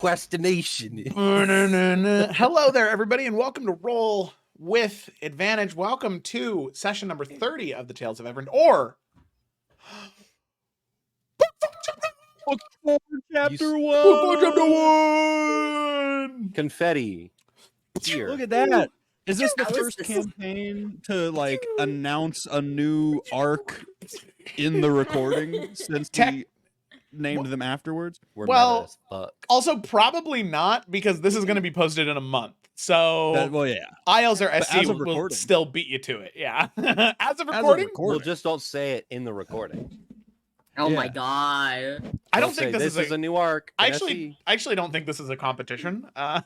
Questionation. Hello there, everybody, and welcome to Roll with Advantage. Welcome to session number 30 of the Tales of Evrand, or Book 4, Chapter 1! Confetti. Here. Look at that. Is this the first campaign to, like, announce a new arc in the recording since we named them afterwards? We're well, meta as fuck. also probably not, because this is going to be posted in a month. So, Well, yeah. IELTS or But SC as of will recording. still beat you to it. Yeah. As of recording? Well, just don't say it in the recording. Oh Yeah. my god. I don't Don't think say, this is a new arc. I in actually don't think this is a competition. I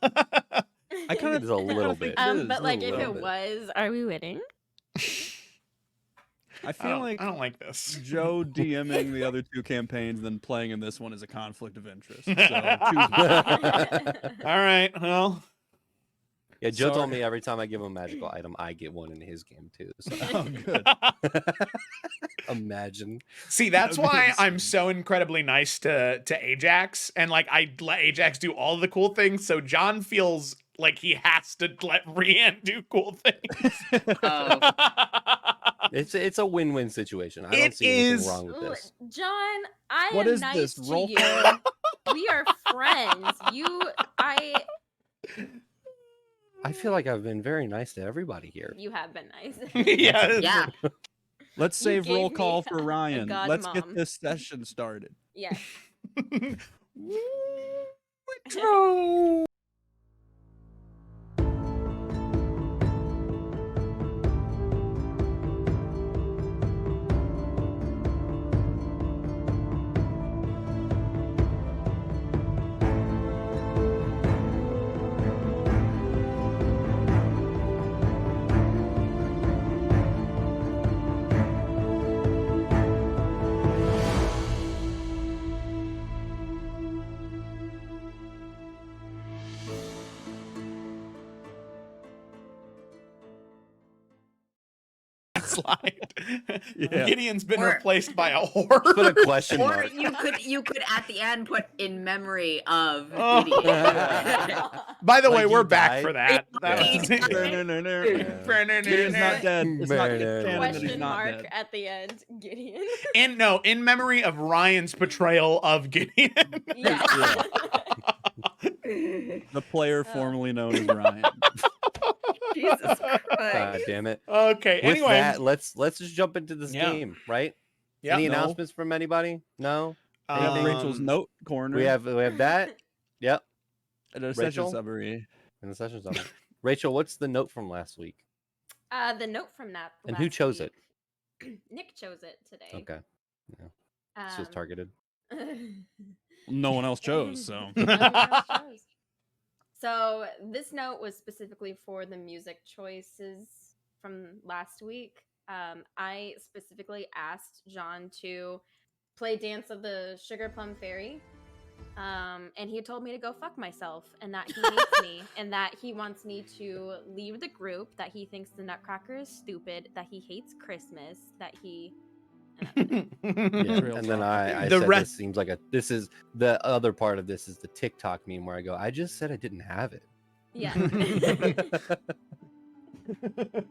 kind It is a little bit. But like, if it was, are we winning? I feel like I don't like this. Joe DMing the other two campaigns than playing in this one is a conflict of interest. So choose. All right. Well, Yeah, Joe Sorry. told me every time I give him a magical item, I get one in his game too. So Oh, good. imagine. see, that's That'd be why I'm insane. so incredibly nice to Ajax, and like I let Ajax do all the cool things, so John feels like he has to let Rian do cool things. Oh. It's a win-win situation. I don't It see anything is- wrong with this. John, I What am is nice this, to roll you. We are friends. I feel like I've been very nice to everybody here. You have been nice. Yeah. Yeah. Let's You save roll gave call me for a Ryan. god Let's mom. get this session started. Yes. Intro. Slide. Yeah. Gideon's been Or- replaced by a horse. Put a question Or mark. you could at the end put in memory of Oh. Gideon. By the Like way, he we're back died? for that. That Yeah. was Gideon's not dead. It's not canon that he's Question not mark dead. at the end, Gideon. in memory of Ryan's portrayal of Gideon. Yeah. The player formerly known as Ryan. Jesus God Christ. damn it. Okay. With Anyway, that, let's just jump into this Yeah. game, right? yeah. Any No. announcements from anybody? No. We have Um, Rachel's note corner. We have that. Yep. and a session Rachel? summary. And the session's on. Rachel, what's the note from last week? The note from that. And who last chose week. Nick chose it today. Okay. This was Um, targeted. No one else chose, so. No one else chose. So this note was specifically for the music choices from last week. I specifically asked John to play Dance of the Sugar Plum Fairy. And he told me to go fuck myself, and that he hates me, and that he wants me to leave the group, that he thinks the Nutcracker is stupid, that he hates Christmas, that he... Yeah. Real And then talk. I The said rest- this seems like this is the other part of this is the TikTok meme where I go, I just said I didn't have it. Yeah.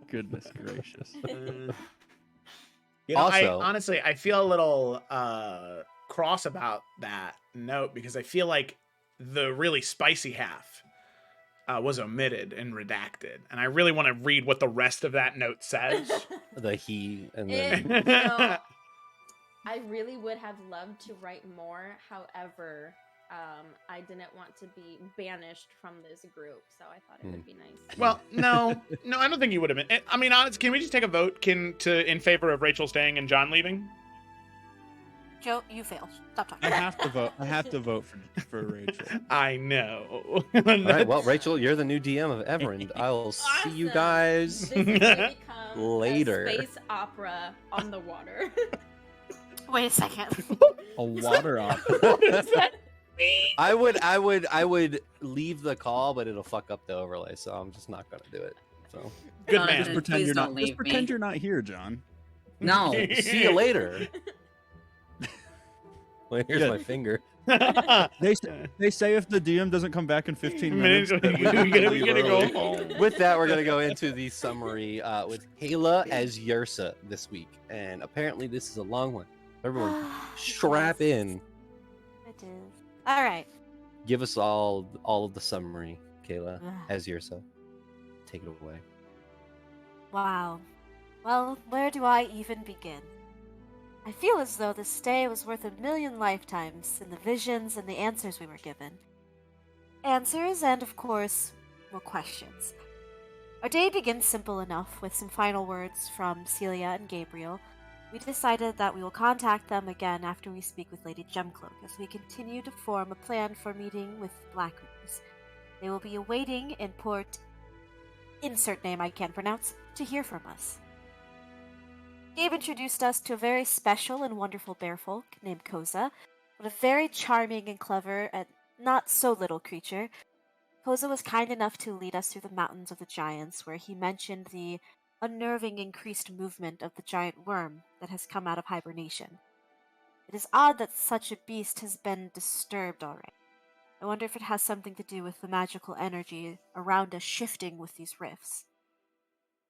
Goodness gracious. You know, Also- honestly, I feel a little cross about that note, because I feel like the really spicy half was omitted and redacted, and I really want to read what the rest of that note says. The he and It- then no, I really would have loved to write more. However, I didn't want to be banished from this group, so I thought it would be nice. Well, no, I don't think you would have been. I mean, honest, can we just take a vote in favor of Rachel staying and John leaving? Joe, you failed. Stop talking. I have to vote. I have to vote for Rachel. I know. all right, well, Rachel, you're the new DM of Evrand. I'll see you Awesome. guys. This is gonna become later. A space opera on the water. Wait a second. A water opera. What does that mean? I would leave the call, but it'll fuck up the overlay, so I'm just not gonna do it. So Good No, man. Just pretend Please you're not. don't Just leave me. pretend you're not here, John. No. see you later. Well, here's Good. my finger. They say if the DM doesn't come back in 15 minutes, we that we have to gotta leave go early. home. With that, we're gonna go into the summary with Kayla as Yersa this week, and apparently this is a long one. Everyone, strap in. It is. All right. Give us all of the summary, Kayla, as Yersa. Take it away. Wow. Well, where do I even begin? I feel as though this stay was worth 1,000,000 lifetimes in the visions and the answers we were given. Answers and, of course, more questions. Our day begins simple enough with some final words from Celia and Gabriel. We decided that we will contact them again after we speak with Lady Gemcloak as we continue to form a plan for meeting with Blackmoors. They will be awaiting in Port... insert name I can't pronounce, to hear from us. Gabe introduced us to a very special and wonderful bearfolk named Koza, but a very charming and clever and not so little creature. Koza was kind enough to lead us through the mountains of the giants, where he mentioned the unnerving increased movement of the giant worm that has come out of hibernation. It is odd that such a beast has been disturbed already. I wonder if it has something to do with the magical energy around us shifting with these rifts.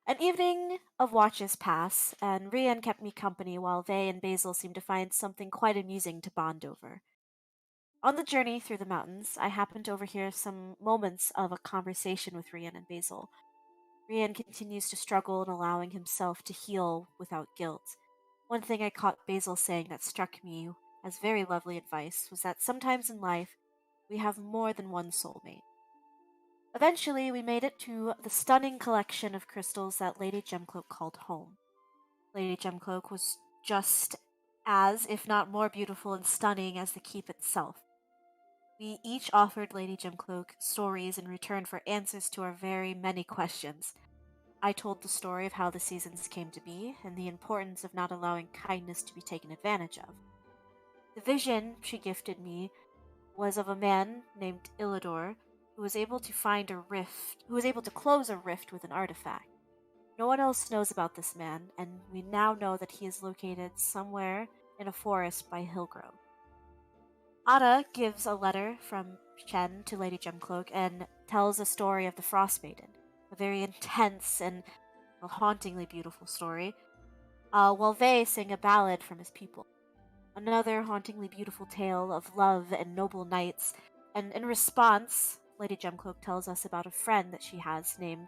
An evening of watches pass, and Rian kept me company while Vey and Basil seemed to find something quite amusing to bond over. On the journey through the mountains, I happened to overhear some moments of a conversation with Rian and Basil. Rian continues to struggle in allowing himself to heal without guilt. One thing I caught Basil saying that struck me as very lovely advice was that sometimes in life, we have more than one soulmate. Eventually, we made it to the stunning collection of crystals that Lady Gemcloak called home. Lady Gemcloak was just as, if not more beautiful and stunning as the keep itself. We each offered Lady Gemcloak stories in return for answers to our very many questions. I told the story of how the seasons came to be and the importance of not allowing kindness to be taken advantage of. The vision she gifted me was of a man named Illador who was able to close a rift with an artifact. No one else knows about this man, and we now know that he is located somewhere in a forest by Hillgrove. Ada gives a letter from Shen to Lady Gemcloak and tells a story of the Frost Maiden, a very intense and hauntingly beautiful story, while Vey sang a ballad from his people. Another hauntingly beautiful tale of love and noble knights, and in response, Lady Gemcloak tells us about a friend that she has named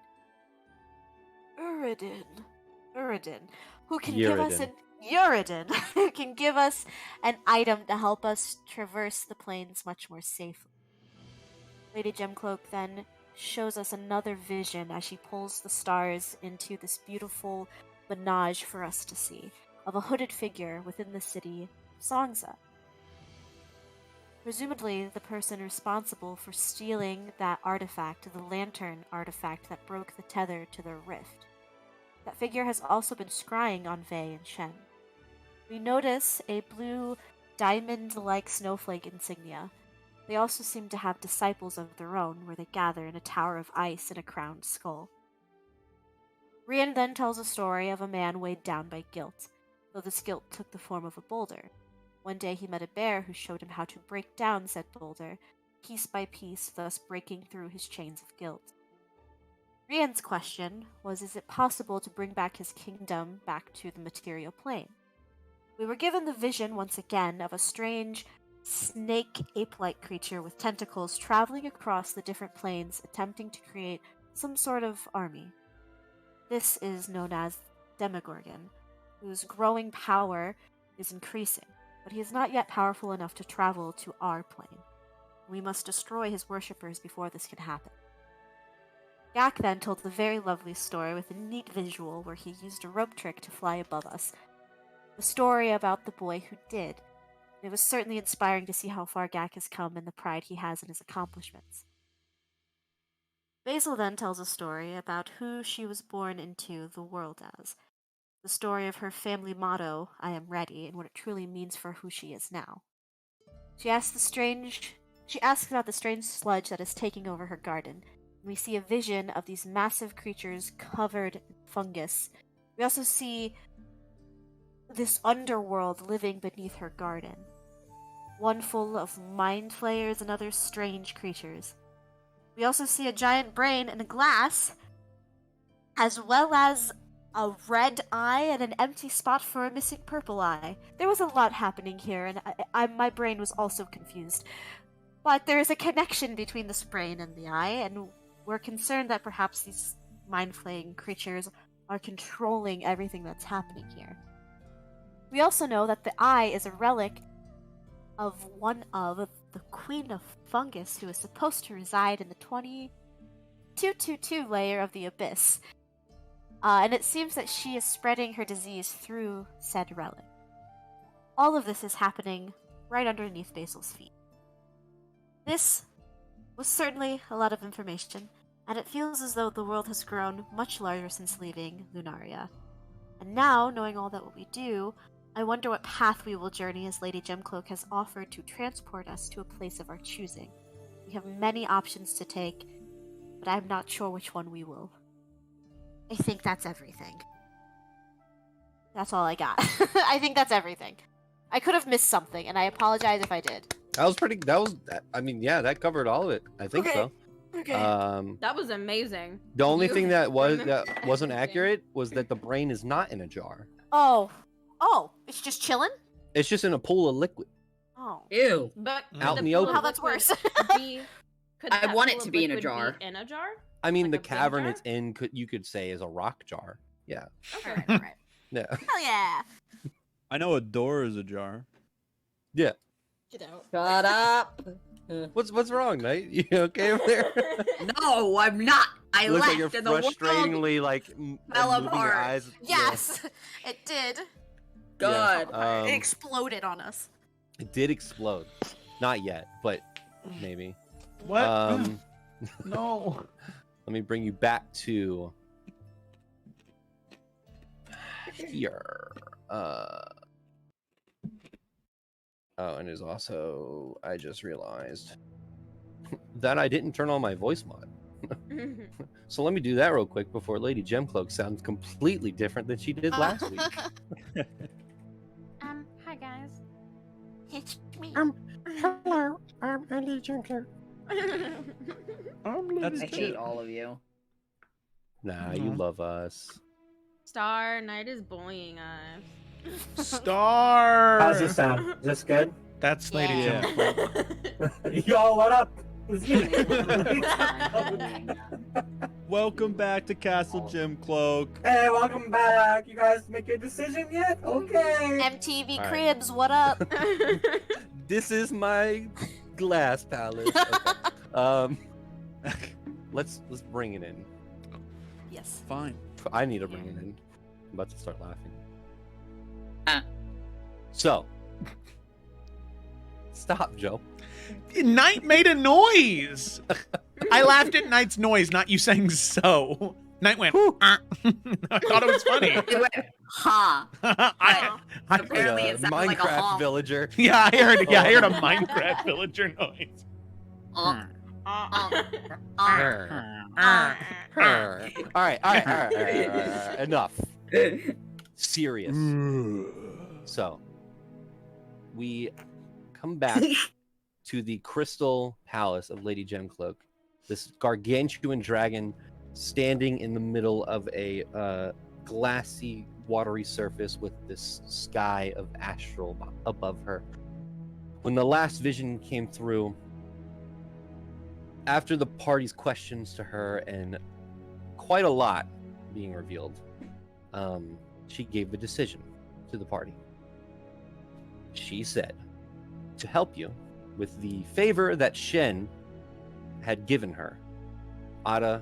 Uridin, who can give us an Uridin, who can give us an item to help us traverse the plains much more safely. Lady Gemcloak then shows us another vision as she pulls the stars into this beautiful menage for us to see, of a hooded figure within the city of Songza. Presumably the person responsible for stealing that artifact, the lantern artifact that broke the tether to their rift. That figure has also been scrying on Vey and Shen. We notice a blue diamond-like snowflake insignia. They also seem to have disciples of their own, where they gather in a tower of ice and a crowned skull. Rian then tells a story of a man weighed down by guilt, though this guilt took the form of a boulder. One day he met a bear who showed him how to break down said boulder, piece by piece, thus breaking through his chains of guilt. Rian's question was, is it possible to bring back his kingdom back to the material plane? We were given the vision once again of a strange, snake ape-like creature with tentacles traveling across the different planes, attempting to create some sort of army. This is known as Demogorgon, whose growing power is increasing, but he is not yet powerful enough to travel to our plane. We must destroy his worshippers before this can happen. Gak then told a very lovely story with a neat visual where he used a rope trick to fly above us. The story about the boy who did. It was certainly inspiring to see how far Gak has come and the pride he has in his accomplishments. Basil then tells a story about who she was born into the world as. The story of her family motto, I am ready, and what it truly means for who she is now. She asks about the strange sludge that is taking over her garden. We see a vision of these massive creatures covered in fungus. We also see this underworld living beneath her garden. one full of mind flayers and other strange creatures. We also see a giant brain in a glass, as well as a red eye and an empty spot for a missing purple eye. There was a lot happening here, and my brain was also confused. But there is a connection between this brain and the eye, and we're concerned that perhaps these mind-flaying creatures are controlling everything that's happening here. We also know that the eye is a relic of one of the Queen of Fungus, who is supposed to reside in the 2222 layer of the Abyss. And it seems that she is spreading her disease through said relic. All of this is happening right underneath Basil's feet. This was certainly a lot of information, and it feels as though the world has grown much larger since leaving Lunaria. And now, knowing all that what we do, I wonder what path we will journey, as Lady Gemcloak has offered to transport us to a place of our choosing. We have many options to take, but I'm not sure which one we will. I think that's everything. That's all I got. I think that's everything. I could have missed something, and I apologize if I did. I mean, yeah, that covered all of it. I think so. Okay. That was amazing. The only You thing that wasn't everything. accurate was that the brain is not in a jar. Oh, it's just chilling? It's just in a pool of liquid. Oh. Ew. But Out could in the pool open. of How that's liquid worse. could I that want pool it to of be in a liquid jar. In a jar? I mean, Like the a big cavern jar? it's in, you could say, is a rock jar. Yeah. Okay. Alright. Yeah. Hell yeah. I know a door is a jar. Yeah. Get out. Shut up. What's wrong, mate? You okay over there? No, I'm not. I Looks left like you're and the world frustratingly fell moving your apart. eyes. Yes, it did. God. Yeah, It exploded on us. it did explode. Not yet, but maybe. What? No. Let me bring you back to here. Oh, and there's also, I just realized that I didn't turn on my voice mod. So let me do that real quick before Lady Gemcloak sounds completely different than she did last week. Hi guys. It's me. Hello, I'm Lady Gemcloak. That's I hate all of you. Nah, you love us. Star Knight is bullying us. Star. How's this sound? Is this good? That's Lady Yeah. Gemcloak. Y'all, what up? Welcome back to Castle Gemcloak. Hey, welcome back. You guys make your decision yet? Okay. MTV All right. Cribs, what up? This is my glass palace. Okay. Let's bring it in. Yes. Fine. I need to bring it in. I'm about to start laughing. Ah. So, stop, Joe. Knight made a noise. I laughed at Knight's noise, not you saying so. Knight went. I thought it was funny. It went, ha. I Apparently it sounded like a Minecraft honk. villager. yeah, I heard. Yeah, I heard a Minecraft villager noise. Uh, Arr, arr. All right. Enough. Serious. So, we come back to the Crystal Palace of Lady Gemcloak. This gargantuan dragon standing in the middle of a glassy, watery surface with this sky of astral above her. When the last vision came through, after the party's questions to her and quite a lot being revealed, she gave a decision to the party. She said, to help you with the favor that Shen had given her, Ada,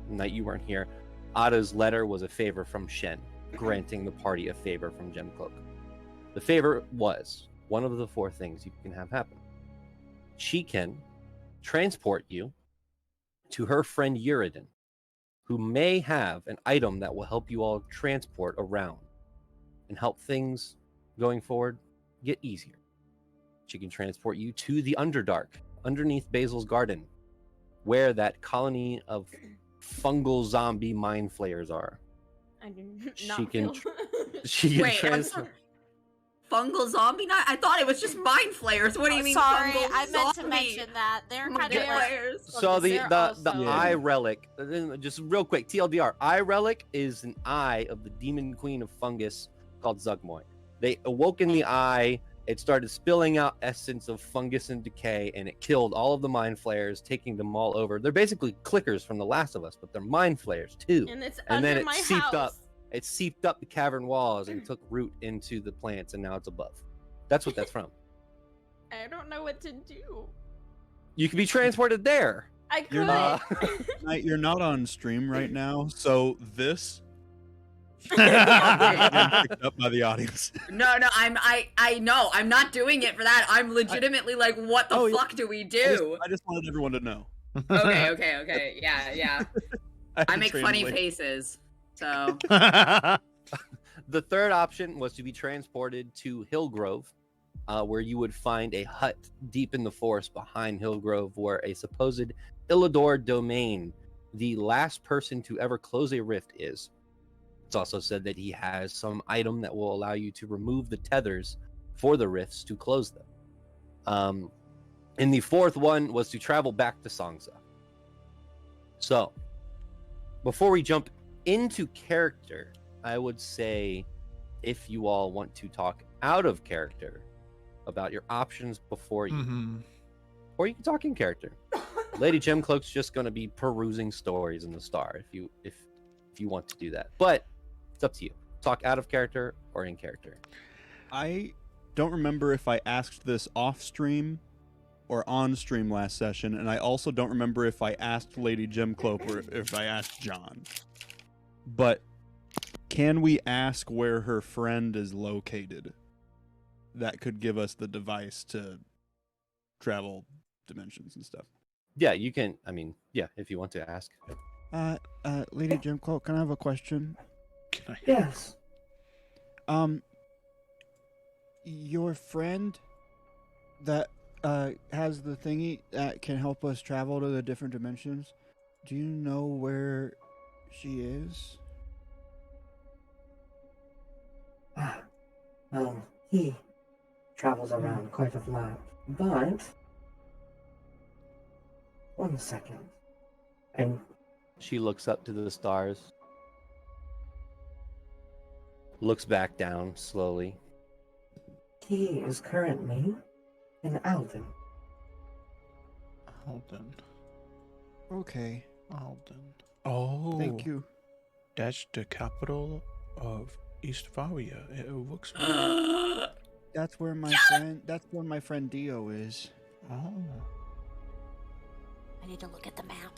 Night you weren't here, Ada's letter was a favor from Shen, granting the party a favor from Gemcloak. The favor was one of the 4 things you can have happen. She can transport you to her friend Uridin, who may have an item that will help you all transport around and help things going forward get easier. She can transport you to the Underdark, underneath Basil's garden, where that colony of fungal zombie mind flayers are. I do She not can feel... She can Wait, I'm transport. Fungal zombie knife? I thought it was just mind flayers. What do you mean Sorry, fungal I meant to zombie? mention that. They're Mind kind of flayers. So the They're the also- eye relic, just real quick, TLDR, eye relic is an eye of the demon queen of fungus called Zugmoy. They awoke in the eye, it started spilling out essence of fungus and decay, and it killed all of the mind flayers, taking them all over. They're basically clickers from The Last of Us, but they're mind flayers too. And it's And under then it my seeped house. up. It seeped up the cavern walls and took root into the plants, and now it's above. That's what that's from. I don't know what to do. You can be transported there. I could. You're not- You're not on stream right now, so this is picked up by the audience. No, I know. I'm not doing it for that. I'm legitimately like, what the Oh, yeah. fuck do we do? I just wanted everyone to know. Okay. Yeah. I can make funny translate. faces. So The third option was to be transported to Hillgrove, where you would find a hut deep in the forest behind Hillgrove, where a supposed Illidor domain, the last person to ever close a rift, is. It's also said that he has some item that will allow you to remove the tethers for the rifts to close them. And the fourth one was to travel back to Songza. So, before we jump into character, I would say if you all want to talk out of character about your options before you, or you can talk in character. Lady Gemcloak's just going to be perusing stories in the Star if you want to do that, but it's up to you. Talk out of character or in character. I don't remember if I asked this off stream or on stream last session, and I also don't remember if I asked Lady Gemcloak or if I asked John. But can we ask where her friend is located? That could give us the device to travel dimensions and stuff. Yeah, you can. I mean, yeah, if you want to ask. Lady Gemcloak, can I have a question? Yes. Your friend that has the thingy that can help us travel to the different dimensions, do you know where she is? Well, he travels around quite a lot, but 1 second. And She looks up to the stars, looks back down slowly. he is currently in Alden. Alden. Okay, Alden. Oh. thank you. That's the capital of Eastvaria. It looks. That's where my friend Dio is. Oh. I need to look at the map.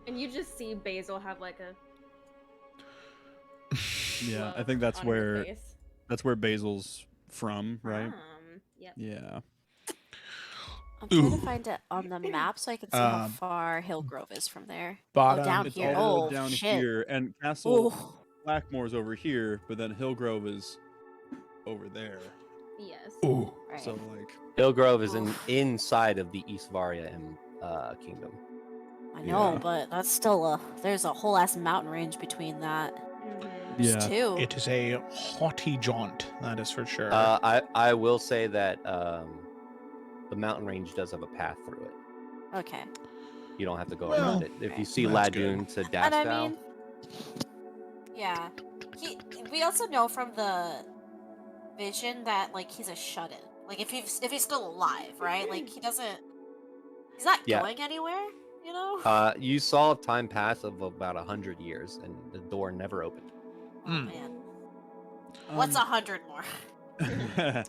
And you just see Basil have like a Yeah, I look think that's on her face. where Basil's from, right? Yep. Yeah. I'm trying Ooh. to find it on the map so I can see how Um, far Hillgrove is from there. Bottom. down It's here. all the way Oh, down shit. here, and Castle Oh, Blackmore's over here, but then Hillgrove is over there. Yes. Ooh. right. So like, Hillgrove is Oof. inside of the East Varia kingdom. I know, yeah. but that's still there's a whole ass mountain range between that. There's yeah. two. It is a haughty jaunt, that is for sure. I will say that the mountain range does have a path through it. Okay. You don't have to go Well, around it. If you see that's good. Ladoon to And I Dastow, mean, yeah. We also know from the vision that like he's a shut-in. Like if he's still alive, right? Like he's not Yeah. going anywhere, you know? you saw time pass of about 100 years, and the door never opened. Oh Mm. man. What's 100 more?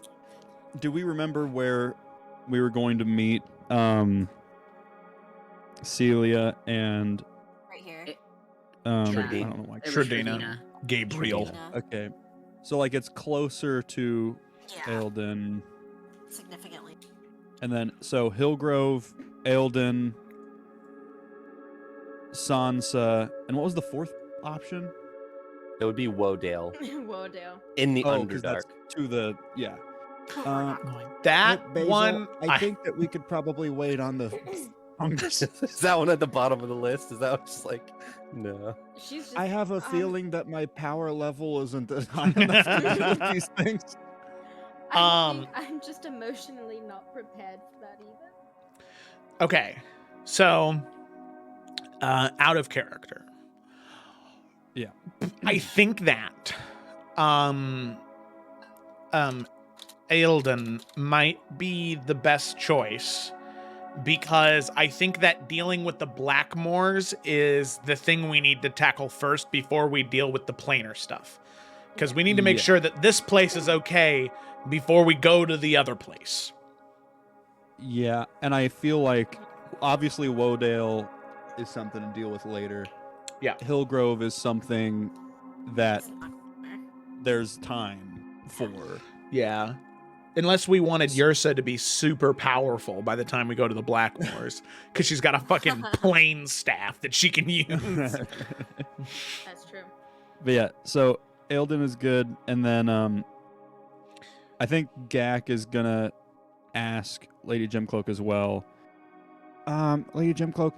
Do we remember where we were going to meet Celia and Right here. I Shredina. don't know why. It was Shredina. Gabriel. Shredina. Okay. So like it's closer to Yeah, Eldon, significantly. and then so Hillgrove, Eldon, Sansa, and what was the fourth option? It would be Wodale Wodale. in the 'cause Underdark. that's to the yeah. We're not going. That Basil, one. I think that we could probably wait on the fungus. Is that one at the bottom of the list? Is that just like, no? She's just I have a feeling that my power level isn't high enough to deal with these things. I'm just emotionally not prepared for that either. Okay, so out of character. Yeah. I think that Ailden might be the best choice because I think that dealing with the Blackmoors is the thing we need to tackle first before we deal with the planar stuff. Because we need to make Yeah. sure that this place is okay before we go to the other place. Yeah, and I feel like obviously Wodale is something to deal with later. Yeah. Hillgrove is something that It's not fair. there's time for. Yeah. Unless we wanted Yursa to be super powerful by the time we go to the Blackmoors, because she's got a fucking plane staff that she can use. That's true. But yeah, so Ailden is good, and then I think Gak is gonna ask Lady Gemcloak as well. Lady Gemcloak,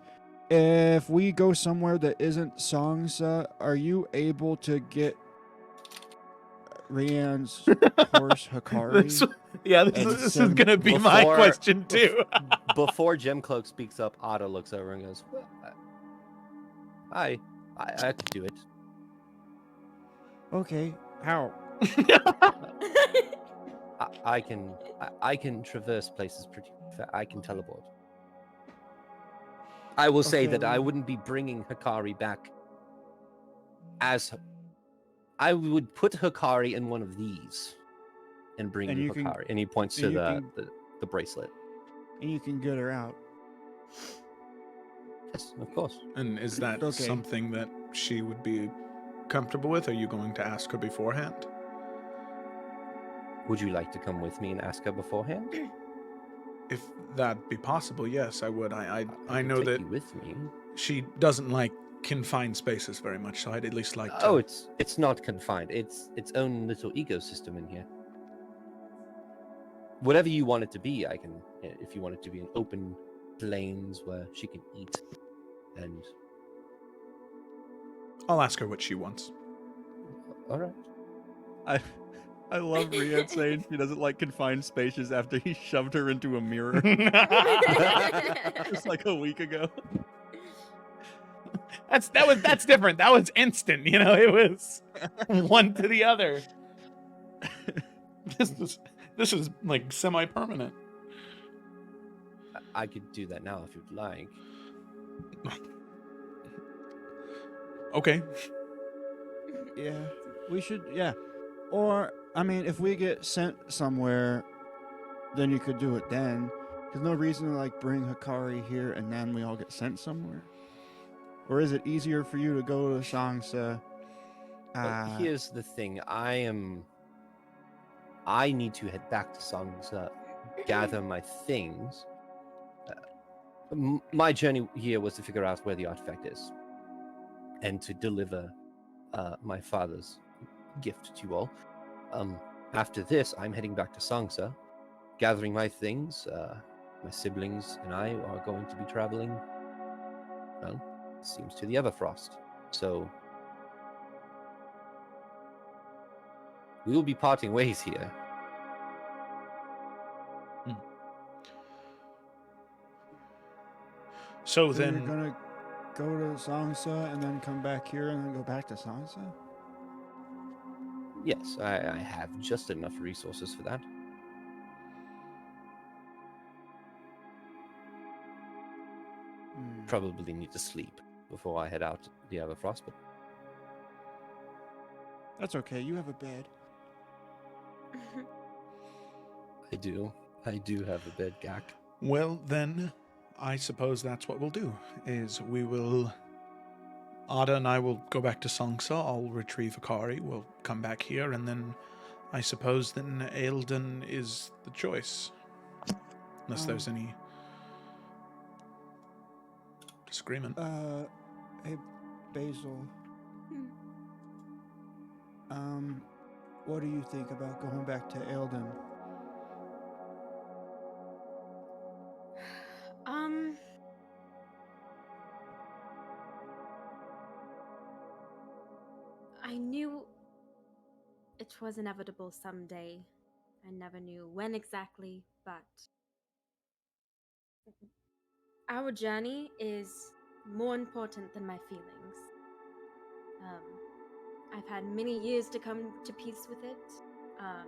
if we go somewhere that isn't Songsa, are you able to get Rian's horse Hikari? This is send- gonna be my Before- question too. Before Gemcloak speaks up, Otto looks over and goes, well, I could do it. Okay, how? I can traverse places pretty fast. I can teleport. I will say that I Okay. wouldn't be bringing Hikari back as I would put Hikari in one of these and bring And you you can- Hikari. And he points to and you can- the bracelet. And you can get her out. Yes, of course. And is that Okay. something that she would be comfortable with? Are you going to ask her beforehand? Would you like to come with me and ask her beforehand? If that be possible, yes, I would. I can know take that you with me. she doesn't like confined spaces very much, so I'd at least like to. Oh, it's not confined. It's its own little ecosystem in here. Whatever you want it to be, I can. If you want it to be an open plains where she can eat, and I'll ask her what she wants. all right. I love Rian saying she doesn't like confined spaces after he shoved her into a mirror just like a week ago. That's different. That was instant. It was one to the other. This is like semi-permanent. I could do that now if you'd like. Okay. Yeah, we should. Yeah, or I mean, if we get sent somewhere, then you could do it then. There's no reason to like bring Hikari here and then we all get sent somewhere. Or is it easier for you to go to Sangsa? But here's the thing. I need to head back to Sangsa, gather my things. My journey here was to figure out where the artifact is, and to deliver my father's gift to you all. After this, I'm heading back to Sangsa, gathering my things. My siblings and I are going to be traveling, well, it seems to the Everfrost. So we will be parting ways here. So then then, you're gonna go to Sangsa and then come back here and then go back to Sangsa? Yes, I have just enough resources for that. Probably need to sleep before I head out to the Everfrost, but That's okay. You have a bed. I do have a bed, Gak. well, then, I suppose that's what we'll do. Is we will. Ada and I will go back to Sangsa. I'll retrieve Hikari. We'll come back here, and then I suppose then Ailden is the choice, unless there's any disagreement. Hey, Basil. What do you think about going back to Ailden? I knew it was inevitable someday I never knew when exactly, but our journey is more important than my feelings. I've had many years to come to peace with it. I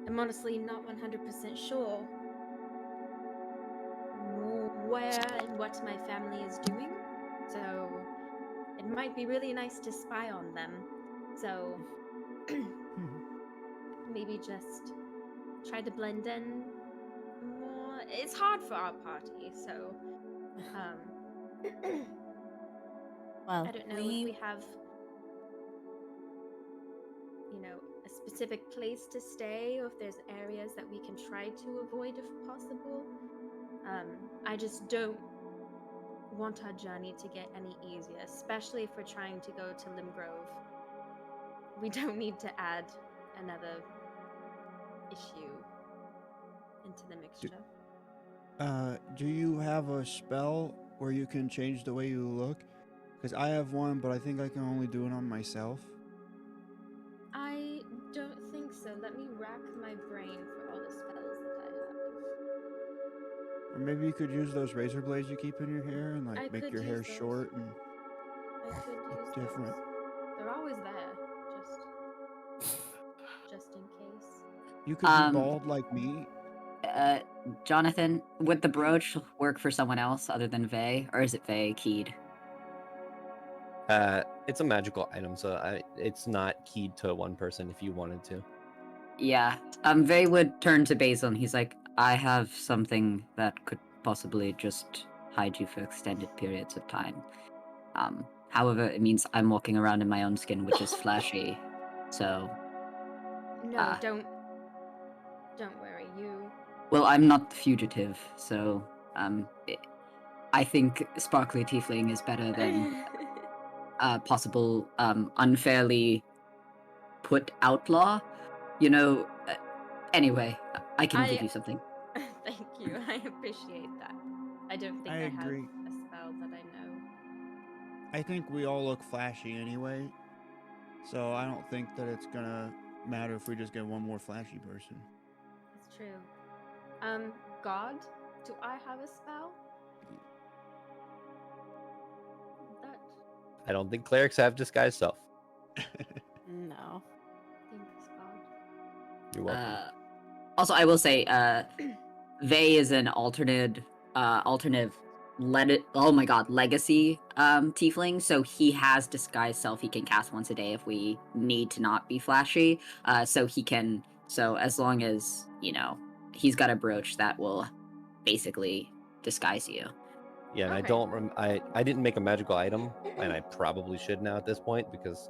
am honestly not 100% sure where and what my family is doing, so it might be really nice to spy on them. So maybe just try to blend in more. It's hard for our party, so Well, I don't know if we have, a specific place to stay, or if there's areas that we can try to avoid if possible. I just don't want our journey to get any easier, especially if we're trying to go to Limgrove. We don't need to add another issue into the mixture. Do you have a spell where you can change the way you look? Because I have one, but I think I can only do it on myself. I don't think so. Let me rack my brain for all the spells that I have. Or maybe you could use those razor blades you keep in your hair and like I make could your hair use those. short and I could look use different. those. They're always there, just in case. You could be bald like me. Jonathan, would the brooch work for someone else other than Vey, or is it Vey keyed? It's a magical item, so it's not keyed to one person if you wanted to. Yeah. Vey would turn to Basil and he's like, I have something that could possibly just hide you for extended periods of time. However, it means I'm walking around in my own skin, which is flashy. So No, don't worry. Well, I'm not the fugitive, so I think sparkly tiefling is better than possible unfairly put outlaw. Anyway, I can give you something. Thank you. I appreciate that. I don't think I have agree. a spell that I know. I think we all look flashy anyway, so I don't think that it's gonna matter if we just get one more flashy person. It's true. God, do I have a spell? I don't think clerics have disguise self. No. Thanks, God. You're welcome. Also, I will say, Vey is an alternative legacy tiefling, so he has disguise self he can cast once a day if we need to not be flashy. So as long as, he's got a brooch that will basically disguise you. Yeah, and Okay. I didn't make a magical item, and I probably should now at this point because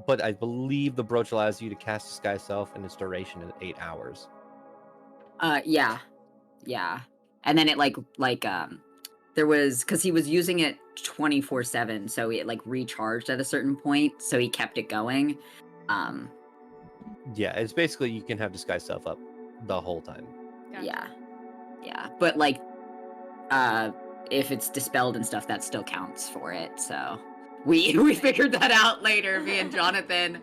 but I believe the brooch allows you to cast disguise self and its duration is 8 hours. Yeah. And then it there was, because he was using it 24/7, so it recharged at a certain point, so he kept it going. Yeah, it's basically you can have disguise self up the whole time. Gotcha. Yeah, but if it's dispelled and stuff, that still counts for it. So we figured that out later, me and Jonathan.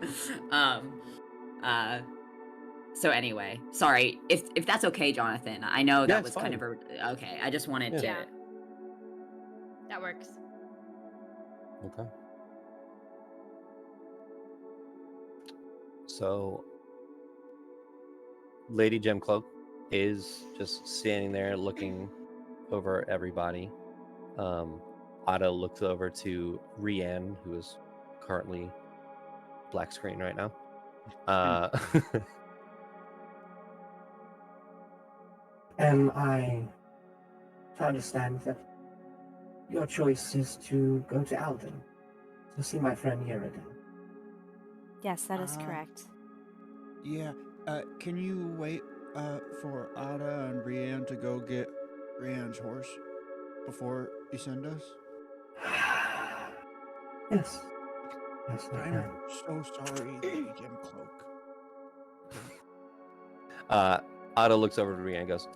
So anyway, sorry if that's okay, Jonathan. I know that was kind of okay. I just wanted to. Yeah. That works. Okay. So, Lady Gemcloak is just standing there looking over everybody. Otto looks over to Rianne, who is currently black screen right now. Am I to understand that your choice is to go to Alden to see my friend Yeridan? Yes, that is correct. Yeah. Can you wait for Ada and Brienne to go get Brienne's horse before you send us? Yes. Yes, I I'm can. so sorry, Lady Gemcloak. Otto looks over to Rianne and goes,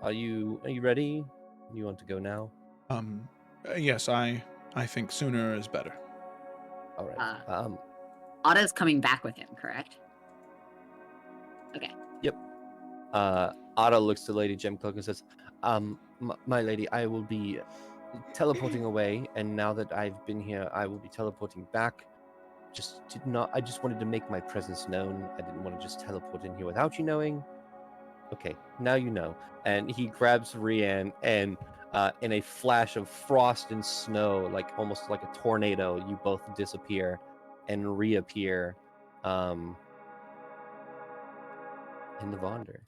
are you ready? You want to go now? Yes, I think sooner is better. All right. Ada's coming back with him, correct? Okay. Ada looks to Lady Gemcloak and says, my lady, I will be teleporting away, and now that I've been here, I will be teleporting back. I just wanted to make my presence known. I didn't want to just teleport in here without you knowing. Okay, now you know. And he grabs Rian, and in a flash of frost and snow, like almost like a tornado, you both disappear and reappear in the Vonder.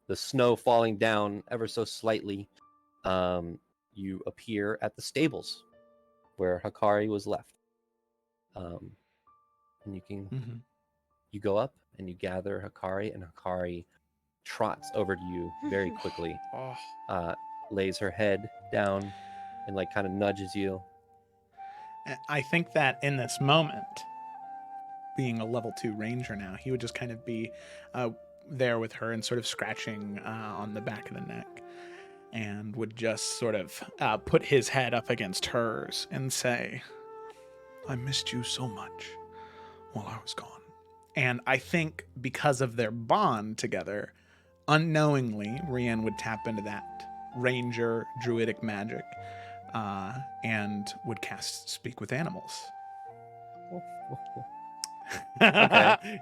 The snow falling down ever so slightly, you appear at the stables where Hikari was left. And you can you go up and you gather Hikari, and Hikari trots over to you very quickly, lays her head down and like kind of nudges you. I think that in this moment, being a level 2 ranger now, he would just kind of be there with her and sort of scratching on the back of the neck, and would just sort of put his head up against hers and say, I missed you so much while I was gone. And I think because of their bond together, unknowingly, Rian would tap into that ranger druidic magic and would cast Speak with Animals. Okay.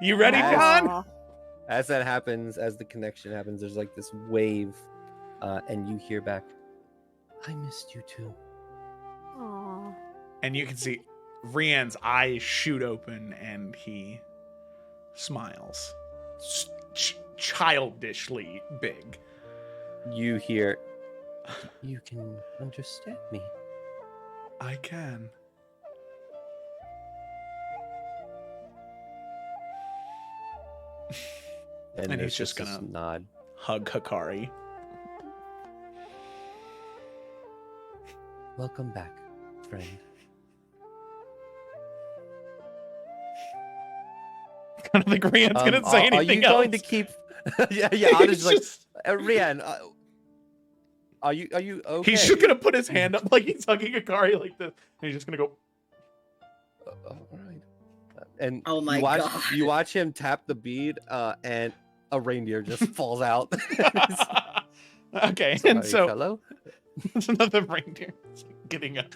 You ready, John? Aw. As that happens, as the connection happens, there's like this wave, and you hear back, I missed you too. Aw. And you can see Rian's eyes shoot open and he smiles. Childishly big. You hear, you can understand me. I can. And And there's he's just this gonna- nod. Hug Hikari. Welcome back, friend. I don't think Rian's gonna say anything Are you else. going to keep? yeah, Ada's He's like, just- Rian, are you okay? He's just gonna put his hand up like he's hugging Hikari like this. And he's just gonna go, All right. And Oh my God! God. You watch him tap the bead, and a reindeer just falls out. okay, and Sorry, so fellow. there's another reindeer getting up.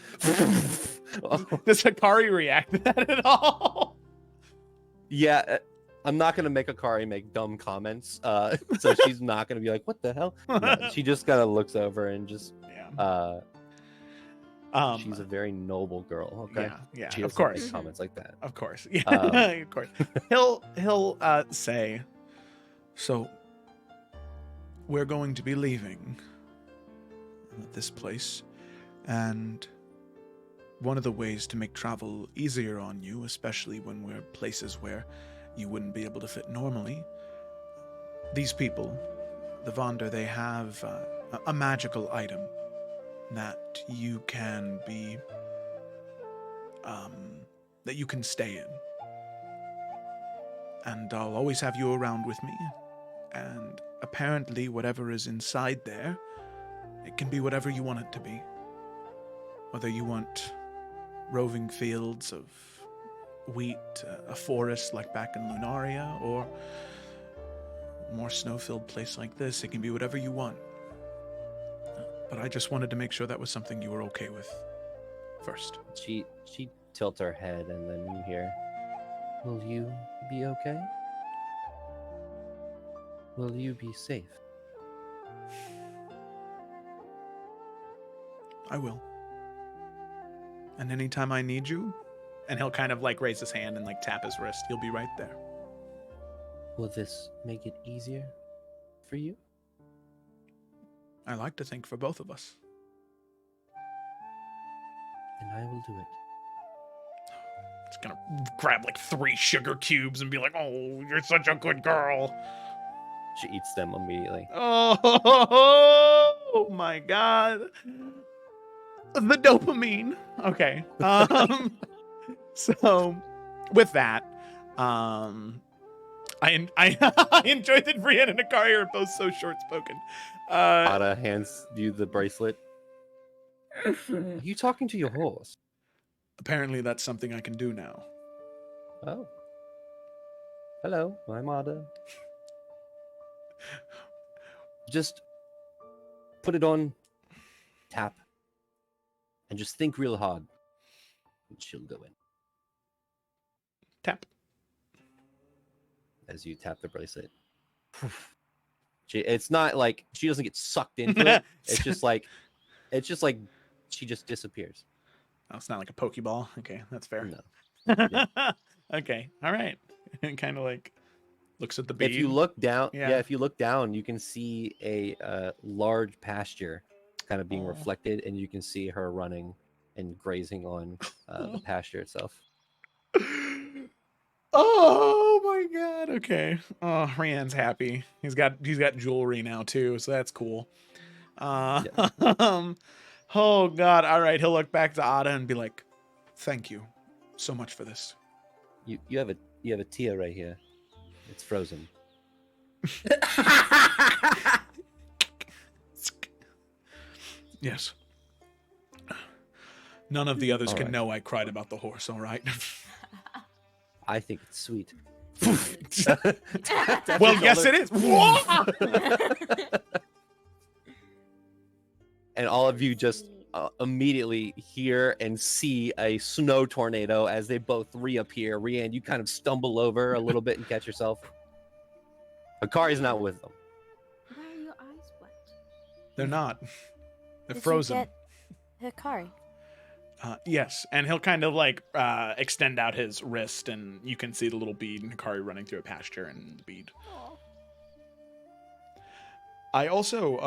Oh, Does Hikari react to that at all? yeah, I'm not gonna make Akari make dumb comments. So she's not gonna be like, "What the hell?" No, she just kind of looks over and just. Yeah. She's a very noble girl. Okay. Yeah, She of doesn't course. make comments like that. Of course. Yeah, Um, of course. He'll say, so we're going to be leaving this place, and one of the ways to make travel easier on you, especially when we're places where you wouldn't be able to fit normally, these people, the Vonder, they have a magical item that you can be that you can stay in, and I'll always have you around with me. And apparently whatever is inside there, it can be whatever you want it to be, whether you want roving fields of wheat, a forest like back in Lunaria, or a more snow-filled place like this. It can be whatever you want. But I just wanted to make sure that was something you were okay with first. She tilts her head, and then you hear, "Will you be okay? Will you be safe?" I will. And anytime I need you, and he'll kind of like raise his hand and like tap his wrist, he'll be right there. Will this make it easier for you? I like to think for both of us. And I will do it. It's gonna grab like 3 sugar cubes and be like, "Oh, you're such a good girl." She eats them immediately. Oh my god. The dopamine. Okay. So with that, I enjoyed that Brienne and Akari are both so short spoken. Ada hands you the bracelet. Are you talking to your horse? apparently that's something I can do now. Oh. Hello, I'm Ada. Just put it on tap and just think real hard. And she'll go in. Tap. As you tap the bracelet. It's not like she doesn't get sucked into it. It's just like she just disappears. Oh, it's not like a Pokeball. Okay, that's fair. No. Okay, all right. And kind of like looks at the bead. If you look down, Yeah. if you look down, you can see a large pasture kind of being reflected, and you can see her running and grazing on the pasture itself. Oh my god. Okay. Oh, Rand's happy. He's got jewelry now too, so that's cool. Oh god. All right. He'll look back to Ada and be like, "Thank you so much for this." You have a tear right here. It's frozen. Yes. None of the others All can right. know I cried about the horse, all right? I think it's sweet. Well, yes, it is. And all of you just immediately hear and see a snow tornado as they both reappear. Rian, you kind of stumble over a little bit and catch yourself. Hikari's not with them. Why are your eyes wet? They're not. They're Did frozen. you get Hikari? Yes, and he'll kind of like extend out his wrist, and you can see the little bead and Hikari running through a pasture and the bead. Aw. I also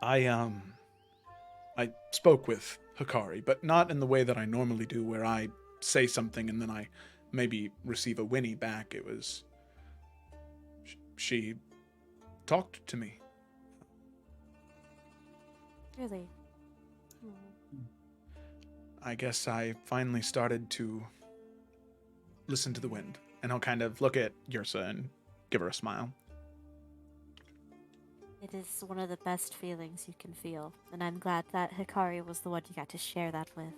I spoke with Hikari, but not in the way that I normally do, where I say something and then I maybe receive a whinny back. It was she talked to me. Really? I guess I finally started to listen to the wind. And he'll kind of look at Yursa and give her a smile. It is one of the best feelings you can feel, and I'm glad that Hikari was the one you got to share that with.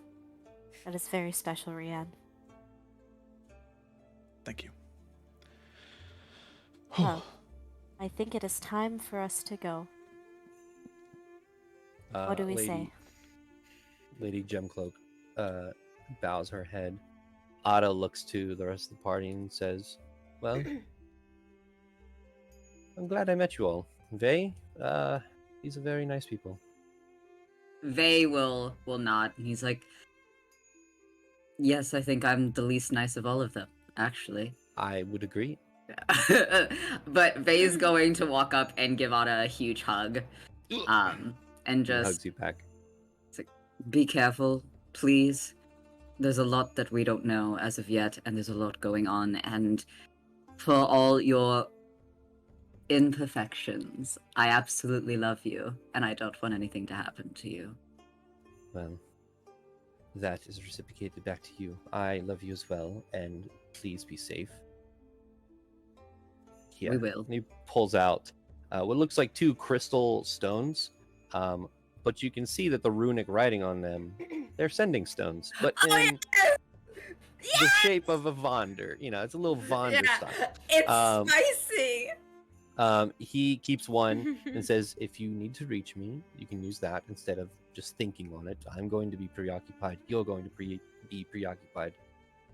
That is very special, Rian. Thank you. Well, I think it is time for us to go. What do we say? Lady Gemcloak bows her head. Ada looks to the rest of the party and says, "Well, I'm glad I met you all. Vey, these are very nice people." Vey will nod, and he's like, "Yes, I think I'm the least nice of all of them, actually." I would agree. But Vey is going to walk up and give Ada a huge hug, and And just hugs you back. be careful, please. There's a lot that we don't know as of yet, and there's a lot going on, and for all your imperfections, I absolutely love you, and I don't want anything to happen to you. Well, that is reciprocated back to you. I love you as well, and please be safe. Here. We will. And he pulls out what looks like 2 crystal stones, but you can see that the runic writing on them, they're sending stones, but in the shape of a Vonder. You know, it's a little Vonder style. It's spicy. He keeps one and says, "If you need to reach me, you can use that instead of just thinking on it. I'm going to be preoccupied. You're going to be preoccupied.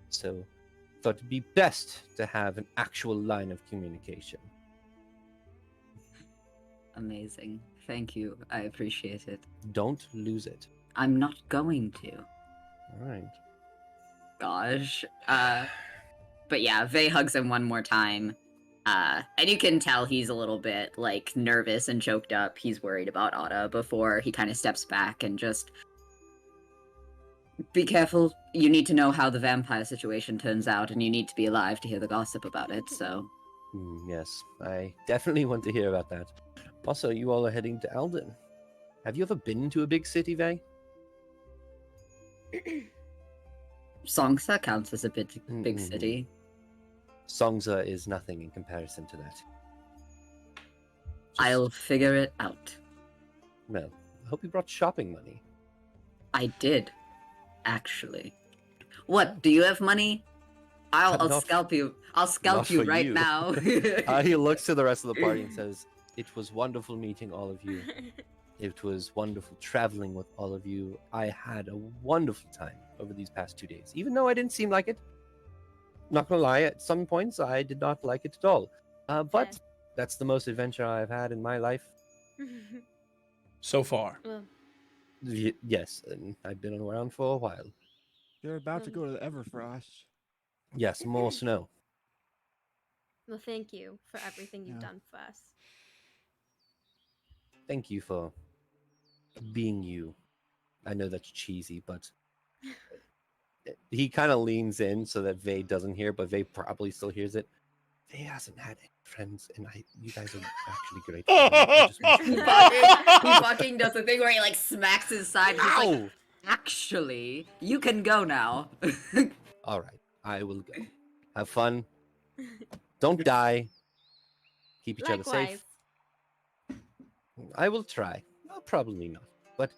So I thought it'd be best to have an actual line of communication." Amazing. Thank you. I appreciate it. Don't lose it. I'm not going to. All right. Gosh. But yeah, Vey hugs him one more time. And you can tell he's a little bit, like, nervous and choked up. He's worried about Ada before he kind of steps back and just... Be careful. You need to know how the vampire situation turns out, and you need to be alive to hear the gossip about it, so... Yes, I definitely want to hear about that. Also, you all are heading to Alden. Have you ever been to a big city, Vey? Songsa counts as a big Mhm. city. Songza is nothing in comparison to that. I'll figure it out. Well, I hope you brought shopping money. I did. Actually. What, do you have money? I'll Not- scalp you. I'll scalp not you for right you. now. He looks to the rest of the party and says, "It was wonderful meeting all of you. It was wonderful traveling with all of you. I had a wonderful time over these past 2 days, even though I didn't seem like it. Not gonna lie, at some points I did not like it at all. But that's the most adventure I've had in my life. So far. Well, Yes, and I've been around for a while. You're about to go to the Everfrost. Yes, more snow. well, thank you for everything you've Yeah. done for us. Thank you for being you. I know that's cheesy, but he kind of leans in so that Vay doesn't hear, but Vay probably still hears it. Vay hasn't had any friends, and you guys are actually great. I just want you He to know. fucking does the thing where he like smacks his side. He's like, Ow! Actually, you can go now. All right, I will go. Have fun. Don't die. Keep each other Likewise. safe. I will try. Well, probably not, but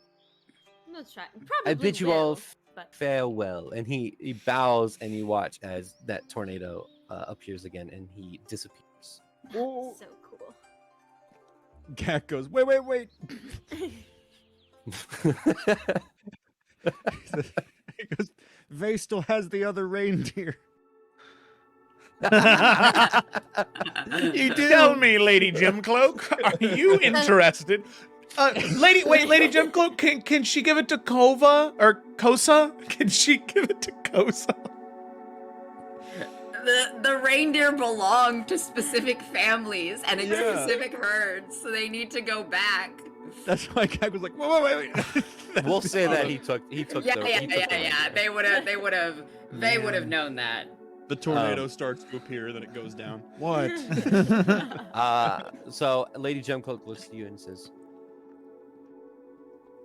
No try. I Probably bid you all will, but farewell. And he bows, and you watch as that tornado appears again, and he disappears. Oh, so cool. Gak goes, wait. He goes, Vay still has the other reindeer. You tell me, Lady Gemcloak, are you interested? Lady Gemcloak, can she give it to Kova or Kosa? Can she give it to Kosa? the reindeer belong to specific families and Yeah. specific herds, so they need to go back. That's why Gak was like, wait. We'll say that he took Yeah, the yeah, he took yeah, the yeah. reindeer. They would have known that. The tornado starts to appear, then it goes down. What? So Lady Gemcloak looks to you and says,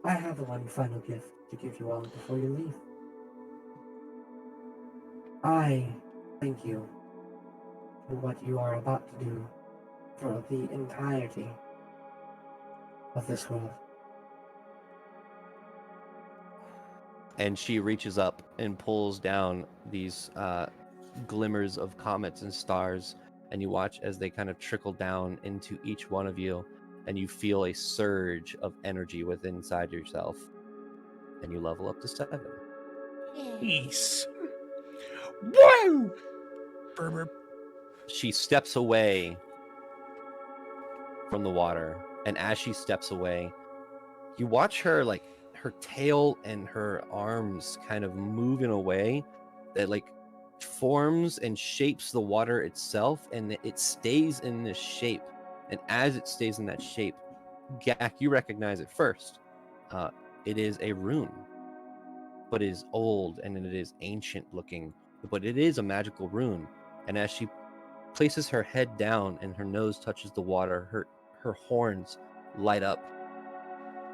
I have one final gift to give you all before you leave. I thank you for what you are about to do for the entirety of this world. and she reaches up and pulls down these glimmers of comets and stars, and you watch as they kind of trickle down into each one of you, and you feel a surge of energy within inside yourself, and you level up to 7. Peace. Whoa! She steps away from the water, and as she steps away, you watch her, like, her tail and her arms kind of move in a way that, like, forms and shapes the water itself, and it stays in this shape. And as it stays in that shape, Gak, you recognize it first. It is a rune, but it is old and it is ancient looking, but it is a magical rune. And as she places her head down and her nose touches the water, her horns light up,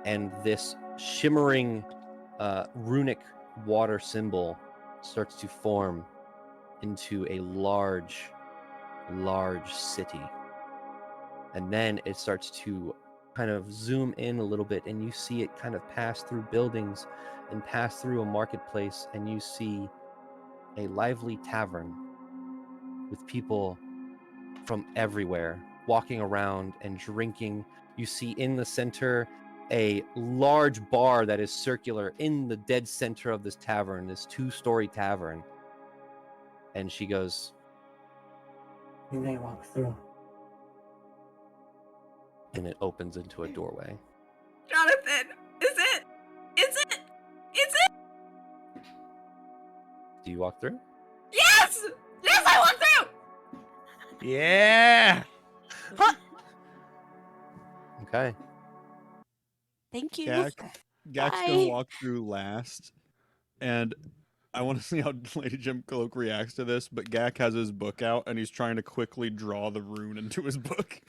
and this shimmering runic water symbol starts to form into a large city. And then it starts to kind of zoom in a little bit, and you see it kind of pass through buildings and pass through a marketplace, and you see a lively tavern with people from everywhere walking around and drinking. You see in the center a large bar that is circular in the dead center of this tavern, this 2-story tavern. And she goes, You may walk through. and it opens into a doorway. Jonathan, is it? Is it? Is it? Do you walk through? Yes! Yes, I walked through! Yeah. Okay. Thank you. Gak's Bye. gonna walk through last, and I want to see how Lady Gemcloak reacts to this. But Gak has his book out, and he's trying to quickly draw the rune into his book.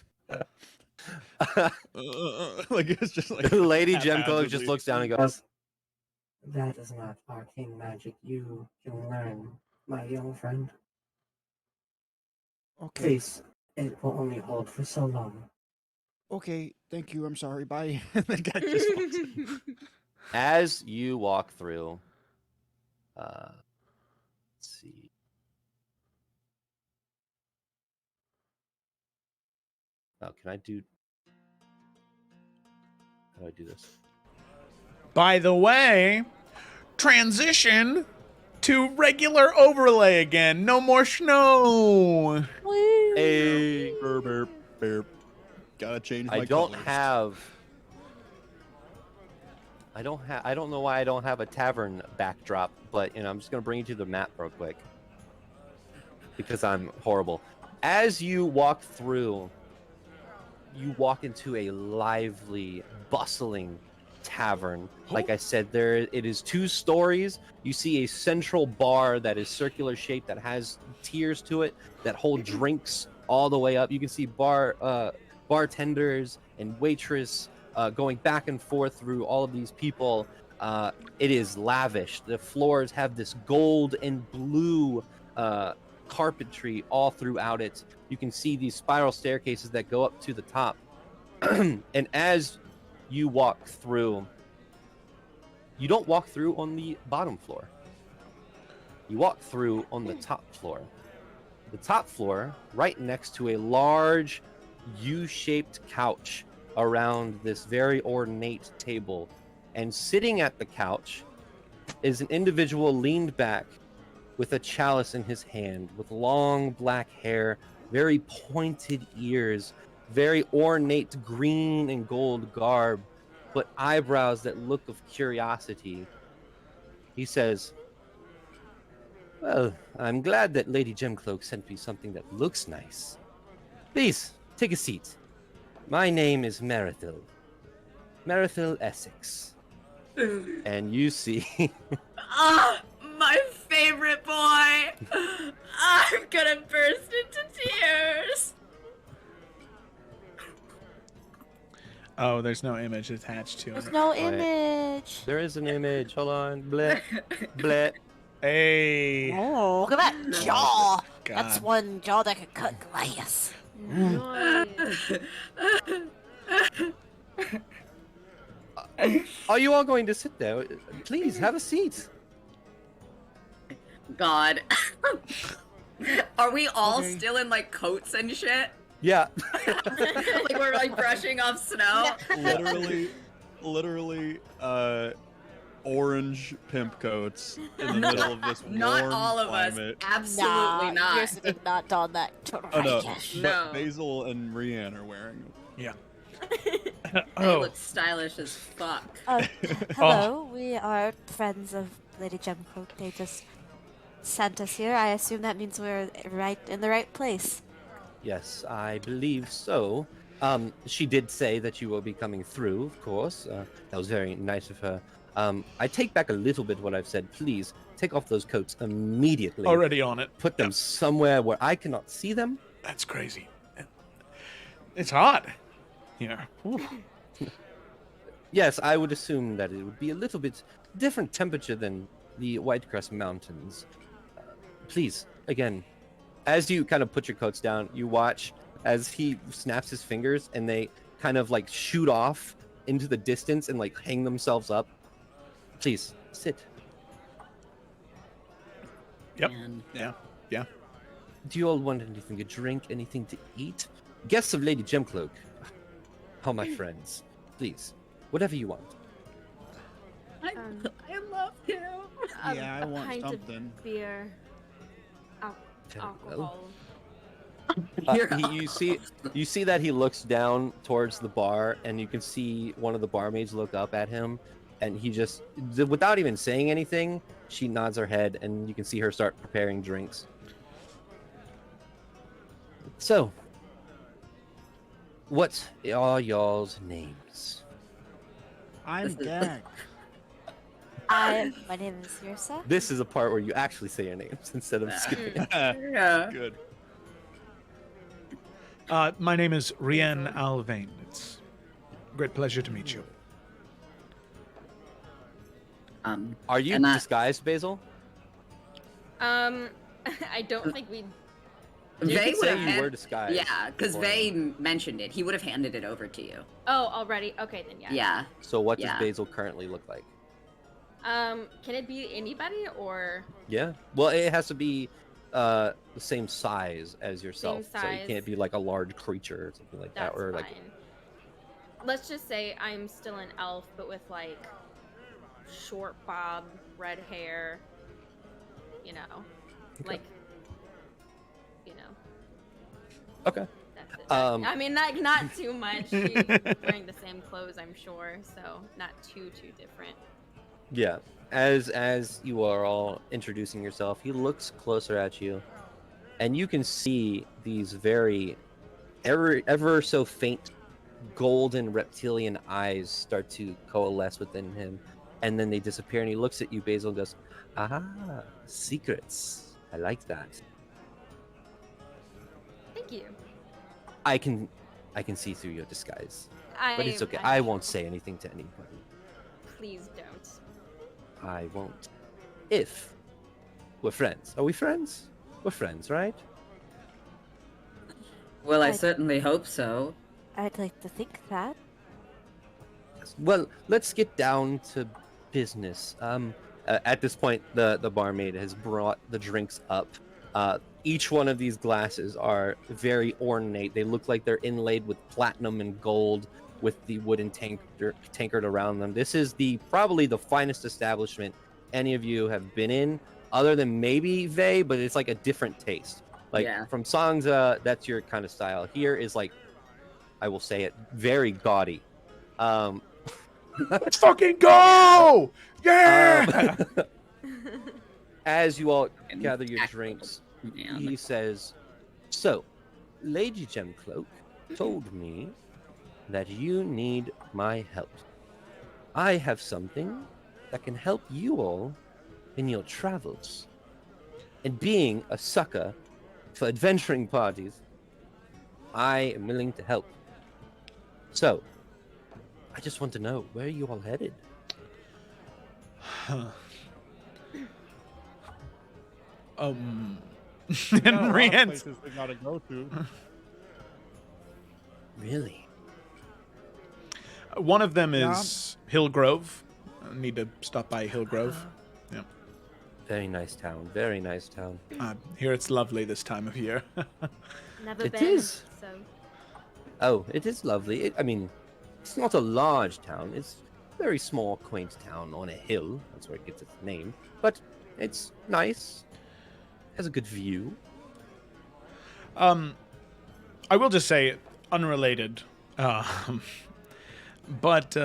Like it's just like Lady Gemcloak haphazardly. just looks down and goes, That is not arcane magic you can learn, my young friend. Okay, Please, it will only hold for so long. okay, thank you. I'm sorry. Bye. And then Gak just walks. as you walk through, Let's see. Oh, can I do? How do I do this? By the way, transition to regular overlay again. No more snow. Hey, Burp, burp, burp. Gotta change my I don't colors. have. I don't know why I don't have a tavern backdrop, but I'm just gonna bring you to the map real quick because I'm horrible. As you walk through, you walk into a lively, bustling tavern. Like I said, it is 2 stories. You see a central bar that is circular shaped that has tiers to it that hold drinks all the way up. You can see bartenders and waitress going back and forth through all of these people. It is lavish. The floors have this gold and blue carpentry all throughout it. You can see these spiral staircases that go up to the top. And as you walk through, you don't walk through on the bottom floor. You walk through on the top floor. The top floor, right next to a large U-shaped couch around this very ornate table. And sitting at the couch is an individual leaned back with a chalice in his hand, with long black hair, very pointed ears, very ornate green and gold garb, but eyebrows that look of curiosity. He says, "Well, I'm glad that Lady Gemcloak sent me something that looks nice. Please, take a seat. My name is Merithil. Merithil Essex." And you see... Ah, my favorite boy. I'm gonna burst into tears. Oh, there's no image attached to There's it. no Wait. image. There is an image. Hold on. Bleh. Bleh. Hey. Oh, look at that jaw. God. That's one jaw that could cut glass. Are you all going to sit there? Please, have a seat. God. Are we all Okay. still in like coats and shit? Yeah. Like we're like brushing off snow? literally, orange pimp coats in the middle of this Not warm all of climate. us. Absolutely not. Kirsten did not don that. Oh no, Right. No. but Basil and Rianne are wearing them. Yeah. They Oh. look stylish as fuck. Hello, we are friends of Lady Gemcloak. They just sent us here. I assume that means we're right in the right place. Yes, I believe so. She did say that you will be coming through, of course. That was very nice of her. I take back a little bit what I've said. Please take off those coats immediately. Already on it. Put them somewhere where I cannot see them. That's crazy. It's hot. Yeah. Yes, I would assume that it would be a little bit different temperature than the Whitecrest Mountains. Please, again, as you kind of put your coats down, you watch as he snaps his fingers and they kind of like shoot off into the distance and like hang themselves up. Please, sit. Yep. And Yeah. Do you all want anything to drink, anything to eat? Guests of Lady Gemcloak. Oh, my friends. Please, whatever you want. I love him. Yeah, I want pint something. of beer. Very well. Alcohol. You see that he looks down towards the bar, and you can see one of the barmaids look up at him, and he just, without even saying anything, she nods her head, and you can see her start preparing drinks. So, what are y'all's names? I'm Gag. My name is Yrsa. This is a part where you actually say your names instead of skipping it. Yeah. Good. My name is Rianne Alvain. It's a great pleasure to meet you. Are you And I- disguised, Basil? I don't think we. You Vay could say would you have- were disguised. Yeah, because before. Vay mentioned it. He would have handed it over to you. Oh, already. Okay, then yeah. Yeah. So what does Yeah. Basil currently look like? Can it be anybody or Yeah. Well, it has to be the same size as yourself. Same So it can't size. be like a large creature or something like that. that's Or fine? like Let's just say I'm still an elf, but with like short bob, red hair. You know, Okay. like, you know. okay. That's it. Um, I mean, not too much. She's wearing the same clothes, I'm sure, so not too different. Yeah. As you are all introducing yourself, he looks closer at you, and you can see these very ever so faint golden reptilian eyes start to coalesce within him, and then they disappear. And he looks at you, Basil, and goes, "Ah, secrets. I like that. Thank you. I can see through your disguise, but it's okay. I won't say anything to anybody. Please don't. I won't. If we're friends. Are we friends? We're friends, right? Well, I I- certainly hope so. I'd like to think that. Yes. Well, let's get down to business. At this point, the barmaid has brought the drinks up. Each one of these glasses are very ornate. They look like they're inlaid with platinum and gold, with the wooden tankard around them. This is probably the finest establishment any of you have been in, other than maybe Vey, but it's like a different taste. Like Yeah. from Sangza, that's your kind of style. Here is like, I will say it, very gaudy. Let's fucking go! Yeah! As you all And gather your tactical. drinks, Yeah. he says, "So, Lady Gemcloak told me that you need my help. I have something that can help you all in your travels. And being a sucker for adventuring parties, I am willing to help. So, I just want to know, where are you all headed?" And Got a lot of Rand, places they gotta go to. Really? one of them Yeah. is Hillgrove. I need to stop by Hillgrove. Very nice town. Very nice town. Here it's lovely this time of year. Never It been. is. So Oh, it is lovely. I mean, it's not a large town. It's a very small, quaint town on a hill. That's where it gets its name. But it's nice. Has a good view. I will just say, unrelated, but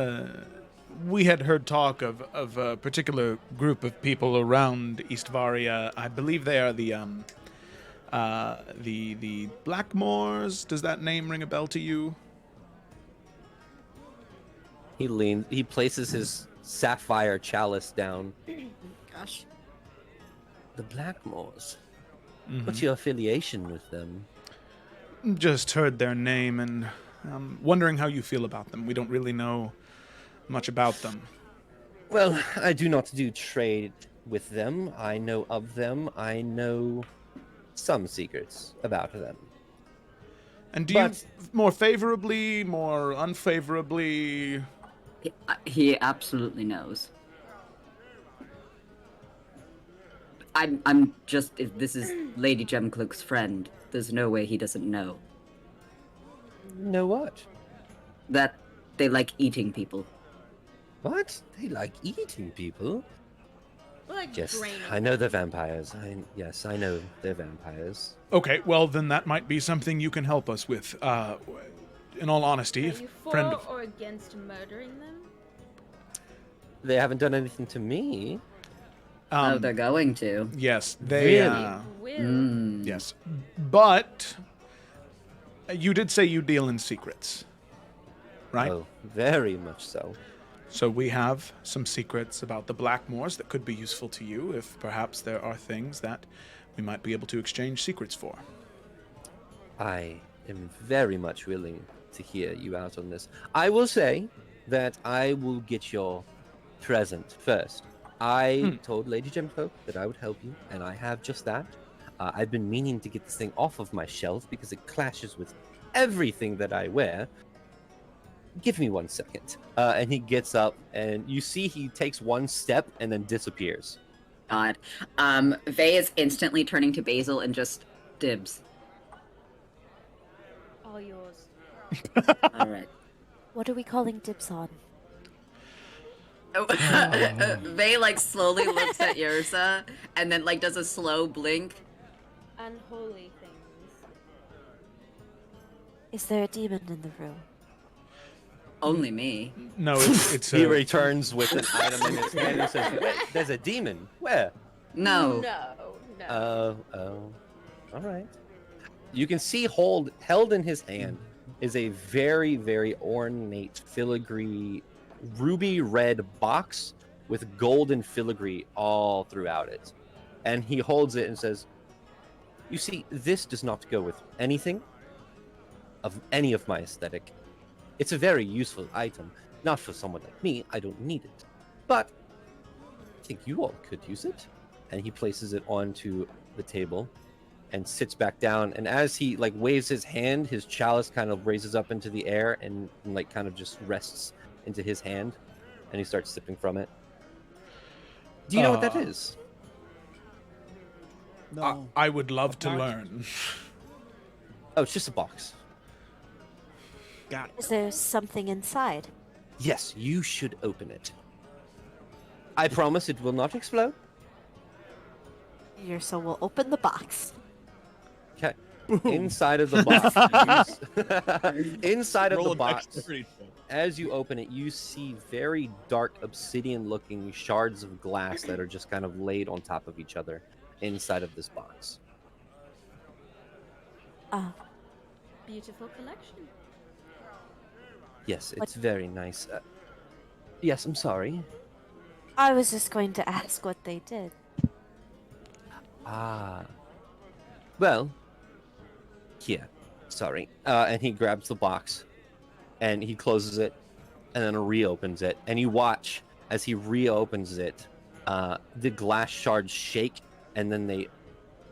we had heard talk of a particular group of people around East Varia. I believe they are the Blackmoors. Does that name ring a bell to you? He places his sapphire chalice down. Gosh. The Blackmoors. What's your affiliation with them? Just heard their name and wondering how you feel about them. We don't really know much about them. Well, I do not do trade with them. I know of them. I know some secrets about them. And do you But- more favorably, more unfavorably? He absolutely knows. I'm just, if this is Lady Gemcloak's friend, there's no way he doesn't know Know what? that they like eating people. What? They like eating people? we're like Yes, draining. I know they're vampires. Yes, I know they're vampires. Okay, well then that might be something you can help us with. In all honesty, Are if you for friend of or against murdering them? They haven't done anything to me. Oh, they're going to. yes, they Really? Will. Mm. yes, but you did say you deal in secrets, right? Oh, very much so. So we have some secrets about the Blackmoors that could be useful to you if perhaps there are things that we might be able to exchange secrets for. I am very much willing to hear you out on this. I will say that I will get your present first. I told Lady Gemcloak that I would help you, and I have just that. I've been meaning to get this thing off of my shelf because it clashes with everything that I wear. give me 1 second. And he gets up, and you see he takes 1 step and then disappears. God. Vey is instantly turning to Basil and just dibs. All yours. All right. What are we calling dibs on? Vey like slowly looks at Yrsa and then like does a slow blink. Unholy things. Is there a demon in the room? Only me. No, it's He returns with an item in his hand and says, "Wait, there's a demon. Where?" No. No. All right. You can see held in his hand is a very, very ornate filigree ruby red box with golden filigree all throughout it. And he holds it and says, "You see, this does not go with anything of any of my aesthetic. It's a very useful item. Not for someone like me, I don't need it. But I think you all could use it." And he places it onto the table and sits back down. And as he like waves his hand, his chalice kind of raises up into the air and like kind of just rests into his hand. And he starts sipping from it. Do you know what that is? No. I would love A to box? learn. Oh, it's just a box. Got it. Is there something inside? Yes, you should open it. I promise it will not explode. Yrsa will open the box. Okay. Inside of the box, inside of Roll the a box, dexterity check. as you open it, you see very dark obsidian-looking shards of glass that are just kind of laid on top of each other inside of this box. Ah, Beautiful collection. Yes, What- it's very nice. Yes, I'm sorry. I was just going to ask what they did. Ah. Well, here. Sorry. And he grabs the box, and he closes it, and then reopens it. And you watch as he reopens it, the glass shards shake, and then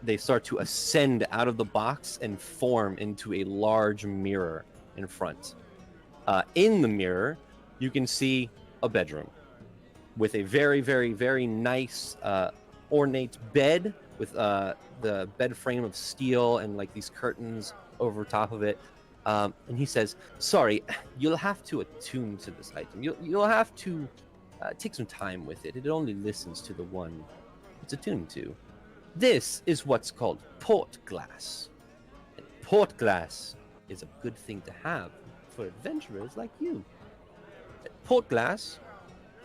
they start to ascend out of the box and form into a large mirror in front. In the mirror, you can see a bedroom with a very, very, very nice ornate bed with the bed frame of steel and like these curtains over top of it. And he says, "Sorry, you'll have to attune to this item. You'll have to take some time with it. It only listens to the one it's attuned to. This is what's called port glass. And port glass is a good thing to have for adventurers like you. Port glass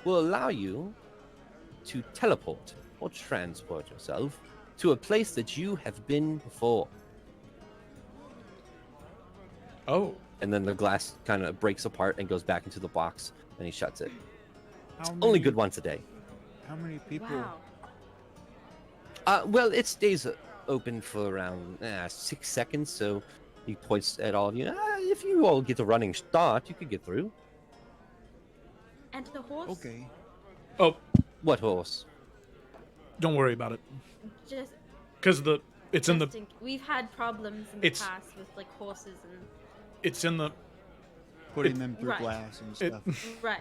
will allow you to teleport or transport yourself to a place that you have been before." Oh, And then the glass kind of breaks apart and goes back into the box, and he shuts it. How Only many- good once a day. How many people? Wow. Well, it stays open for around 6 seconds, so he points at all of you. If you all get a running start, you could get through. And the horse? Okay. oh, What horse? don't worry about it. Just, Because it's in the just we've had problems in the It's- past with like horses and it's in the Putting them through right. glass and It- stuff. right.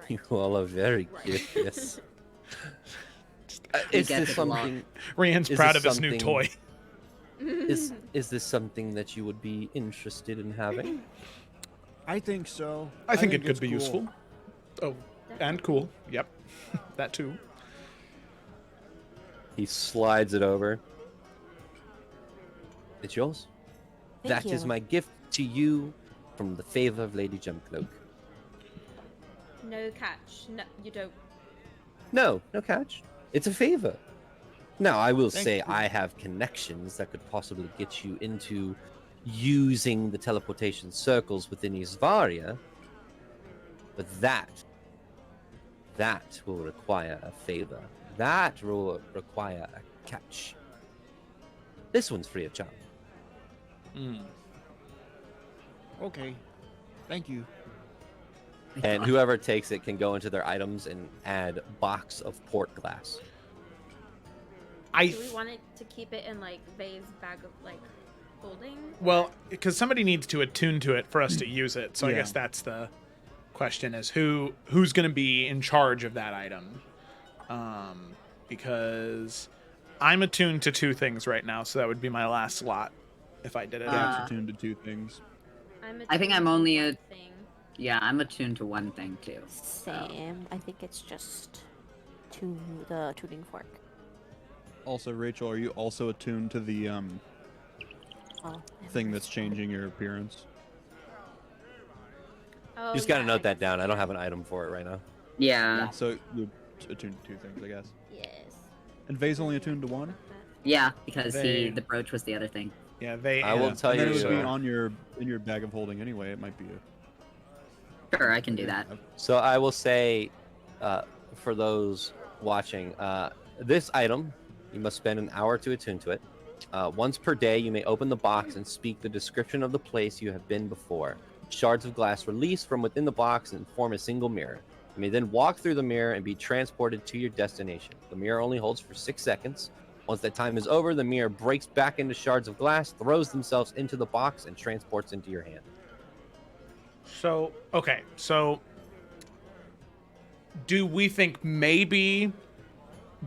You all are very Right. curious. We Is get this it a lot. something? Rand's Is proud this of his new something- toy. Is this something that you would be interested in having? I think so. I think it it's could be cool. useful. Oh, and cool. Yep, that too. He slides it over. It's yours. Thank That is you. my gift to you from the favor of Lady Gemcloak. No catch. No, you don't. No catch. It's a favor. Now, I will Thank say you. I have connections that could possibly get you into using the teleportation circles within Isvaria, but that will require a favor. That will require a catch. This one's free of charge. Okay. Thank you. And whoever takes it can go into their items and add box of port glass. I Do we want it to keep it in like Vay's bag of like holding? Well, because somebody needs to attune to it for us to use it. So I Yeah. guess that's the question: is who's going to be in charge of that item? Because I'm attuned to 2 things right now, so that would be my last slot if I did it. Jack's attuned to 2 things. I think I'm attuned to only one a- thing. Yeah, I'm attuned to one thing too. Same. I think it's just to the tuning fork. Also, Rachel, are you also attuned to the Oh, thing that's changing your appearance? Oh, You just gotta yeah, note I that guess down. I don't have an item for it right now. Yeah. So you're attuned to 2 things, I guess. Yes. And Vay's only attuned to 1? Yeah, because They- the brooch was the other thing. Yeah, they. I will tell and then you, it would be sir. on in your bag of holding anyway. It might be a... Sure, I can do that. So I will say, for those watching, this item, you must spend an hour to attune to it. Once per day, you may open the box and speak the description of the place you have been before. Shards of glass release from within the box and form a single mirror. You may then walk through the mirror and be transported to your destination. The mirror only holds for 6 seconds. Once that time is over, the mirror breaks back into shards of glass, throws themselves into the box, and transports into your hand. So okay, so do we think maybe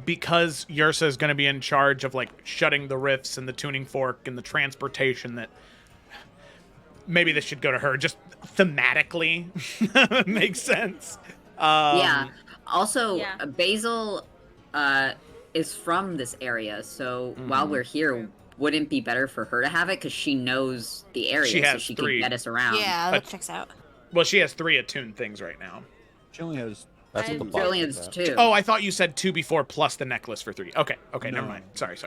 because Yursa is going to be in charge of like shutting the rifts and the tuning fork and the transportation that maybe this should go to her just thematically makes sense? Yeah. Also, Yeah. Basil is from this area, so while Mhm. we're here, wouldn't it be better for her to have it because she knows the area, She so has she 3. can get us around. Yeah, But- that checks out. Well, she has 3 attuned things right now. She only has... That's what the box Brilliant's is at. too. Oh, I thought you said 2 before plus the necklace for 3. Okay, never No. mind. Sorry.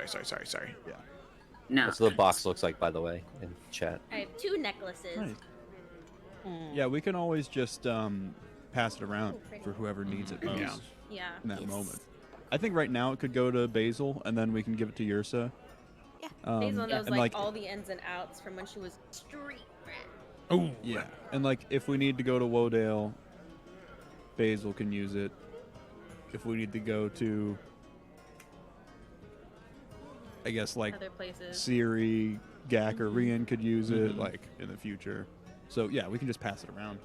No. That's what the box looks like, by the way, in chat. I have 2 necklaces. Nice. Hmm. Yeah, we can always just pass it around Ooh, pretty. for whoever needs it most Yeah. Yeah. in that Yes. moment. I think right now it could go to Basil, and then we can give it to Yursa. Yeah. Basil knows and like all the ins and outs from when she was street rat. Ooh. Yeah, and like if we need to go to Wodale, Basil can use it. If we need to go to, I guess like Other places. Siri, Gak, or Mhm. Rian could use it Mhm. like in the future. So yeah, we can just pass it around.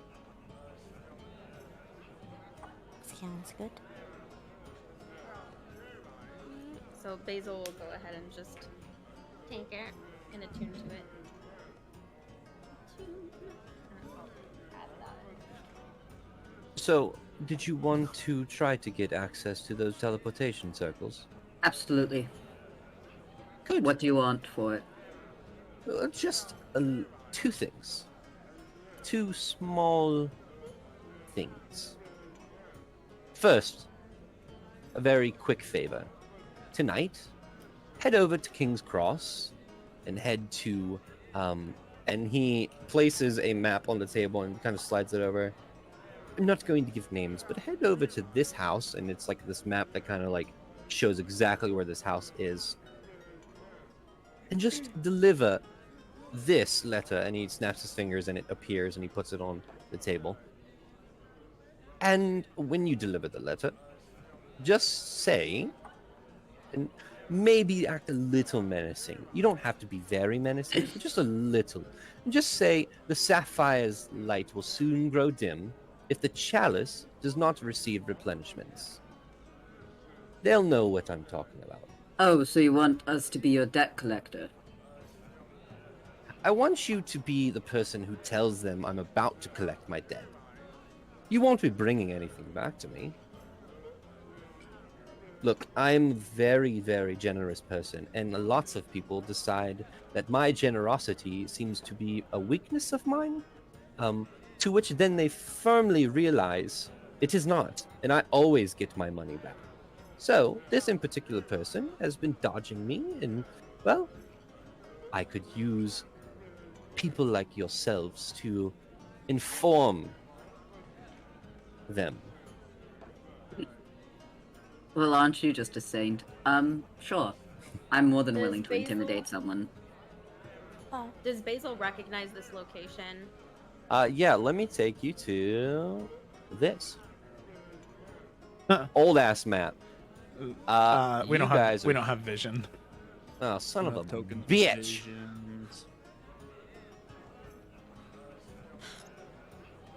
Sounds good. So Basil will go ahead and just take it and attune to it. So, did you want to try to get access to those teleportation circles? Absolutely. Good. What do you want for it? Just 2 things. 2 small things. First, a very quick favor. Tonight, head over to King's Cross and head to, and he places a map on the table and kind of slides it over. I'm not going to give names, but head over to this house, and it's like this map that kind of like shows exactly where this house is. And just deliver this letter, and he snaps his fingers and it appears and he puts it on the table. And when you deliver the letter, just say, and maybe act a little menacing. You don't have to be very menacing, but just a little. Just say, the sapphire's light will soon grow dim if the chalice does not receive replenishments. They'll know what I'm talking about. Oh, so you want us to be your debt collector? I want you to be the person who tells them I'm about to collect my debt. You won't be bringing anything back to me. Look, I'm a very, very generous person, and lots of people decide that my generosity seems to be a weakness of mine, to which then they firmly realize it is not, and I always get my money back. So, this in particular person has been dodging me, and, well, I could use people like yourselves to inform them. Well, aren't you just a saint? Sure. I'm more than Does willing to Basil- intimidate someone. Oh, Does Basil recognize this location? Yeah, let me take you to this Huh. old ass map. We you don't guys have we are- don't have vision. Oh, son of a Token bitch! visions.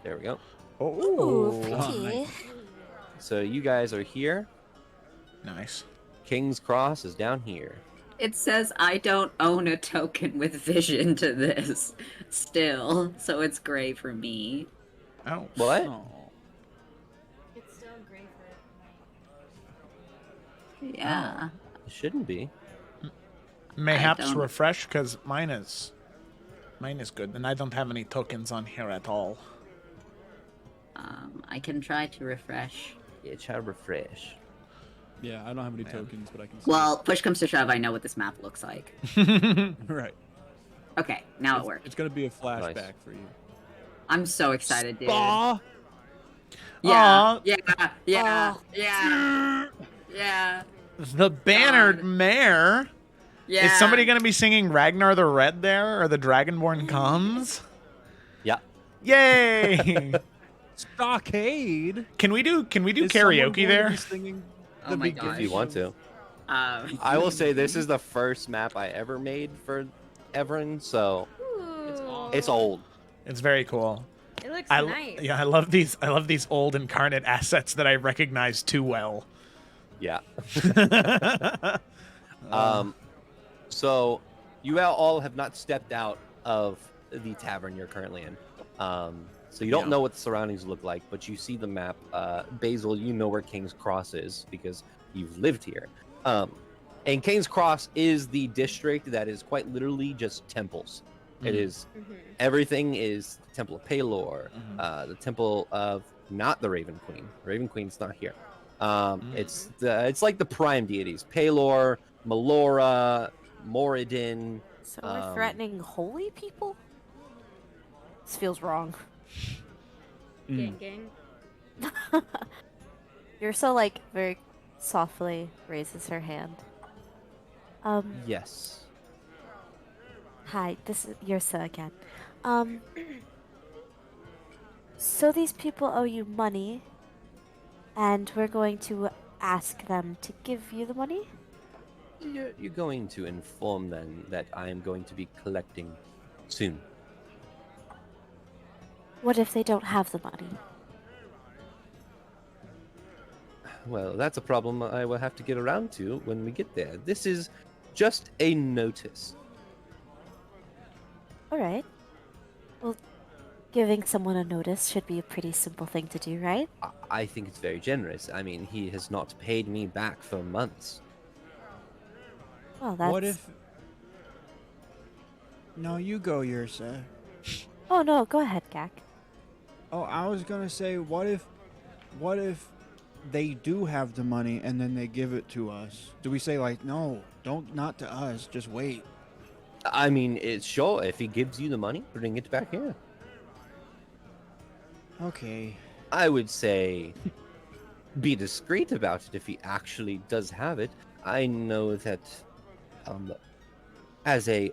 There we go. Ooh, Oh, pretty. So you guys are here. nice. King's Cross is down here. It says I don't own a token with vision to this still, so it's gray for me. Oh, What? Oh. It's still gray for Yeah. It shouldn't be. mayhaps don't- refresh because mine is good, and I don't have any tokens on here at all. I can try to refresh. Yeah, try to refresh. Yeah, I don't have any tokens, but I can see Well, push comes to shove, I know what this map looks like. it. Right. Okay, now it worked. It's gonna be a flashback for you. I'm so excited, dude. Spa! Yeah, Aw. yeah, yeah, Aw. yeah, yeah, The bannered God. mare. yeah. Is somebody gonna be singing Ragnar the Red there, or the Dragonborn comes? Yeah. Yay! Stockade. Can we do Is someone karaoke going to there? be singing Oh the my beginning gosh. If you want to. I will say this is the first map I ever made for Evrand, so Ooh. it's old. It's very cool. It looks I nice. yeah, I love these old incarnate assets that I recognize too well. Yeah. So you all have not stepped out of the tavern you're currently in. So you don't know what the surroundings look like, but you see the map. Basil, you know where King's Cross is because you've lived here. And King's Cross is the district that is quite literally just temples. It is everything is the Temple of Pelor, the Temple of not the Raven Queen. Raven Queen's not here. It's like the prime deities: Pelor, Melora, Moradin. So we're threatening holy people? This feels wrong. Gang, gang. Ursa, like, very softly raises her hand. Yes. Hi, this is Ursa again. So these people owe you money, and we're going to ask them to give you the money? You're going to inform them that I am going to be collecting soon. What if they don't have the money? Well, that's a problem I will have to get around to when we get there. This is just a notice. Alright. Well, giving someone a notice should be a pretty simple thing to do, right? I think it's very generous. I mean, he has not paid me back for months. Well, that's... What if... No, you go, Ursa. Oh, no, go ahead, Gak. Oh, I was gonna say, what if they do have the money and then they give it to us? Do we say, like, no, not to us, just wait? I mean, it's sure, if he gives you the money, bring it back here. Okay. I would say be discreet about it if he actually does have it. I know that as a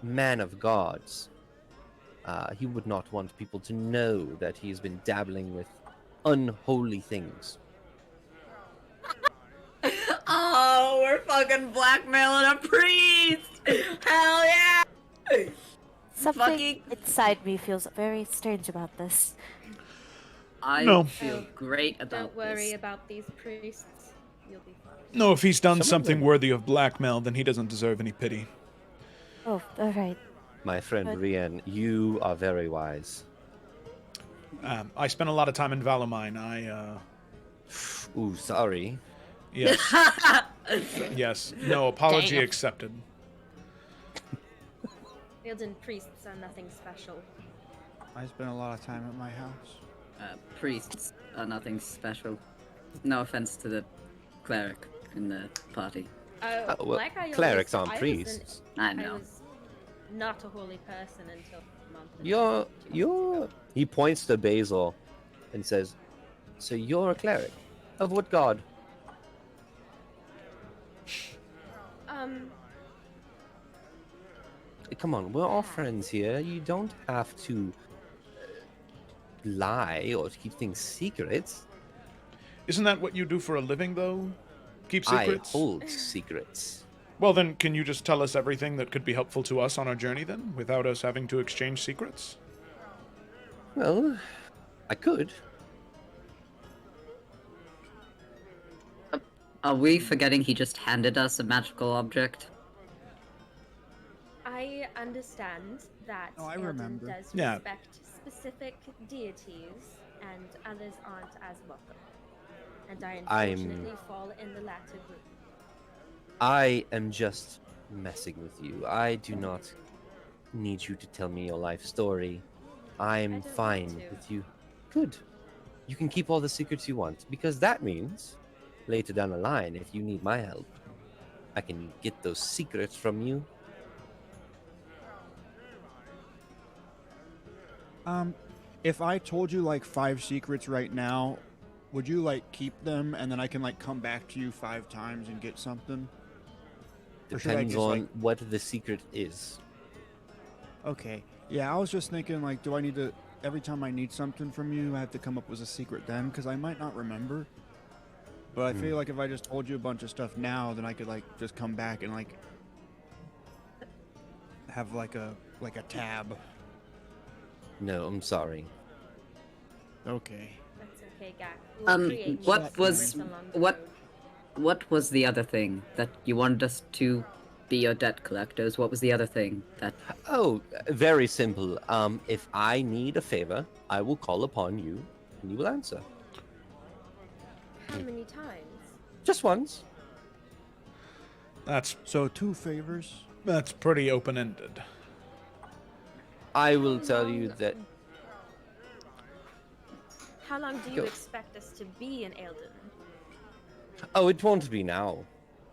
man of gods, he would not want people to know that he's been dabbling with unholy things. Oh, we're fucking blackmailing a priest! Hell yeah! Something Fucking- inside me feels very strange about this. I No. feel great about Don't worry this. about these priests. You'll be fine. No, if he's done Some of something them- worthy of blackmail, then he doesn't deserve any pity. Oh, alright. My friend But- Rian, you are very wise. I spent a lot of time in Valamine. Ooh, sorry. Yes. Yes. No, apology Damn. accepted. Fielden priests are nothing special. I spent a lot of time at my house. Priests are nothing special. No offense to the cleric in the party. Well, Like I clerics always, aren't I was priests. I I know. was not a holy person until a month ago. You're. He points to Basil and says, "So you're a cleric? Of what god?" Come on, we're all friends here. You don't have to lie or keep things secret. Isn't that what you do for a living, though? Keep secrets? I hold secrets. Well, then, can you just tell us everything that could be helpful to us on our journey, then, without us having to exchange secrets? Well, I could. Are we forgetting he just handed us a magical object? I understand that Oh, I Eldon remember. does Yeah. respect specific deities, and others aren't as welcome. And I unfortunately fall in the latter group. I am just messing with you. I do not need you to tell me your life story. I'm don't want fine to. with you. Good. You can keep all the secrets you want, because that means later down the line, if you need my help, I can get those secrets from you. If I told you like 5 secrets right now, would you like keep them and then I can like come back to you 5 times and get something? Or should I Depends just, on like- what the secret is. Okay. Yeah, I was just thinking like, do I need to every time I need something from you, I have to come up with a secret then because I might not remember. But I feel like if I just told you a bunch of stuff now, then I could like just come back and like have like a tab. No, I'm sorry. Okay. That's okay, Gak. We'll create more What was secrets along the what road. what was the other thing that you wanted us to be your debt collectors? What was the other thing that? Oh, very simple. If I need a favor, I will call upon you, and you will answer. How many times? Just once. That's So 2 favors. pretty open-ended. I will How tell you long- that. How long do you Go. expect us to be in Eldon? Oh, it won't be now.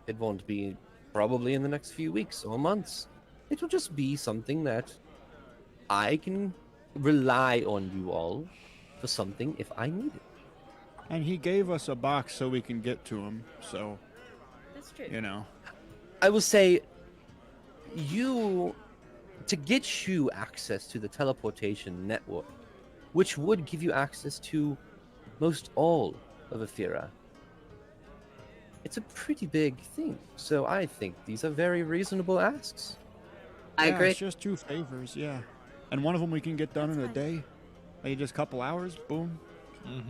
It won't be probably in the next few weeks or months. It will just be something that I can rely on you all for something if I need it. And he gave us a box so we can get to him. So, That's true. you know. I will say, to get you access to the teleportation network, which would give you access to most all of Ephira, it's a pretty big thing. So I think these are very reasonable asks. I Yeah, agree. It's just 2 favors, yeah. And one of them we can get done in a day. Like just a couple hours, boom.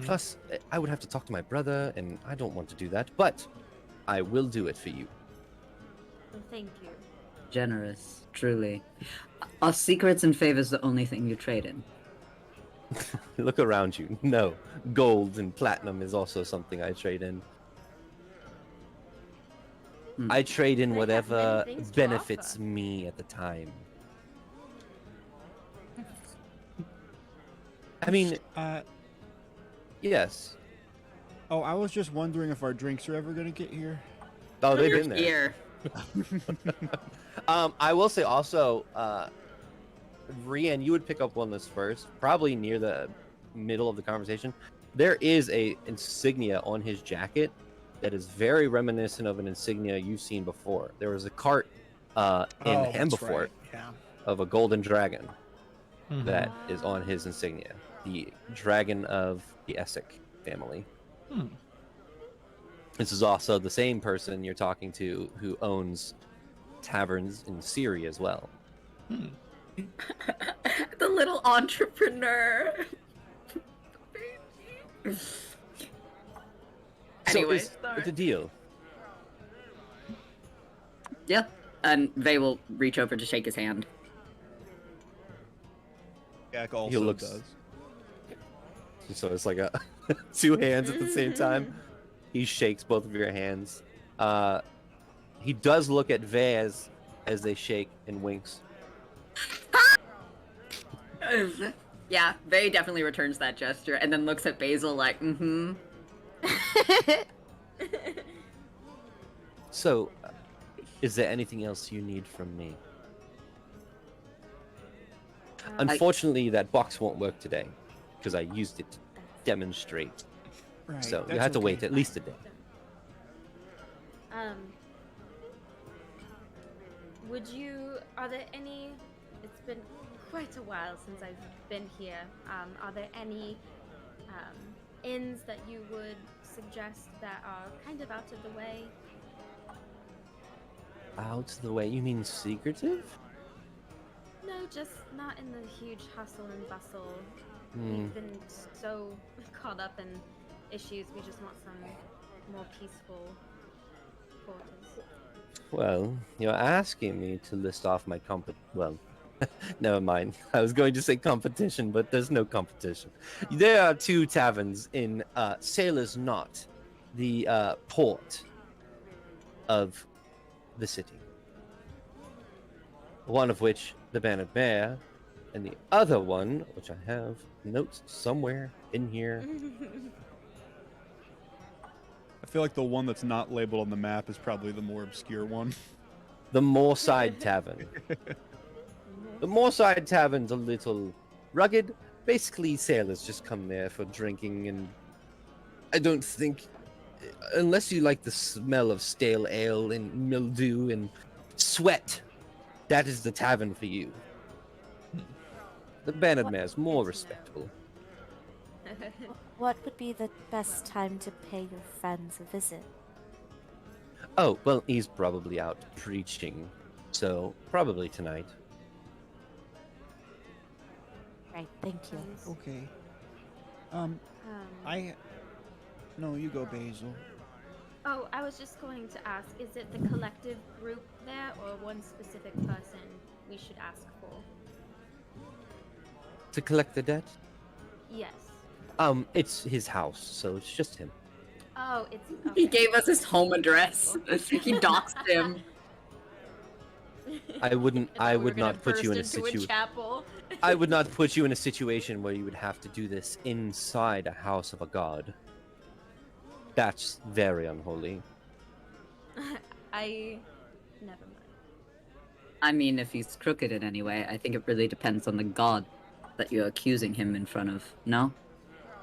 Plus, I would have to talk to my brother, and I don't want to do that, but I will do it for you. Well, thank you. Generous, truly. Are secrets and favors the only thing you trade in? Look around you. No, gold and platinum is also something I trade in. I trade in They have whatever many things to benefits offer. me at the time. I mean, yes. Oh, I was just wondering if our drinks are ever gonna get here. Oh, they've You're been there. here. I will say also, Rian, you would pick up on this first, probably near the middle of the conversation. There is a insignia on his jacket that is very reminiscent of an insignia you've seen before. There was a cart in That's Hambefort right. Yeah. of a golden dragon that is on his insignia. The dragon of the Essek family. This is also the same person you're talking to who owns taverns in Syria as well. The little entrepreneur. Anyway, so it's a deal. Yeah, and Vay will reach over to shake his hand. Jack also looks- does. So it's like a 2 hands at the same time. He shakes both of your hands. He does look at Vaz as they shake and winks. Yeah, Vay definitely returns that gesture and then looks at Basil like, mm-hmm. So, is there anything else you need from me? Unfortunately, that box won't work today because I used it to demonstrate. Right. So you that's have to okay. wait at least a day. Would you? Are there any? It's been quite a while since I've been here. Are there any inns that you would suggest that are kind of out of the way? Out of the way? You mean secretive? No, just not in the huge hustle and bustle Hmm. We've been so caught up in issues. We just want some more peaceful quarters. Well, you're asking me to list off my well, never mind. I was going to say competition, but there's no competition. There are 2 taverns in Sailor's Knot, the port of the city. One of which, the Banded Bear, and the other one, which I have notes somewhere in here. I feel like the one that's not labeled on the map is probably the more obscure one. The Moorside Tavern. The Moorside Tavern's a little rugged. Basically, sailors just come there for drinking, and I don't think, unless you like the smell of stale ale and mildew and sweat, that is the tavern for you. The Banded Mare's more respectable. What would be the best time to pay your friends a visit? Oh, well, he's probably out preaching, so probably tonight. Right, thank you. Okay. Um, No, you go, Basil. Oh, I was just going to ask, is it the collective group there or one specific person we should ask for? To collect the debt? Yes. It's his house, so it's just him. Oh, it's He okay. gave us his home address. He doxed him. I wouldn't. I thought we were would gonna not put you in a burst into situation. chapel. I would not put you in a situation where you would have to do this inside a house of a god. That's very unholy. Never mind. I mean, if he's crooked in any way, I think it really depends on the god that you're accusing him in front of. No?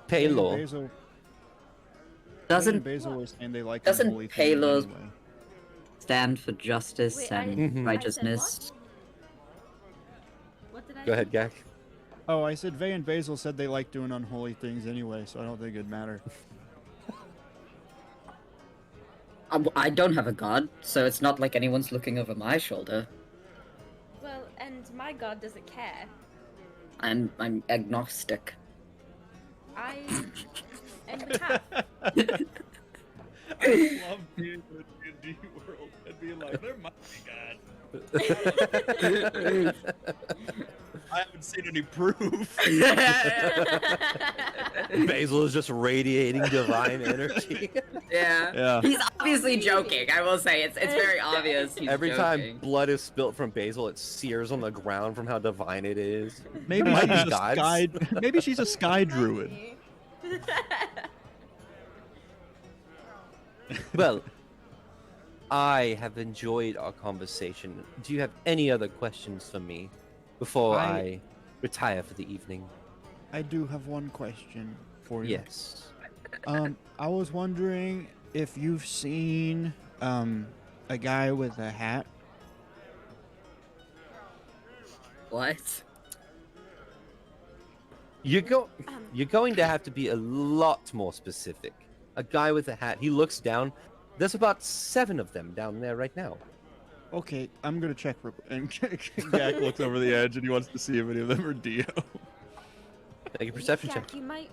Pay law. Basil, Doesn't Basil was saying they like doesn't unholy things Palos- anyway. stand for justice Wait, and Mhm. I said righteousness. What did I Go say? ahead, Gak. Oh, I said Vay and Basil said they like doing unholy things anyway, so I don't think it'd matter. I don't have a god, so it's not like anyone's looking over my shoulder. Well, and my god doesn't care. I'm agnostic. I am half. I love being in a D&D world and being like, there might be God. I haven't seen any proof. Basil is just radiating divine energy. Yeah. Yeah. He's obviously joking. I will say it's very obvious. He's Every time joking. blood is spilt from Basil, it sears on the ground from how divine it is. Maybe Might be she's a gods. sky. Maybe she's a sky druid. Well, I have enjoyed our conversation. Do you have any other questions for me before I retire for the evening? I do have one question for you. Yes. I was wondering if you've seen a guy with a hat. What? You're going to have to be a lot more specific. A guy with a hat. He looks down. There's about 7 of them down there right now. Okay, I'm gonna check. And Gak looks over the edge and he wants to see if any of them are Dio. Make a perception check. Jack, you might.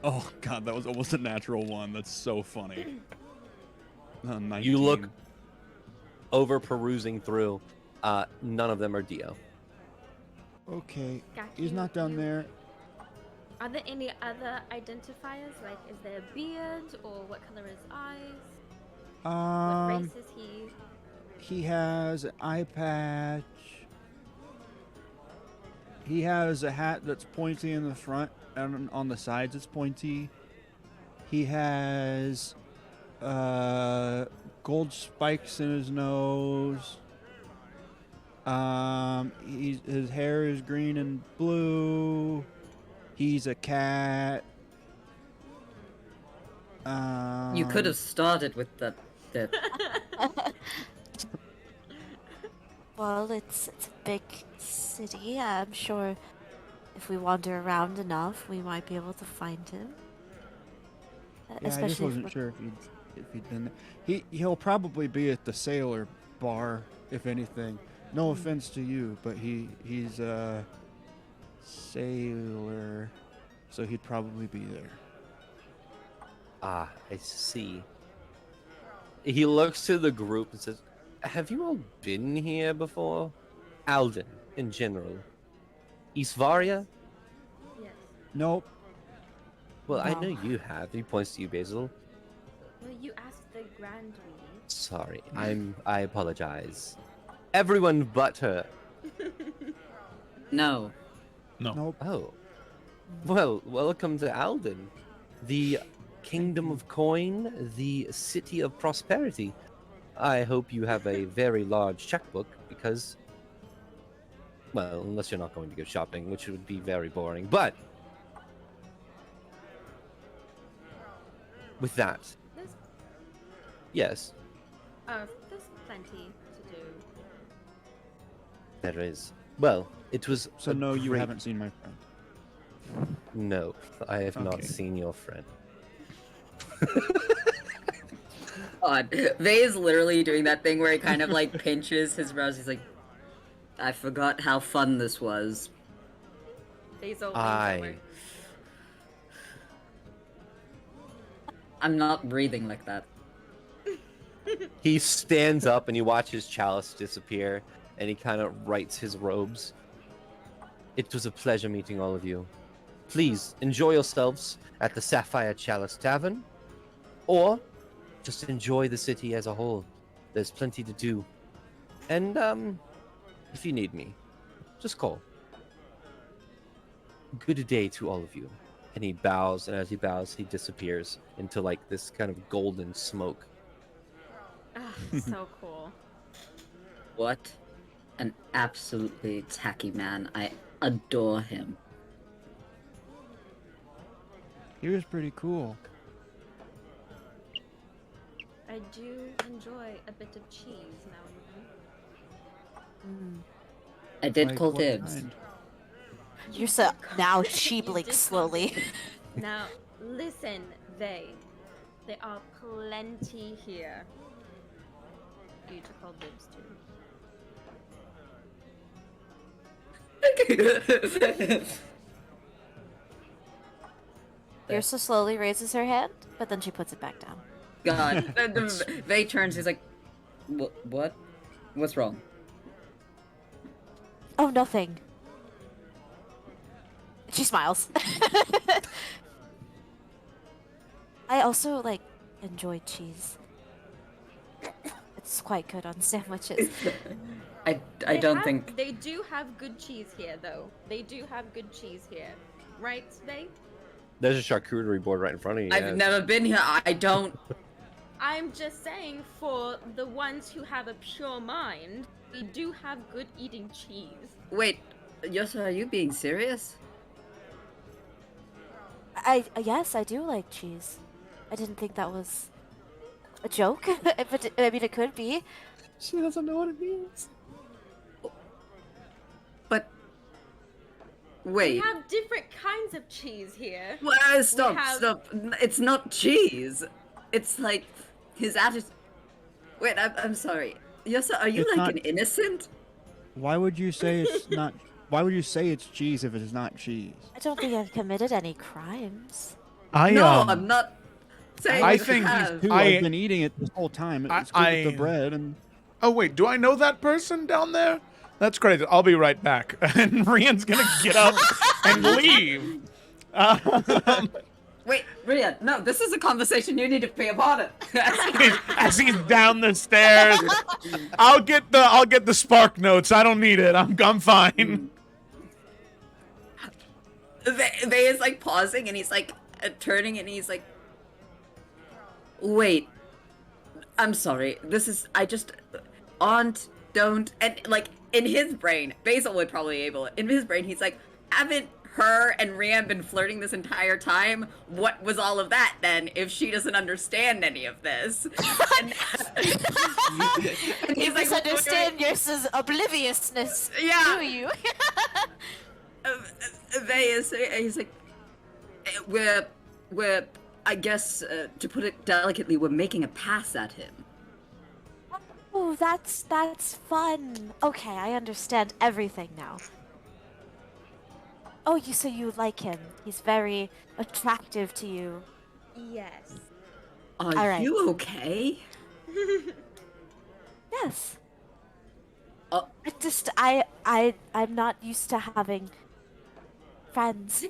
Oh god, that was almost a natural one. That's so funny. 19. You look over perusing through. None of them are Dio. Okay, Jack, he's you- not down you- there. Are there any other identifiers? Like, is there a beard, or what color are his eyes? What race is he? He has an eye patch. He has a hat that's pointy in the front, and on the sides it's pointy. He has gold spikes in his nose. His hair is green and blue. He's a cat. You could have started with the Well, it's a big city. I'm sure if we wander around enough, we might be able to find him. Yeah, I just Especially if wasn't sure if he'd been there. He'll probably be at the Sailor bar, if anything. No offense to you, but he's a sailor, so he'd probably be there. Ah, I see. He looks to the group and says, have you all been here before? Alden, in general. Isvaria? Yes. Nope. Well, I No. know you have. He points to you, Basil. Well, you asked the Grand Lady. Sorry, I apologize. Everyone but her. No. Nope. Oh. Well, welcome to Alden. The Kingdom of Coin, the City of Prosperity. I hope you have a very large checkbook because, well, unless you're not going to go shopping, which would be very boring. But with that, There's, yes, there's plenty to do. there is. Well, it was. So a no, you great- haven't seen my friend. No, I have not Okay. seen your friend. God, Vay is literally doing that thing where he kind of like pinches his brows. He's like, I forgot how fun this was. Basil leans I. over. I'm not breathing like that. He stands up and he watches Chalice disappear, and he kind of rights his robes. It was a pleasure meeting all of you. Please enjoy yourselves at the Sapphire Chalice Tavern, or just enjoy the city as a whole. There's plenty to do. And if you need me, just call. Good day to all of you. And he bows, and as he bows, he disappears into like this kind of golden smoke. Ah, so cool. What an absolutely tacky man. I adore him. He was pretty cool. I do enjoy a bit of cheese now and then. I did Like call what dibs. kind? You're so now she You blinks did slowly. Now, listen, there are plenty here. You to call dibs too. Yrsa slowly raises her hand, but then she puts it back down. God. Vay turns, he's like, what? What's wrong? Oh, nothing. She smiles. I also enjoy cheese. It's quite good on sandwiches. I don't think. They do have good cheese here, though. They do have good cheese here. Right, they? There's a charcuterie board right in front of you. I've yes. never been here. I don't. I'm just saying, for the ones who have a pure mind, we do have good eating cheese. Wait, Yosa, are you being serious? Yes, I do like cheese. I didn't think that was a joke, but I mean it could be. She doesn't know what it means. But wait. We have different kinds of cheese here. Well, stop, have- stop. It's not cheese. It's like his attitude. Wait, I'm sorry. Yosa, are you It's like not- an innocent? Why would you say it's not? Why would you say it's cheese if it is not cheese? I don't think I've committed any crimes. No, I'm not saying I you think he's have. Dude, I- I've been eating it this whole time. It's good with the bread and. Oh wait, do I know that person down there? That's crazy. I'll be right back. And Rian's gonna get up and leave. Wait, Ria, no, this is a conversation you need to be a part of. As he's down the stairs, I'll get the spark notes. I don't need it. I'm fine. Vay is like pausing and he's like turning and he's like, wait, I'm sorry. This is, I just, aunt, don't, and like in his brain, Basil would probably able, in his brain, he's like, haven't her and Rian been flirting this entire time? What was all of that then if she doesn't understand any of this? And You he's like, misunderstand Yrsa's obliviousness, Yeah. do you? Vay is, he's like, we're, I guess, to put it delicately, we're making a pass at him. Oh, Oh, that's fun. Okay, I understand everything now. Oh, so you like him. He's very attractive to you. Yes. Are All right. you okay? Yes. Oh, I'm not used to having friends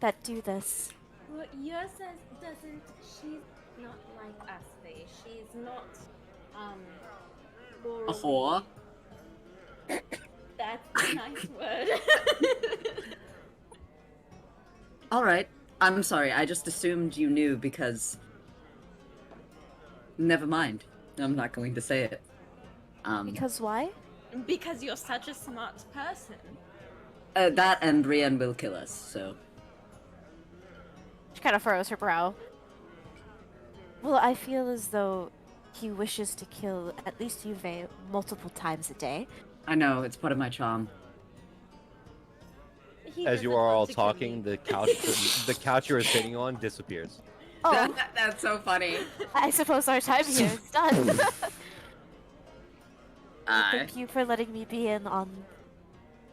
that do this. Well, yours doesn't. She's not like us, Faye. She's not. a whore? Morally. That's a nice word. All right. I'm sorry. I just assumed you knew because. Never mind. I'm not going to say it. Because why? Because you're such a smart person. That and Brienne will kill us. So. She kind of furrows her brow. Well, I feel as though he wishes to kill at least Juve multiple times a day. I know it's part of my charm. He As you doesn't are want all to kill talking, me. the couch you are sitting on disappears. Oh, That's so funny. I suppose our time here is done. Aye. Thank you for letting me be in on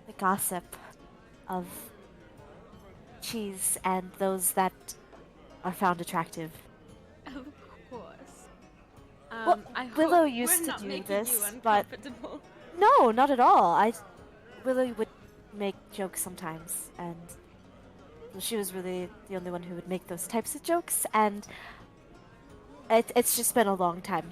the gossip of cheese and those that are found attractive. Of course. Well, I hope Willow we're used to not do making this, you but- uncomfortable. No, not at all. Willow would make jokes sometimes, and she was really the only one who would make those types of jokes, and it's just been a long time.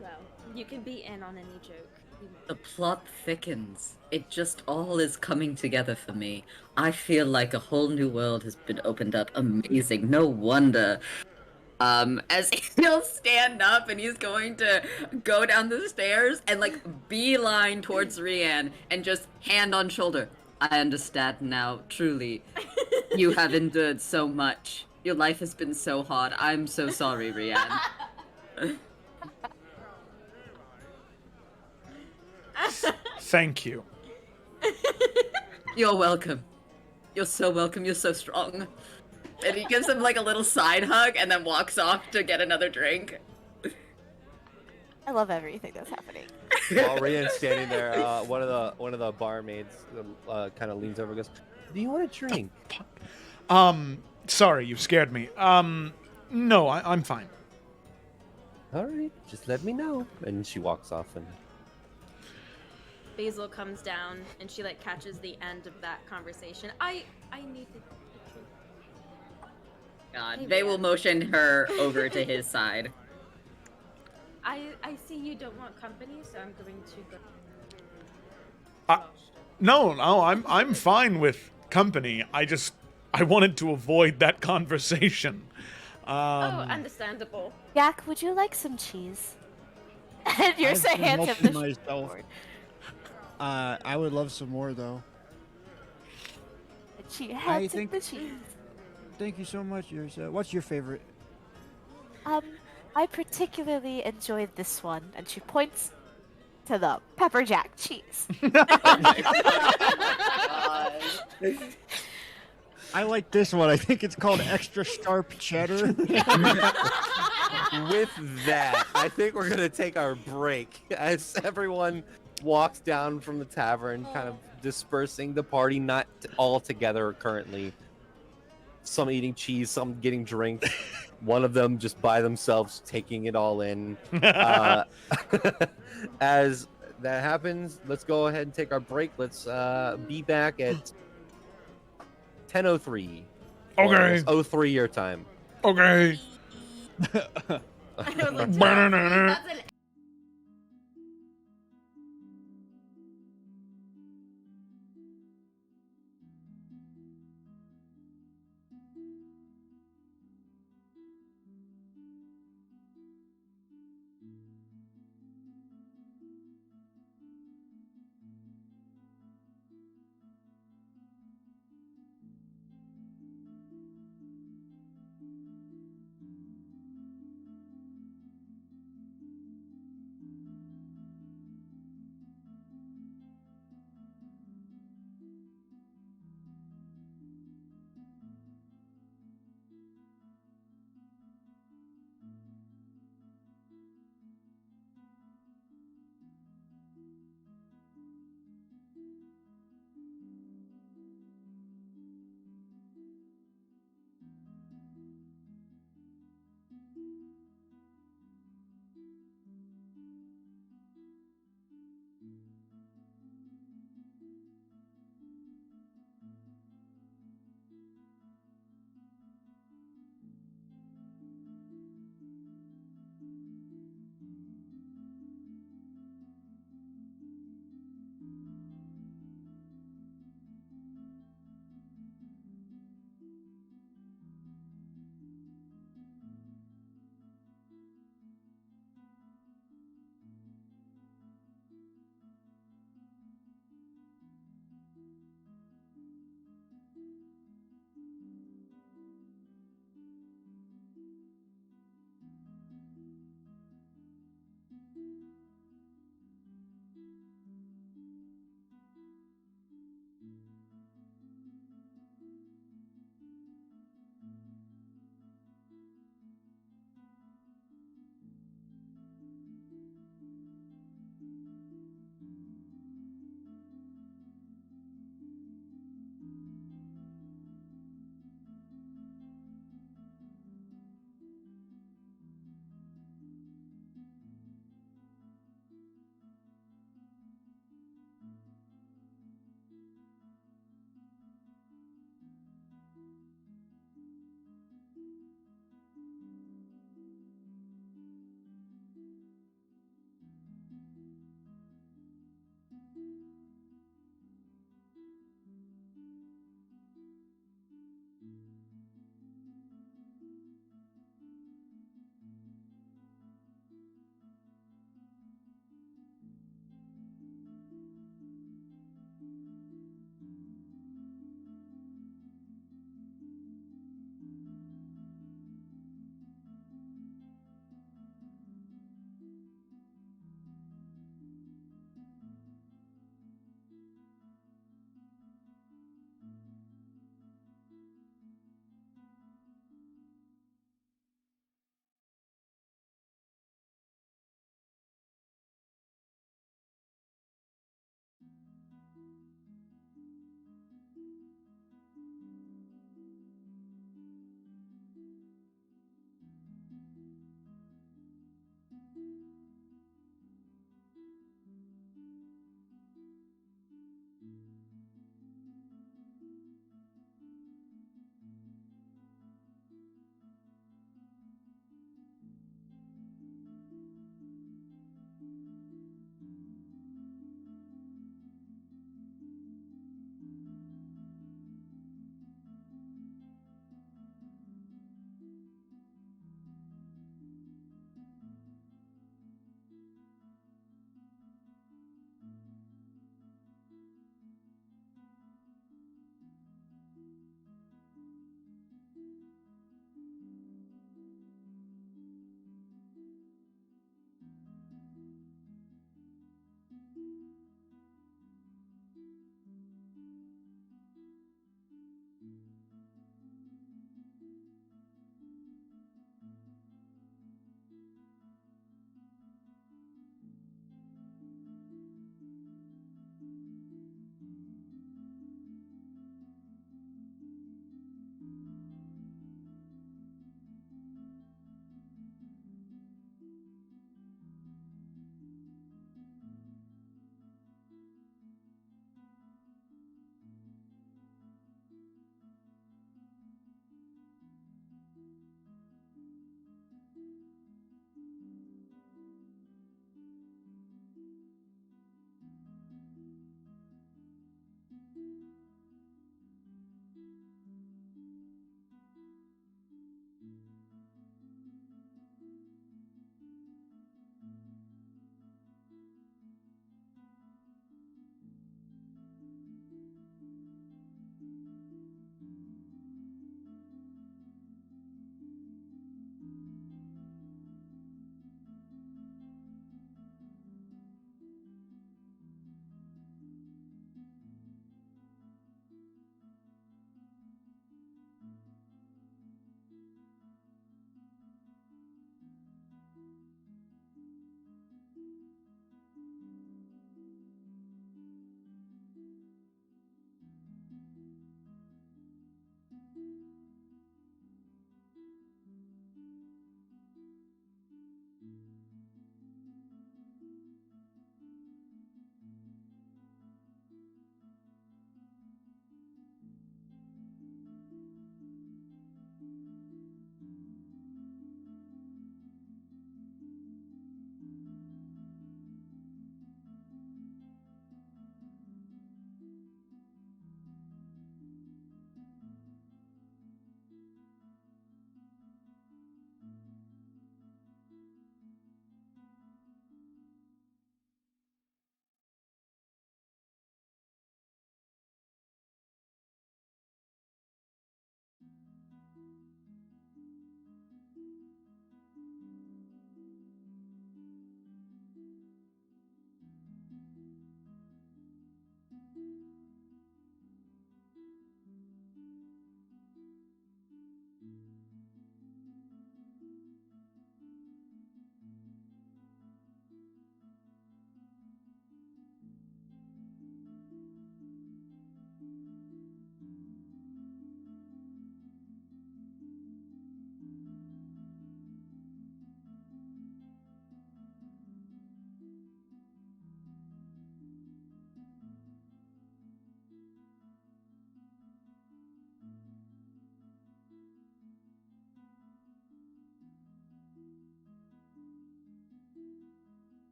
Well, you can be in on any joke. You want. The plot thickens. It just all is coming together for me. I feel like a whole new world has been opened up. Amazing. No wonder. As he'll stand up and he's going to go down the stairs and like beeline towards Rianne and just hand on shoulder. I understand now, truly. You have endured so much. Your life has been so hard. I'm so sorry, Rianne. Thank you. You're welcome. You're so welcome. You're so strong. And he gives him like a little side hug and then walks off to get another drink. I love everything that's happening. While Rhiannon's standing there, one of the barmaids kind of leans over and goes, "Do you want a drink?" Sorry, you scared me. No, I'm fine. All right, just let me know. And she walks off and Basil comes down and she like catches the end of that conversation. I need to. God, Hey, they will Rianne. motion her over to his side. I see you don't want company, so I'm going to go. No, I'm fine with company. I wanted to avoid that conversation. Understandable. Yak, would you like some cheese? And you're I've saying been hands him helping the myself. I would love some more though. She hands him think- the cheese. Thank you so much. What's your favorite? I particularly enjoyed this one, and she points to the pepper jack cheese. I like this one. I think it's called extra sharp cheddar. with that, I think we're gonna take our break as everyone walks down from the tavern, kind of dispersing the party, not all together currently. Some eating cheese, some getting drinks. One of them just by themselves taking it all in. As that happens, let's go ahead and take our break. Let's be back at 10:03. Okay. 03 your time. Okay. I was like, Banana. that's an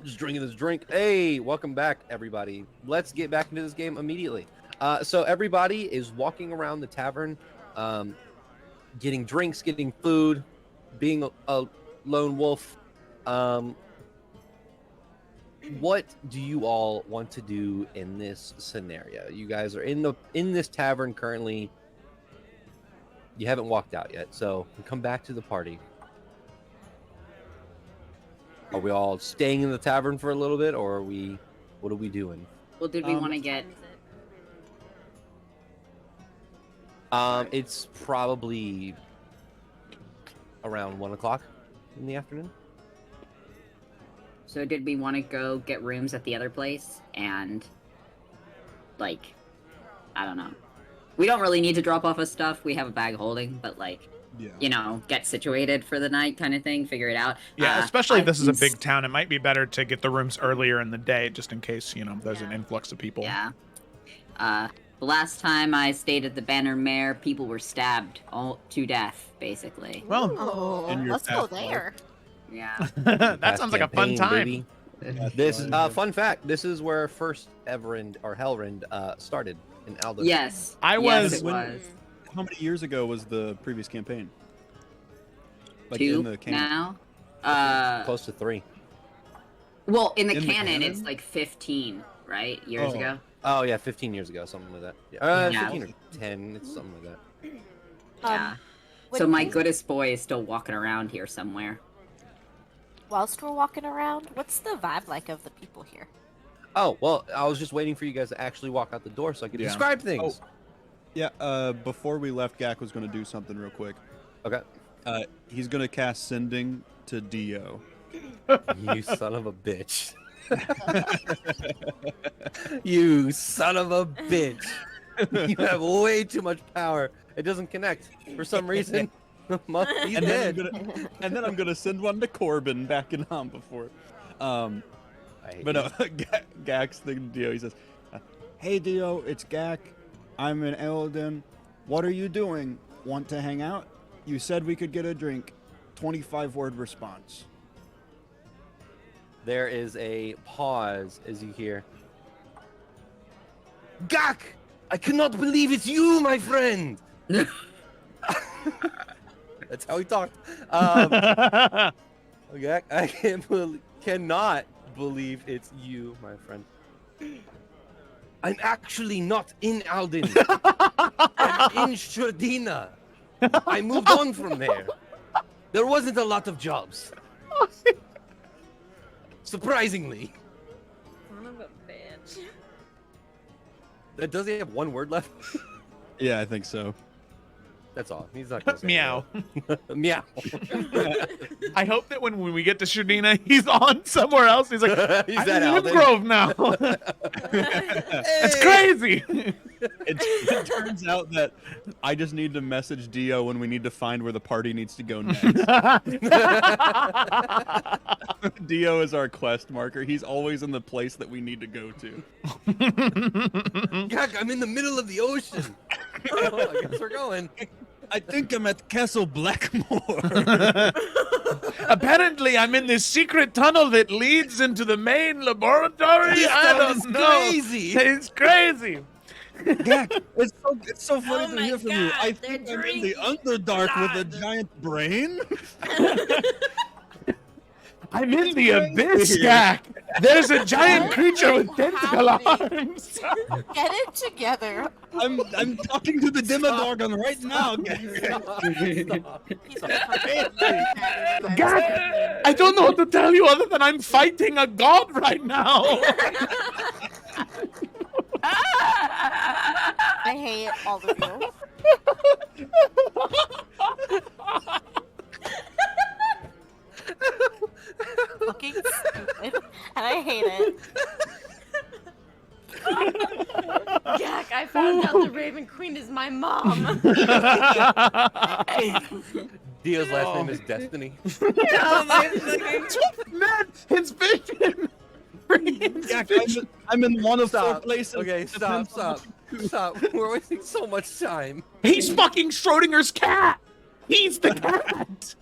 Just drinking this drink. Hey, welcome back, everybody. Let's get back into this game immediately. So everybody is walking around the tavern, getting drinks, getting food, being a lone wolf. What do you all want to do in this scenario? You guys are in this tavern currently. You haven't walked out yet, so come back to the party. Are we all staying in the tavern for a little bit, or what are we doing? Well, did we want to get? It's probably around 1 o'clock in the afternoon. So did we want to go get rooms at the other place and, like, I don't know. We don't really need to drop off our stuff. We have a bag holding, but like, you know, get situated for the night kind of thing, figure it out. Yeah, especially if this is a big town, it might be better to get the rooms earlier in the day, just in case, you know, there's an influx of people. Yeah. The last time I stayed at the Banner Mare, people were stabbed all to death, basically. Well, let's go there. Yeah. That sounds like a fun time. Baby. This fun fact. This is where first Evrand or Hellrend started in Alden. Yes. I yes, was. it was. How many years ago was the previous campaign? Like 2 in the canon? now. Close to 3. Well, in the In the canon, canon? it's like 15, right? Years ago. Oh yeah, 15 years ago, something like that. Yeah, Yeah. 15 or 10, it's something like that. Yeah. When So my we- goodest boy is still walking around here somewhere. Whilst we're walking around, what's the vibe like of the people here? Oh well, I was just waiting for you guys to actually walk out the door so I could Yeah. describe things. Yeah, before we left, Gak was going to do something real quick. Okay. He's going to cast Sending to Dio. You son of a bitch. You son of a bitch. You have way too much power. It doesn't connect for some reason. He's And then, dead. I'm gonna send one to Corbin back in before. I hate But you. no, Gak's thinking Dio. He says, "Hey Dio, it's Gak. I'm in Eldon. What are you doing? Want to hang out? You said we could get a drink. 25-word response." There is a pause as you hear, Gak! I cannot believe it's you, my friend! That's how he talked. Gak, I cannot believe it's you, my friend. I'm actually not in Alden. I'm in Shurdina. I moved on from there. There wasn't a lot of jobs. Surprisingly. Son of a bitch. Does he have one word left? Yeah, I think so. That's all. He's not gonna say Meow. it. Meow. I hope that when we get to Shurdina, he's on somewhere else. He's like, He's I'm at in Alden. Grove now. It's crazy. It turns out that I just need to message Dio when we need to find where the party needs to go next. Dio is our quest marker. He's always in the place that we need to go to. Gak, I'm in the middle of the ocean. Oh, I guess we're going. I think I'm at Castle Blackmore. Apparently, I'm in this secret tunnel that leads into the main laboratory. This I town don't is know. crazy. It's crazy. Gak, it's so funny Oh to my hear from you. God, I they're think I'm in the drinking Underdark with a blood. giant brain. I'm in the abyss, Gak. There's a giant creature with tentacle arms. Get it together. I'm talking to the Demogorgon right now. Gak. He's gonna Gak, I don't know what to tell you other than I'm fighting a god right now. I hate all of you. Fucking stupid. And I hate it. Gak, I found out the Raven Queen is my mom. Dio's last name is Destiny. Oh my fucking. Man, it's vision. Gak, I'm in one of four Stop. places. Okay, stop. Stop. We're wasting so much time. He's fucking Schrodinger's cat. He's the cat.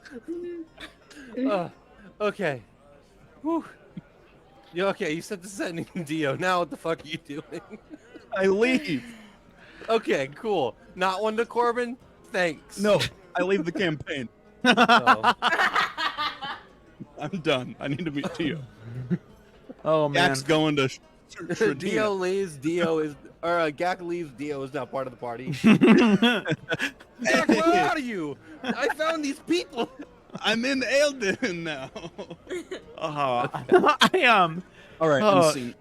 Okay. Whew. Okay, you said the sending Dio. Now what the fuck are you doing? I leave. Okay, cool. Not one to Corbin? Thanks. No, I leave the campaign. Oh. I'm done. I need to meet Tio. Oh man. Gak's going to Shredina. Dio leaves, Gak leaves, Dio is now part of the party. Gak, where are you? I found these people. I'm in Eldon now. I All right, Oh, scene.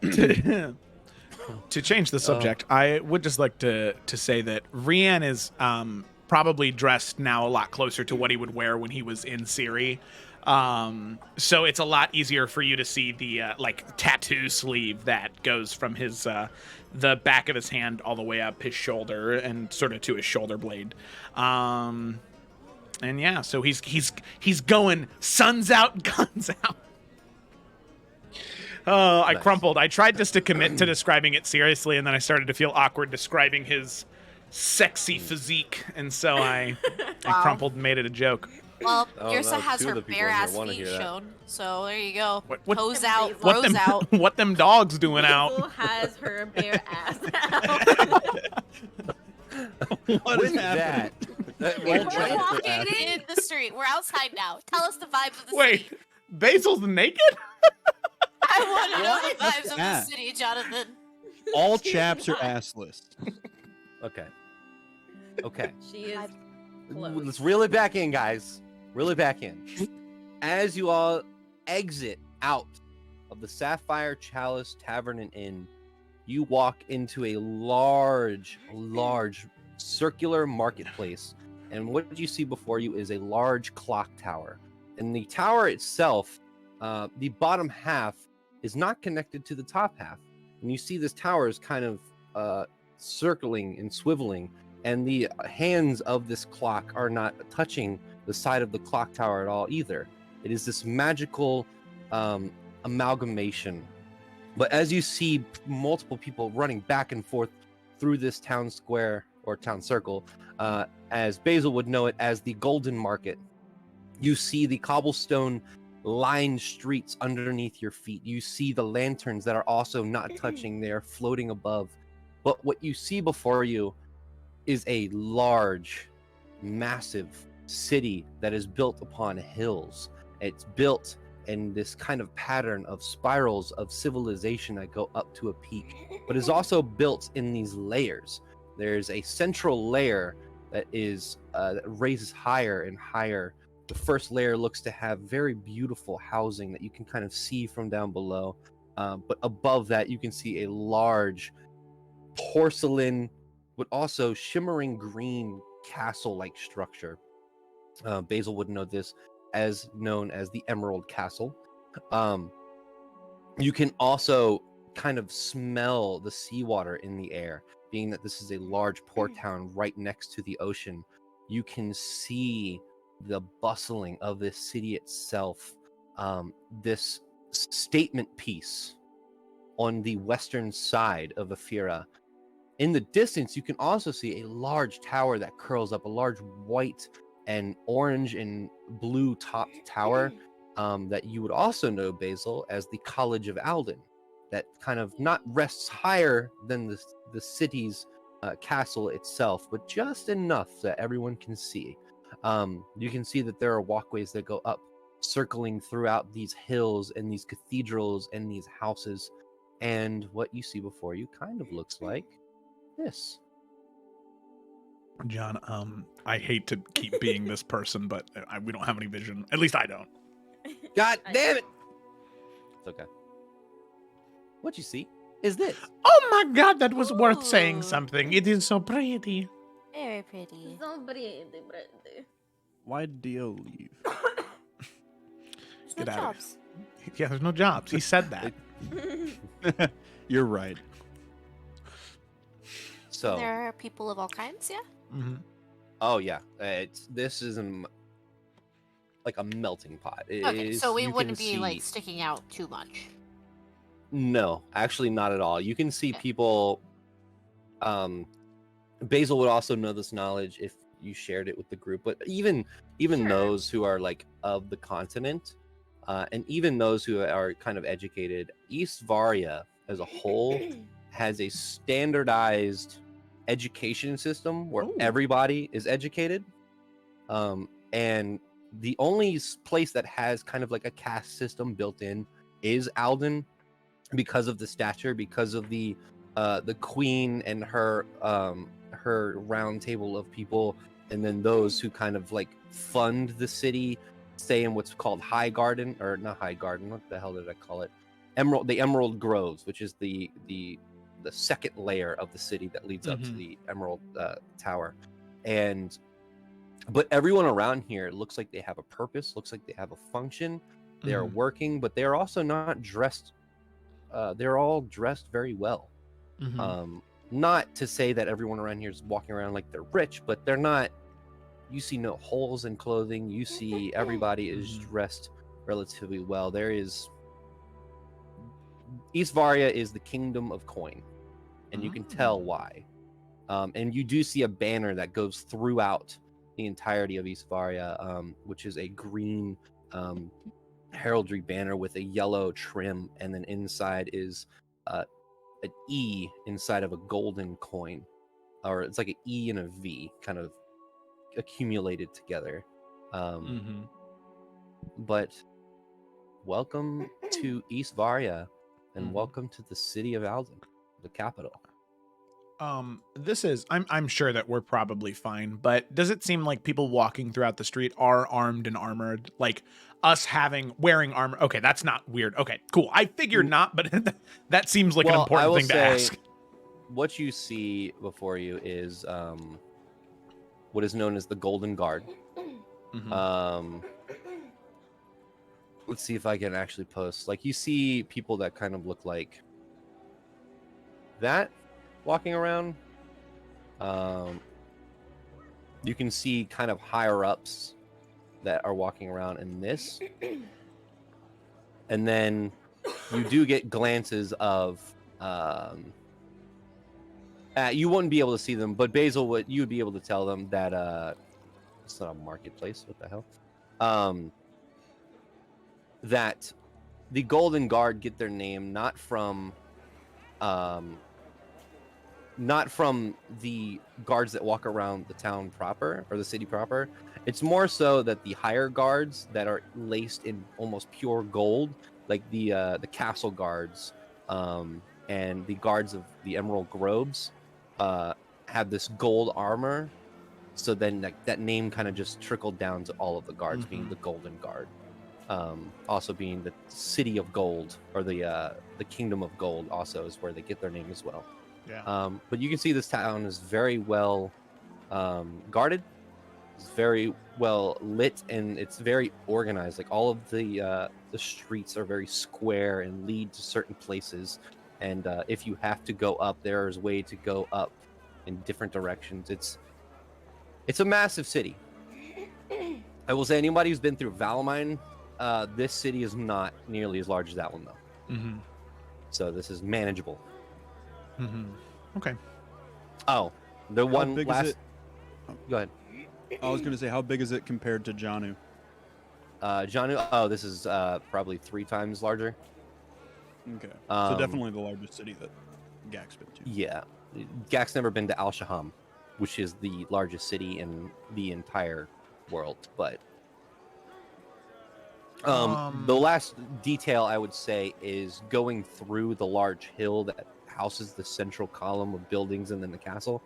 to change the subject, I would just like to say that Rian is probably dressed now a lot closer to what he would wear when he was in Siri. So it's a lot easier for you to see the like tattoo sleeve that goes from his the back of his hand all the way up his shoulder and sort of to his shoulder blade. And yeah, so he's going suns out, guns out. I crumpled. I tried just to commit to describing it seriously, and then I started to feel awkward describing his sexy physique, and so I crumpled and made it a joke. Well, Oh, Yrsa no, has two her of the people bare in here ass wanna feet hear that. shown, so there you go. What- Toes out, What rose them, out. what them dogs doing Basil out? has her bare ass out. What With is happening? that, We're that- walking in the street. We're outside now. Tell us the vibe of the Wait, city. Basil's naked? I want to know What? the vibes of the Yeah. city, Jonathan. All chaps are assless. Okay. Okay. She is close. Let's reel it back in, guys. Reel it back in. As you all exit out of the Sapphire Chalice Tavern and Inn, you walk into a large circular marketplace. And what you see before you is a large clock tower. And the tower itself, the bottom half is not connected to the top half. And you see this tower is kind of circling and swiveling. And the hands of this clock are not touching the side of the clock tower at all either. It is this magical amalgamation. But as you see multiple people running back and forth through this town square or town circle, as Basil would know it as the Golden Market, you see the cobblestone lined streets underneath your feet. You see the lanterns that are also not touching, they are floating above. But what you see before you is a large, massive city that is built upon hills. It's built in this kind of pattern of spirals of civilization that go up to a peak, but is also built in these layers. There's a central layer that is that raises higher and higher. The first layer looks to have very beautiful housing that you can kind of see from down below, but above that you can see a large porcelain but also shimmering green castle-like structure. Basil would know this as known as the Emerald Castle. You can also kind of smell the seawater in the air, being that this is a large port town right next to the ocean. You can see the bustling of this city itself. This statement piece on the western side of Ephyra. In the distance, you can also see a large tower that curls up, a large white and orange and blue topped tower that you would also know, Basil, as the College of Alden, that kind of not rests higher than the city's castle itself, but just enough that everyone can see. You can see that there are walkways that go up, circling throughout these hills and these cathedrals and these houses. And what you see before you kind of looks like this. John, I hate to keep being this person, but we don't have any vision. At least I don't. God damn it! It's okay. What you see is this. Oh my god, that was worth saying Ooh. something. It is so pretty. Very pretty. So pretty, pretty. Why did Dio leave? There's no Get out of jobs. Yeah, there's no jobs. He said that. You're right. So, There are people of all kinds, yeah? Mm-hmm. oh yeah, this is like a melting pot. It Okay, is- so we you can wouldn't be like see- sticking out too much. No, actually not at all. You can see Okay. people. Basil would also know this knowledge if you shared it with the group, but even Sure. those who are like of the continent, and even those who are kind of educated, East Varia as a whole has a standardized education system where Ooh. everybody is educated. And the only place that has kind of like a caste system built in is Alden, because of the stature, because of the queen and her round table of people, and then those who kind of like fund the city, stay in what's called High Garden, or not High Garden. What the hell did I call it? The Emerald Groves, which is the second layer of the city that leads up to the Emerald Tower, but everyone around here looks like they have a purpose, looks like they have a function. They are working, but they are also not dressed. They're all dressed very well. Not to say that everyone around here is walking around like they're rich, but they're not. You see no holes in clothing. You see everybody is dressed relatively well. There is East Varia is the kingdom of coin, and you can tell why. And you do see a banner that goes throughout the entirety of East Varia, which is a green heraldry banner with a yellow trim, and then inside is an E inside of a golden coin, or it's like an E and a V kind of accumulated together. But welcome to East Varia, and welcome to the city of Alden, the capital. I'm sure that we're probably fine, but does it seem like people walking throughout the street are armed and armored? Like us wearing armor? Okay, that's not weird. Okay, cool. I figured not, but that seems like an important thing to ask. What you see before you is what is known as the Golden Guard. Let's see if I can actually post. Like, you see people that kind of look like that walking around. You can see kind of higher ups that are walking around in this, and then you do get glances of you wouldn't be able to see them, but Basil, you would be able to tell them that it's not a marketplace. What the hell? That the Golden Guard get their name not from the guards that walk around the town proper or the city proper. It's more so that the higher guards that are laced in almost pure gold, like the castle guards and the guards of the Emerald Groves, have this gold armor. So then that name kind of just trickled down to all of the guards being the Golden Guard. Also being the City of Gold, or the Kingdom of Gold also is where they get their name as well. Yeah. But you can see this town is very well guarded. It's very well lit, and it's very organized. Like, all of the streets are very square and lead to certain places. And if you have to go up, there's a way to go up in different directions. It's a massive city. I will say, anybody who's been through Valamine, this city is not nearly as large as that one, though. So this is manageable. Okay. Oh, the one big last. is it? Go ahead. I was going to say, how big is it compared to Janu? Janu. Oh, this is probably 3 times larger. Okay. So definitely the largest city that Gak's been to. Yeah, Gak's never been to Al Shaham, which is the largest city in the entire world. But the last detail I would say is going through the large hill that houses the central column of buildings and then the castle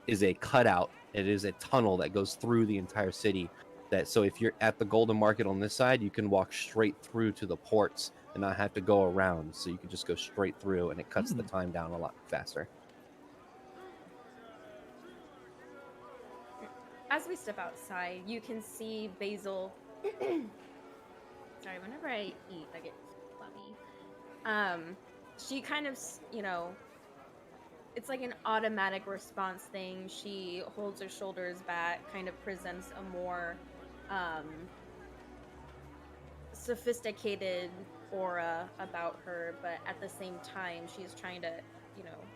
is a cutout. It is a tunnel that goes through the entire city. So if you're at the Golden Market on this side, you can walk straight through to the ports and not have to go around. So you can just go straight through, and it cuts the time down a lot faster. As we step outside, you can see Basil. Sorry, whenever I eat, I get funny. She kind of, it's like an automatic response thing. She holds her shoulders back, kind of presents a more sophisticated aura about her, but at the same time, she's trying to,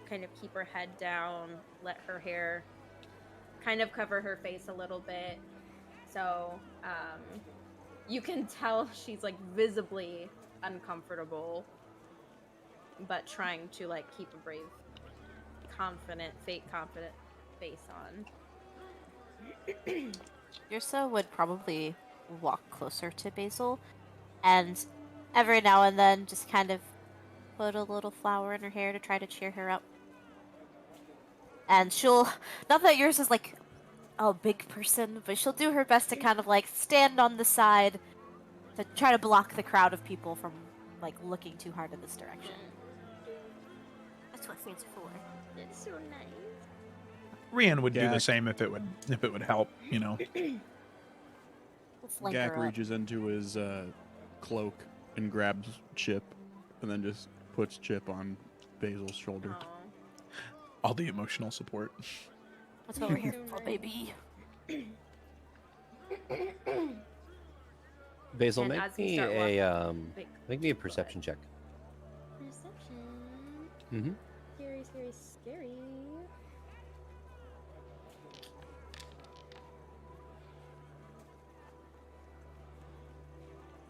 kind of keep her head down, let her hair kind of cover her face a little bit. So, You can tell she's like visibly uncomfortable, but trying to like keep a brave, fake confident face on. Yrsa would probably walk closer to Basil, and every now and then just kind of put a little flower in her hair to try to cheer her up. And she'll, not that yours is like a big person, but she'll do her best to kind of like stand on the side to try to block the crowd of people from like looking too hard in this direction. That's what fans are for. It's so nice. Rian would do the Gak. same if it would help, you know. We'll flank Gak her up. reaches into his cloak and grabs Chip, and then just puts Chip on Basil's shoulder. Aw. All the emotional support. That's what we're here for, baby. Basil, And make as you me start Wait, make me a perception check. Perception. Mm-hmm. Scary, scary, scary.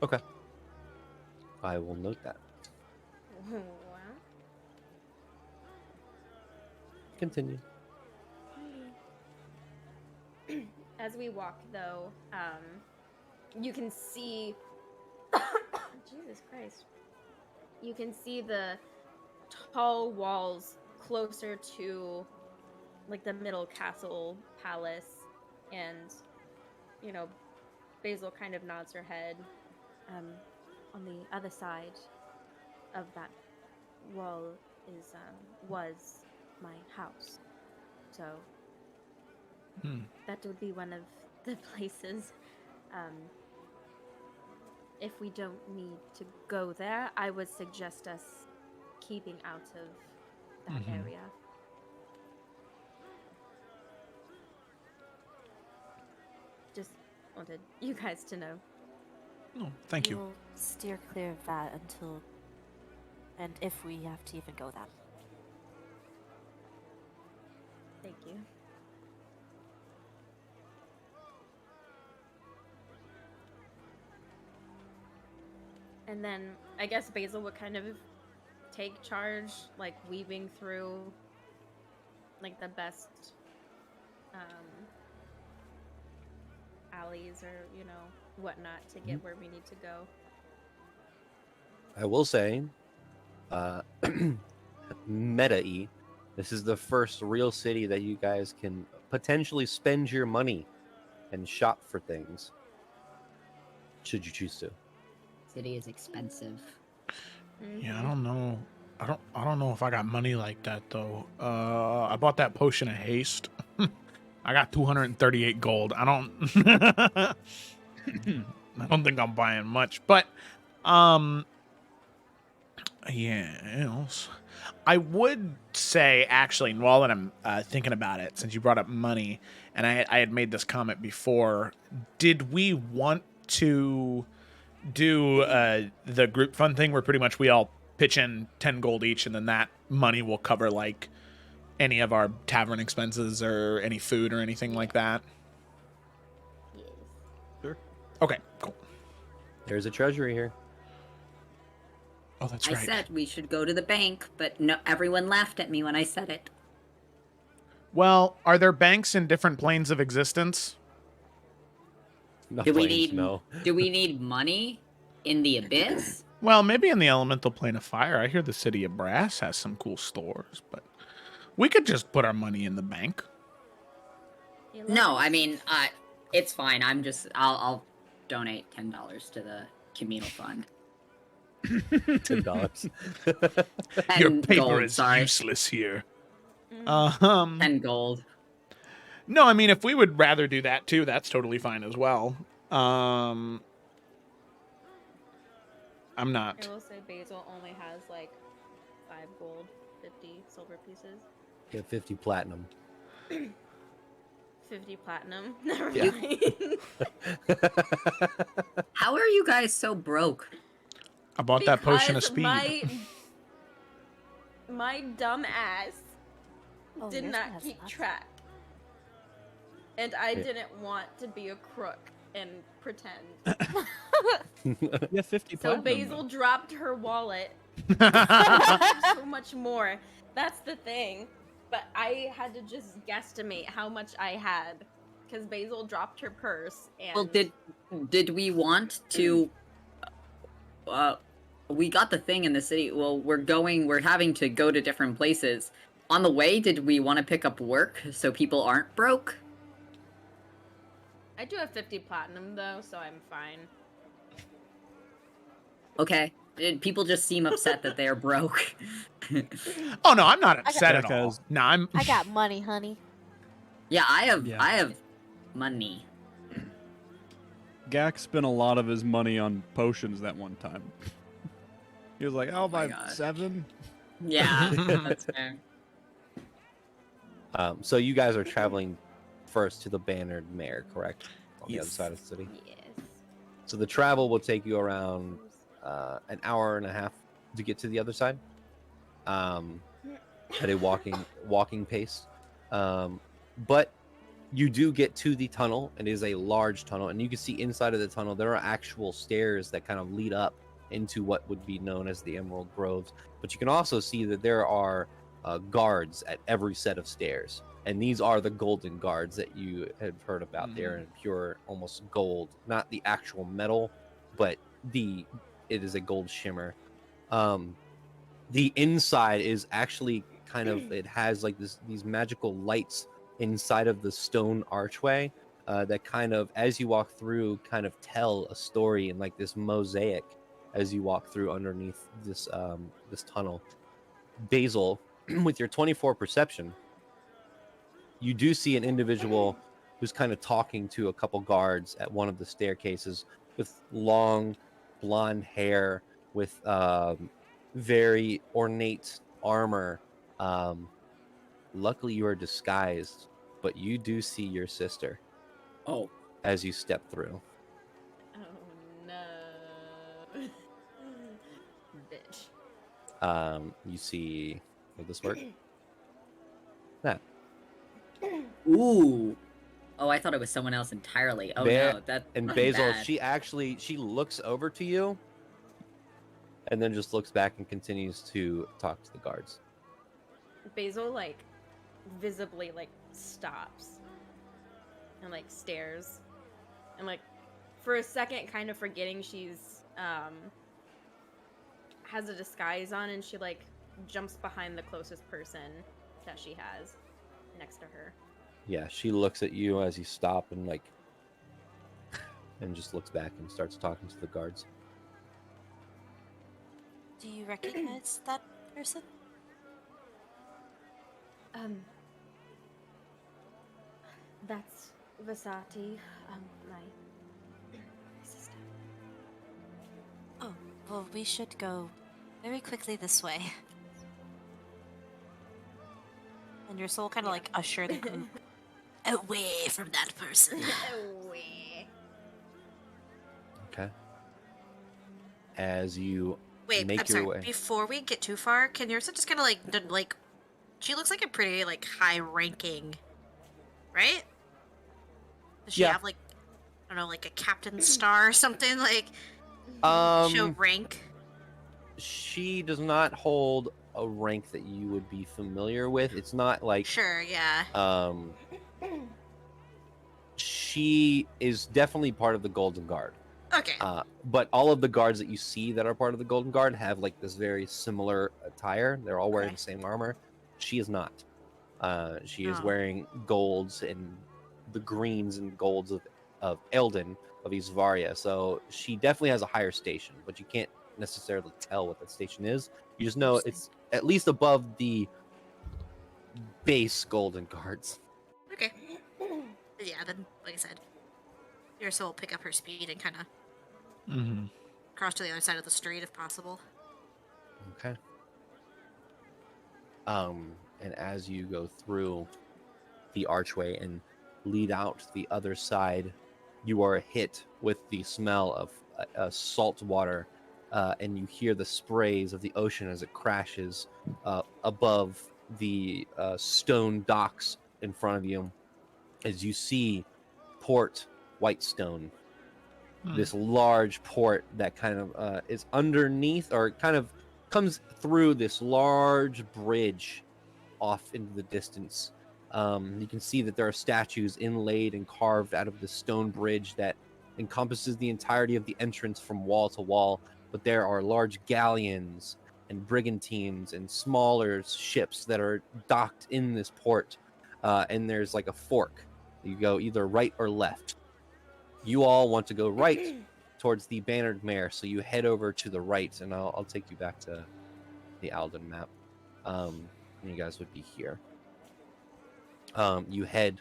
Okay. I will note that. Wow. Continue. As we walk, though, you can see. Jesus Christ. You can see the tall walls closer to, like, the middle castle palace, and, you know, Basil kind of nods her head. On the other side of that wall is was my house, so that would be one of the places. If we don't need to go there, I would suggest us keeping out of that area. Just wanted you guys to know. Oh, thank you. We'll steer clear of that until, and if we have to even go that. Thank you. And then I guess Basil would kind of take charge, like weaving through like the best alleys or, you know, whatnot to get where we need to go. I will say, meta-y, this is the first real city that you guys can potentially spend your money and shop for things, should you choose to. City is expensive. Yeah, I don't know. I don't know if I got money like that though. I bought that potion of haste. I got 238 gold. I don't I don't think I'm buying much, but yeah, I would say actually, while that I'm thinking about it, since you brought up money, and I had made this comment before, did we want to do the group fund thing where pretty much we all pitch in 10 gold each, and then that money will cover like any of our tavern expenses or any food or anything like that? Yes. Sure. Okay, cool. There's a treasury here. Oh, that's I right. said we should go to the bank, but no, everyone laughed at me when I said it. Well, are there banks in different planes of existence? No Do we planes, need no. Do we need money in the abyss? Well, maybe in the elemental plane of fire. I hear the city of Brass has some cool stores, but we could just put our money in the bank. No, I mean, it's fine. I'll donate $10 to the communal fund. $10. Your 10 paper gold, is sorry. useless here. 10 gold. No, I mean, if we would rather do that too, that's totally fine as well. I'm not. I will say Basil only has like 5 gold, 50 silver pieces, Get 50 platinum. 50 platinum. Never Yeah. mind. How are you guys so broke? I bought that potion of Because speed. My dumb ass Oh, did yours not has keep lots. track. And I Yeah. didn't want to be a crook. and pretend. Yeah, 50 So platinum. Basil dropped her wallet. So much more. That's the thing. But I had to just guesstimate how much I had because Basil dropped her purse. And Well, did we want to? We got the thing in the city. Well, we're having to go to different places. On the way, did we want to pick up work so people aren't broke? I do have 50 platinum though, so I'm fine. Okay. People just seem upset that they're broke. Oh no, I'm not upset at Jack all. has- No, I'm. I got money, honey. Yeah, I have Yeah. money. Gak spent a lot of his money on potions that one time. He was like, I'll my buy God. 7. Yeah, that's fair. So you guys are traveling first to the Bannered Mare, correct? On the other Yes. side of the city. Yes. So the travel will take you around an hour and a half to get to the other side, at a walking pace. But you do get to the tunnel. It is a large tunnel, and you can see inside of the tunnel there are actual stairs that kind of lead up into what would be known as the Emerald Groves. But you can also see that there are guards at every set of stairs, and these are the golden guards that you have heard about. They're in pure, almost gold, not the actual metal, but it is a gold shimmer. The inside is actually kind of, it has like these magical lights inside of the stone archway that kind of, as you walk through, kind of tell a story in like this mosaic as you walk through underneath this this tunnel. Basil, with your 24 perception, you do see an individual who's kind of talking to a couple guards at one of the staircases with long blonde hair, with very ornate armor. Luckily you are disguised, but you do see your sister Oh, as you step through. Oh no. Bitch. You see, will this work? That. ooh. Oh, I thought it was someone else entirely. Oh no, that And that's Basil, bad. she looks over to you and then just looks back and continues to talk to the guards. Basil like visibly like stops and like stares and like for a second kind of forgetting she's has a disguise on, and she like jumps behind the closest person that she has next to her. Yeah, she looks at you as you stop and like and just looks back and starts talking to the guards. Do you recognize that person? That's Vasati, my sister. Oh, well, we should go very quickly this way. And your soul kind of like usher the group away from that person. Away. Okay. As you Wait, make I'm your sorry. way. Before we get too far, can Yursa just kind of like, she looks like a pretty like high ranking, right? Does she Yeah. have like, I don't know, like a captain star or something like? Show rank. She does not hold a rank that you would be familiar with. It's not like Sure, yeah. she is definitely part of the Golden Guard. Okay. But all of the guards that you see that are part of the Golden Guard have like this very similar attire. They're all wearing Okay. the same armor. She is not. She is Oh. wearing golds and the greens and golds of Eldon, of Isvaria. So she definitely has a higher station, but you can't necessarily tell what that station is. You just know it's at least above the base Golden Guards. Okay. Yeah, then like I said, Yursa will pick up her speed and kind of Mm-hmm. cross to the other side of the street if possible. Okay. And as you go through the archway and lead out to the other side, you are hit with the smell of salt water, and you hear the sprays of the ocean as it crashes above the stone docks in front of you, as you see Port Whitestone this large port that kind of is underneath, or kind of comes through this large bridge off into the distance. You can see that there are statues inlaid and carved out of the stone bridge that encompasses the entirety of the entrance from wall to wall. But there are large galleons and brigantines and smaller ships that are docked in this port. And there's like a fork. You go either right or left. You all want to go right towards the Bannered Mare, so you head over to the right, and I'll take you back to the Alden map. And you guys would be here. You head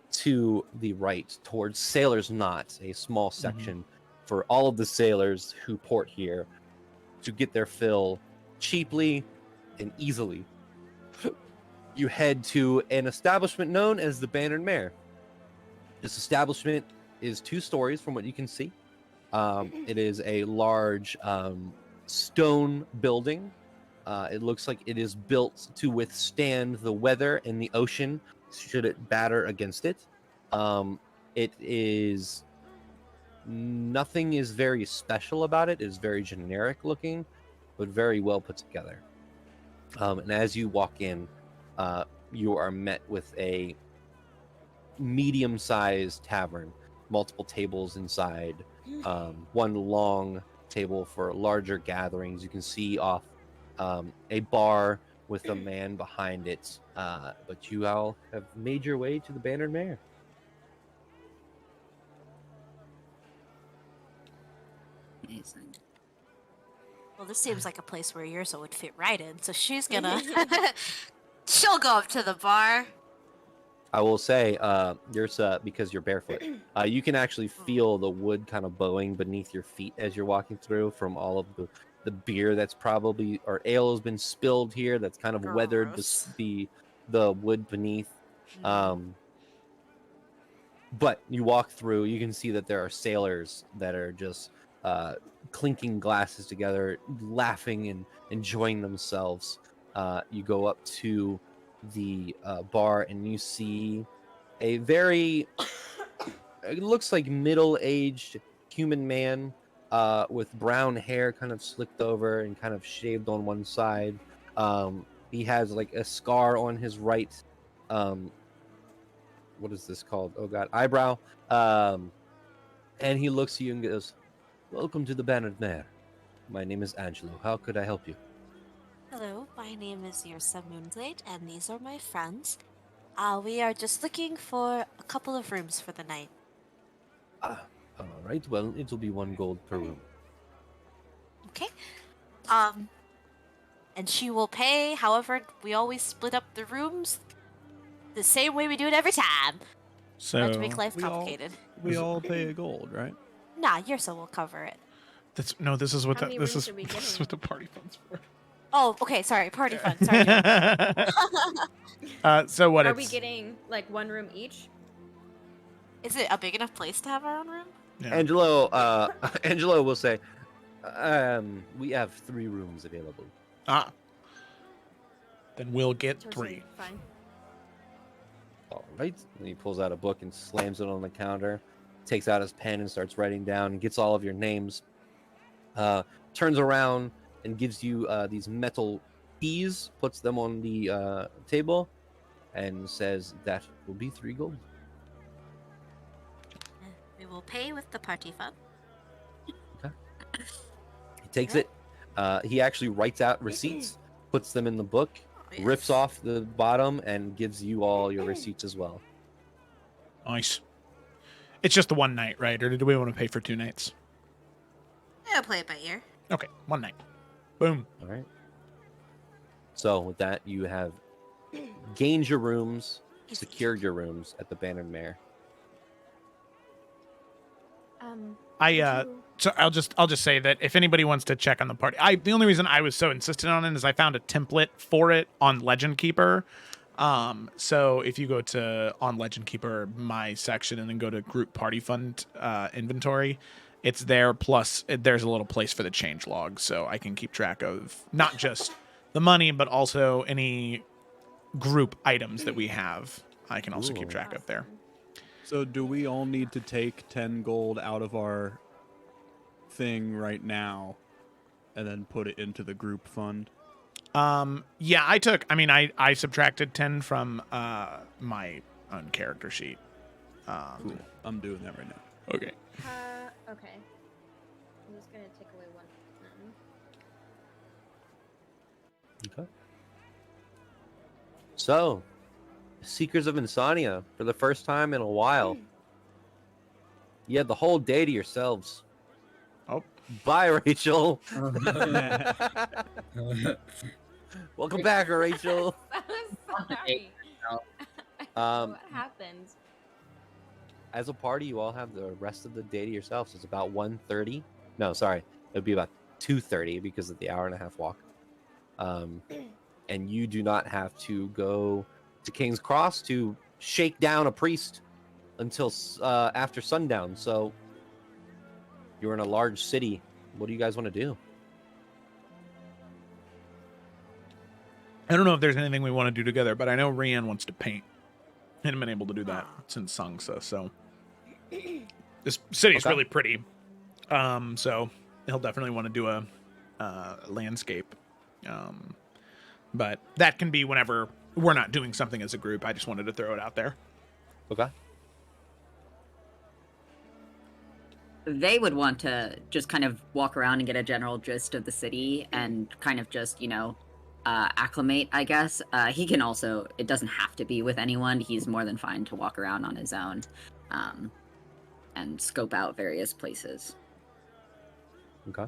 to the right towards Sailor's Knot, a small section for all of the sailors who port here to get their fill cheaply and easily. You head to an establishment known as the Bannered Mare. This establishment is 2 stories from what you can see. It is a large stone building. It looks like it is built to withstand the weather and the ocean should it batter against it. It is... Nothing is very special about it. It is very generic looking, but very well put together. And as you walk in, you are met with a medium-sized tavern, multiple tables inside, one long table for larger gatherings. You can see off a bar with a man behind it, but you all have made your way to the Bannered Mare. Amazing. Well, this seems like a place where Yursa would fit right in, so she's gonna... She'll go up to the bar. I will say, Yursa, because you're barefoot, you can actually feel the wood kind of bowing beneath your feet as you're walking through from all of the beer that's probably, or ale has been spilled here that's kind of weathered the wood beneath. But you walk through, you can see that there are sailors that are just clinking glasses together, laughing and enjoying themselves. You go up to the bar and you see a very, it looks like middle-aged human man with brown hair kind of slicked over and kind of shaved on one side. He has like a scar on his right, what is this called? Oh God, eyebrow. And he looks at you and goes, "Welcome to the Bannered Mare. My name is Angelo. How could I help you?" Hello, my name is Yursa Moonglade, and these are my friends. We are just looking for a couple of rooms for the night. All right. Well, it will be 1 gold per room. Okay. And she will pay, however, we always split up the rooms the same way we do it every time. So Not to make life complicated. We all pay a gold, right? Nah, Yursa will cover it. this is what How many this rooms is are we this is getting? what the party fund's for. Oh, okay, sorry, party fund, sorry. So what? Are it's, we getting like 1 room each? Is it a big enough place to have our own room? Yeah. Angelo will say, we have 3 rooms available. Then we'll get Totally 3. Fine. All right. And he pulls out a book and slams it on the counter, takes out his pen and starts writing down, and gets all of your names. Turns around and gives you these metal keys, puts them on the table, and says that will be 3 gold. We will pay with the party fund. He takes it. He actually writes out receipts, puts them in the book, rips off the bottom, and gives you all your receipts as well. Nice. It's just the 1 night, right? Or do we want to pay for 2 nights? Yeah, play it by ear. Okay, 1 night. Boom. All right. So with that, you have gained your rooms, secured your rooms at the Bannered Mare. So I'll just say that if anybody wants to check on the party, the only reason I was so insistent on it is I found a template for it on Legend Keeper. So if you go to on Legend Keeper my section and then go to Group Party Fund inventory, it's there. Plus there's a little place for the change log, so I can keep track of not just the money but also any group items that we have. I can also keep track of there. So do we all need to take 10 gold out of our thing right now and then put it into the group fund? Yeah, I subtracted 10 from my own character sheet. Cool. I'm doing that right now. Okay. Okay. I'm just gonna take away one. Okay. So, Seekers of Insomnia, for the first time in a while, you had the whole day to yourselves. Oh. Bye, Rachel. Welcome back, Rachel. Sorry. What happened? As a party, you all have the rest of the day to yourselves. It's about 1:30. No, sorry. It'd be about 2:30 because of the hour and a half walk. And you do not have to go to King's Cross to shake down a priest until after sundown. So you're in a large city. What do you guys want to do? I don't know if there's anything we want to do together, but I know Rian wants to paint. I haven't been able to do that since Sangsa, so this city's really pretty. So he'll definitely want to do a landscape. But that can be whenever we're not doing something as a group. I just wanted to throw it out there. Okay. They would want to just kind of walk around and get a general gist of the city and kind of just, acclimate, I guess. He can also, it doesn't have to be with anyone. He's more than fine to walk around on his own and scope out various places. Okay.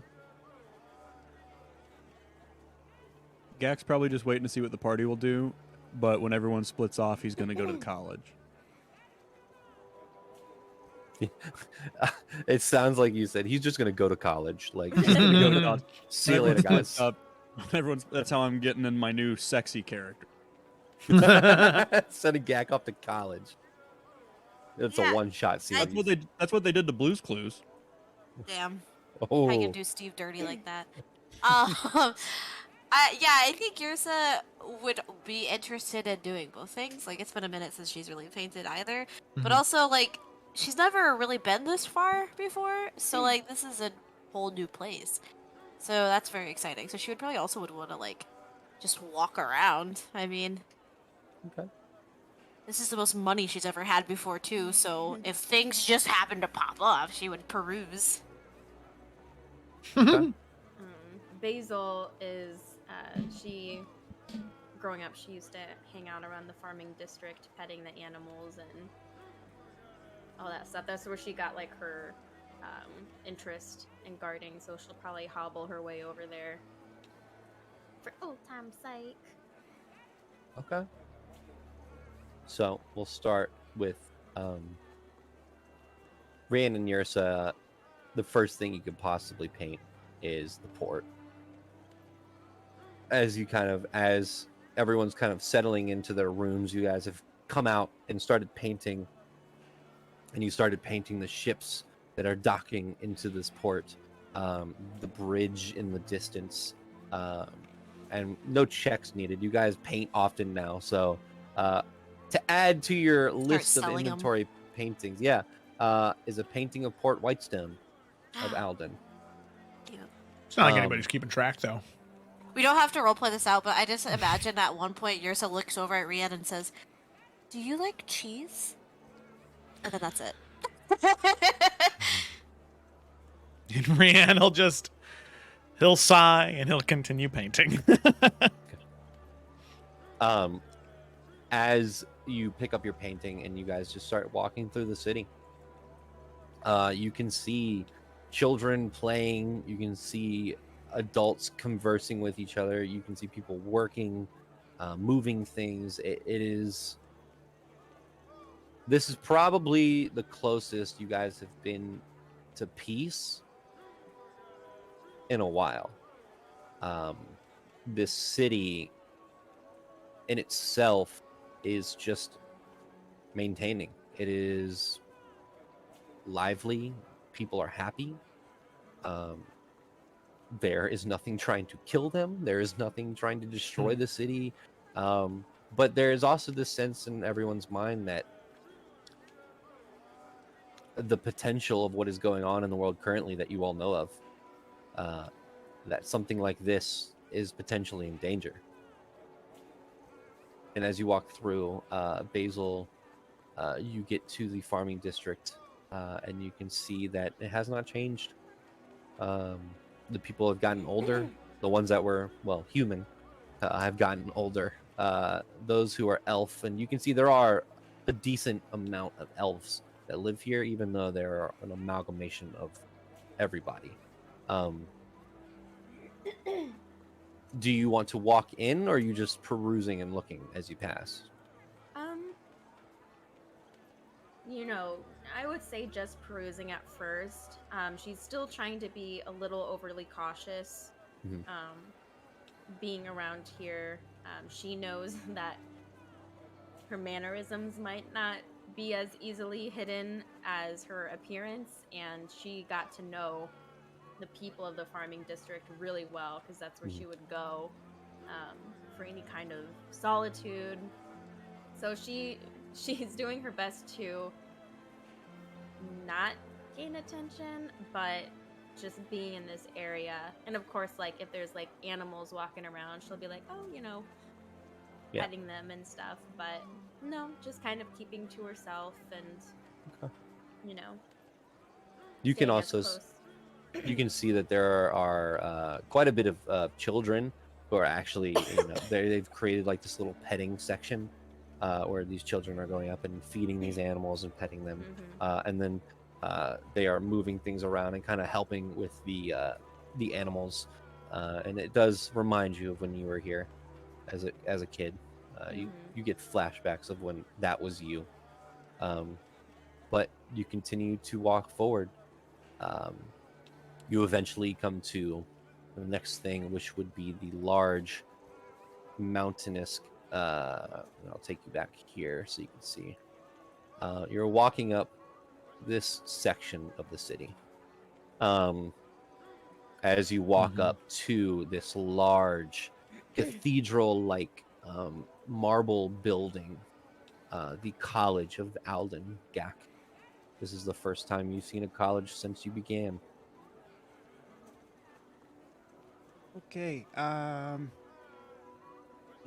Gak's probably just waiting to see what the party will do, but when everyone splits off, he's going to go to the college. It sounds like you said he's just going to go to college. Like, he's going to go to college. See you later, guys. That's how I'm getting in my new sexy character. Sending Gak off to college. It's a one-shot series. That's what they did to Blue's Clues. Damn. Oh. I can do Steve dirty like that. I think Yrsa would be interested in doing both things. Like, it's been a minute since she's really painted either. But also, like, she's never really been this far before. So, like, this is a whole new place. So that's very exciting. So she would probably also would want to, like, just walk around. I mean... Okay. This is the most money she's ever had before, too. So if things just happen to pop up, she would peruse. Okay. Basil is, growing up, she used to hang out around the farming district, petting the animals and all that stuff. That's where she got, like, her interest in gardening, so she'll probably hobble her way over there for old time's sake. Okay. So we'll start with Rian and Yrsa. The first thing you could possibly paint is the port. As everyone's kind of settling into their rooms, you guys have come out and started painting, and you started painting the ships that are docking into this port, the bridge in the distance, and no checks needed. You guys paint often now, so to add to your list of inventory paintings, is a painting of Port Whitestone of Alden. It's not like anybody's keeping track, though. We don't have to roleplay this out, but I just imagine at one point Yrsa looks over at Rian and says, "Do you like cheese?" And then that's it. And Rian he'll sigh and he'll continue painting. As you pick up your painting and you guys just start walking through the city, you can see children playing, you can see adults conversing with each other, you can see people working, moving things. This is probably the closest you guys have been to peace in a while. This city in itself is just maintaining. It is lively. People are happy. There is nothing trying to kill them. There is nothing trying to destroy the city. But there is also this sense in everyone's mind that the potential of what is going on in the world currently that you all know of, that something like this is potentially in danger. And as you walk through Basil, you get to the farming district, and you can see that it has not changed. The people have gotten older. The ones that were, well, human, have gotten older. Those who are elf, and you can see there are a decent amount of elves that live here, even though they're an amalgamation of everybody. Do you want to walk in, or are you just perusing and looking as you pass? You know, I would say just perusing at first. She's still trying to be a little overly cautious. Mhm. Being around here, she knows that her mannerisms might not be as easily hidden as her appearance, and she got to know the people of the farming district really well because that's where she would go for any kind of solitude. So she's doing her best to not gain attention, but just being in this area. And of course, like if there's like animals walking around, she'll be like, oh, you know, Yeah. petting them and stuff. But no, just kind of keeping to herself and, Okay. you know. You can staying as also close. you can see that there are quite a bit of children who are actually, you know, they've created like this little petting section where these children are going up and feeding these animals and petting them, and then they are moving things around and kind of helping with the animals, and it does remind you of when you were here as a kid. You get flashbacks of when that was you, but you continue to walk forward. You eventually come to the next thing, which would be the large mountainous. I'll take you back here so you can see. You're walking up this section of the city. As you walk up to this large cathedral-like marble building, the College of Alden Gak. This is the first time you've seen a college since you began. Okay.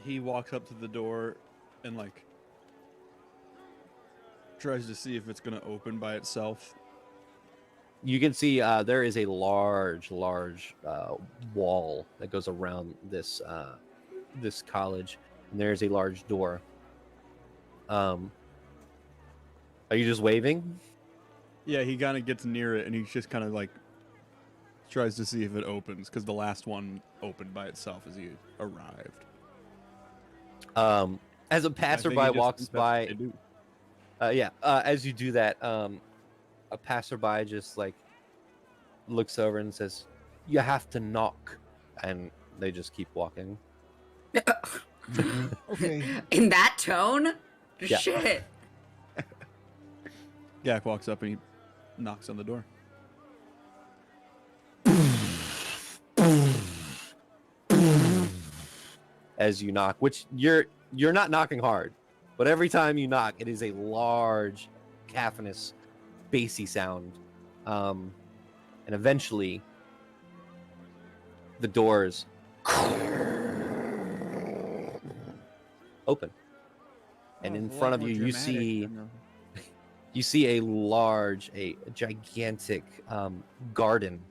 He walks up to the door and like tries to see if it's gonna open by itself. You can see there is a large wall that goes around this this college, and there's a large door. Are you just waving? Yeah, he kind of gets near it and he's just kind of like tries to see if it opens because the last one opened by itself as he arrived. As a passerby walks by, as you do that, a passerby just like looks over and says, "You have to knock," and they just keep walking. Okay. In that tone? Yeah. Shit. Gak walks up and he knocks on the door. As you knock, which you're not knocking hard, but every time you knock, it is a large, cacophonous, bassy sound, and eventually, the doors open, and in front of you, you see a gigantic garden,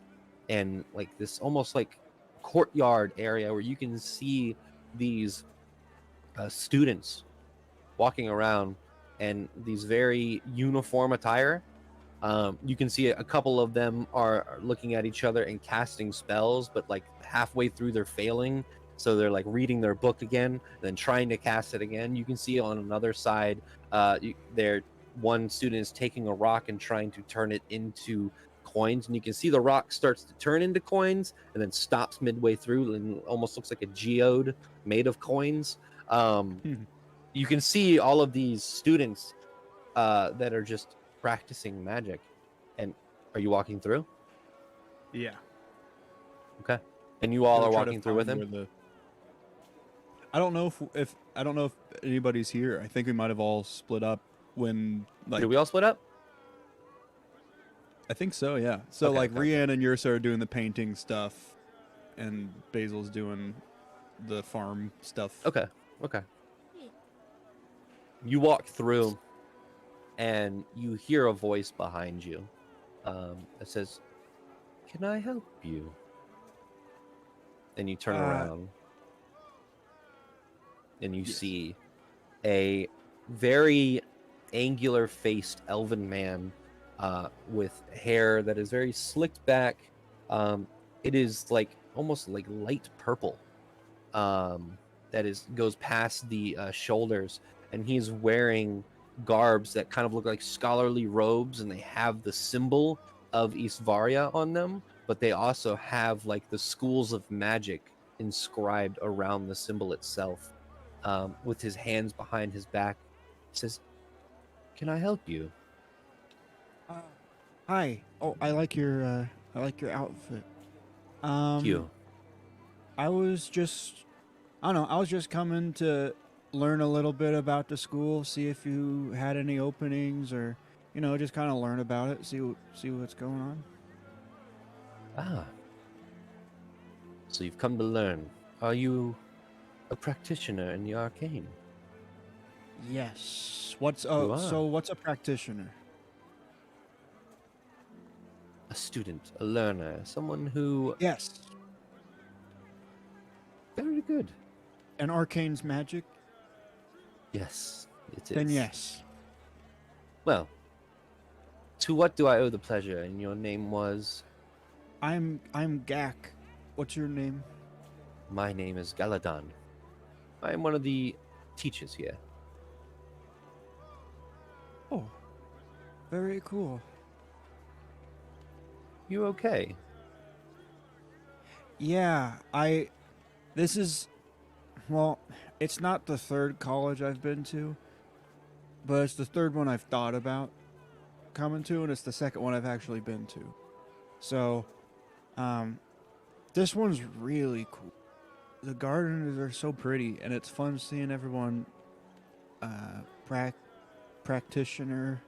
and like this almost like courtyard area where you can see these students walking around and these very uniform attire. You can see a couple of them are looking at each other and casting spells, but like halfway through they're failing, so they're like reading their book again, then trying to cast it again. You can see on another side, one student is taking a rock and trying to turn it into coins, and you can see the rock starts to turn into coins and then stops midway through and almost looks like a geode made of coins. You can see all of these students that are just practicing magic. And are you walking through? Yeah. Okay. And you all are walking through with him? I don't know if anybody's here. I think we might have all split up when like Did we all split up? I think so, yeah. So Okay, like okay. Rianne and Yursa are doing the painting stuff, and Basil's doing the farm stuff. Okay. Okay. You walk through, and you hear a voice behind you that says, "Can I help you?" And you turn around, and you Yes. see a very angular-faced elven man with hair that is very slicked back. It is like almost like light purple. That is goes past the shoulders, and he's wearing garbs that kind of look like scholarly robes, and they have the symbol of Istvaria on them, but they also have like the schools of magic inscribed around the symbol itself. With his hands behind his back, he says, "Can I help you?" Hi. Oh, I like your outfit. Thank you. I was just coming to learn a little bit about the school, see if you had any openings, or just kind of learn about it, see what's going on. Ah, so you've come to learn. Are you a practitioner in the arcane? Yes. What's You are. so what's a practitioner? A student, a learner, someone who Yes. very good. An arcane's magic? Yes, it is. Then yes. Well, to what do I owe the pleasure? And your name was? I'm Gak. What's your name? My name is Galadan. I am one of the teachers here. Oh. Very cool. You okay? Yeah, this is, well, it's not the third college I've been to, but it's the third one I've thought about coming to, and it's the second one I've actually been to. So, this one's really cool. The gardens are so pretty, and it's fun seeing everyone, practitioner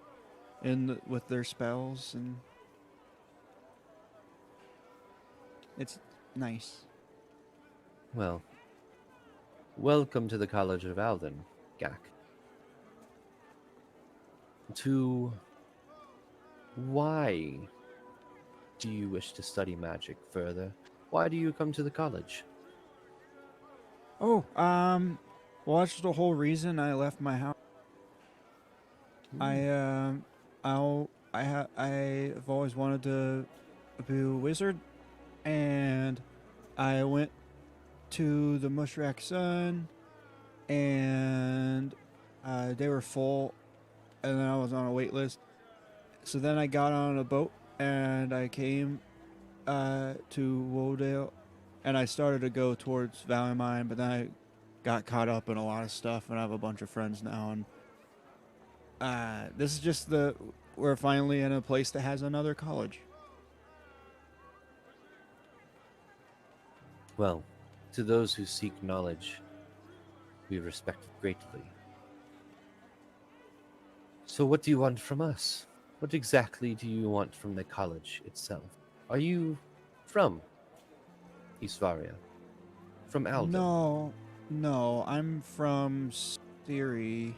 with their spells, and it's nice. Well, welcome to the College of Alden, Gak. Why do you wish to study magic further? Why do you come to the college? Oh, well, that's the whole reason I left my house. I've always wanted to be a wizard, and I went to the Mushrak Sun, and they were full, and then I was on a wait list. So then I got on a boat, and I came to Wodale, and I started to go towards Valley Mine, but then I got caught up in a lot of stuff, and I have a bunch of friends now, and this is just we're finally in a place that has another college. Well, to those who seek knowledge, we respect it greatly. So what do you want from us? What exactly do you want from the college itself? Are you from Istvaria? From Alden? No, I'm from Siri.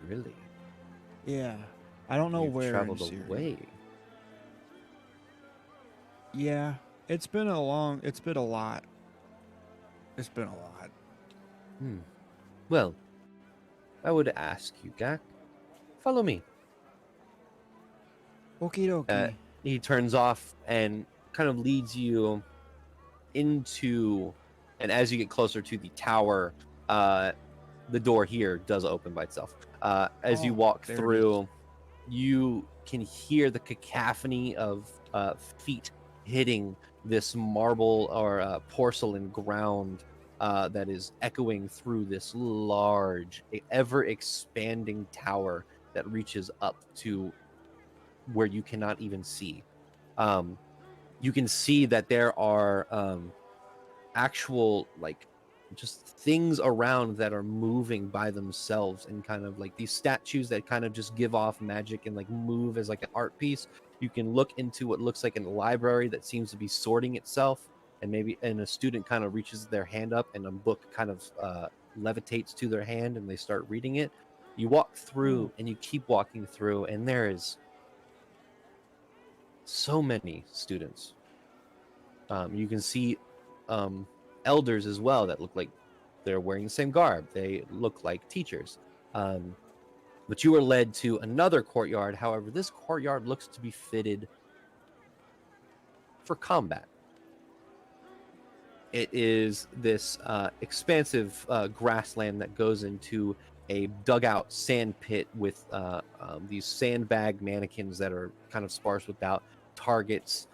Really? Yeah, I don't know You've where traveled in Siri. away. Yeah, it's been a lot. It's been a lot. Well, I would ask you, Gak, follow me. Okie dokie. He turns off and kind of leads you into, and as you get closer to the tower, the door here does open by itself. As you walk there it through, you can hear the cacophony of feet hitting this marble or porcelain ground that is echoing through this large, ever-expanding tower that reaches up to where you cannot even see. You can see that there are actual, like, just things around that are moving by themselves, and kind of like these statues that kind of just give off magic and like move as like an art piece. You can look into what looks like a library that seems to be sorting itself, and a student kind of reaches their hand up, and a book kind of levitates to their hand, and they start reading it. You walk through, and you keep walking through, and there is so many students. You can see elders as well that look like they're wearing the same garb. They look like teachers. But you are led to another courtyard. However, this courtyard looks to be fitted for combat. It is this expansive grassland that goes into a dugout sand pit with these sandbag mannequins that are kind of sparse without targets.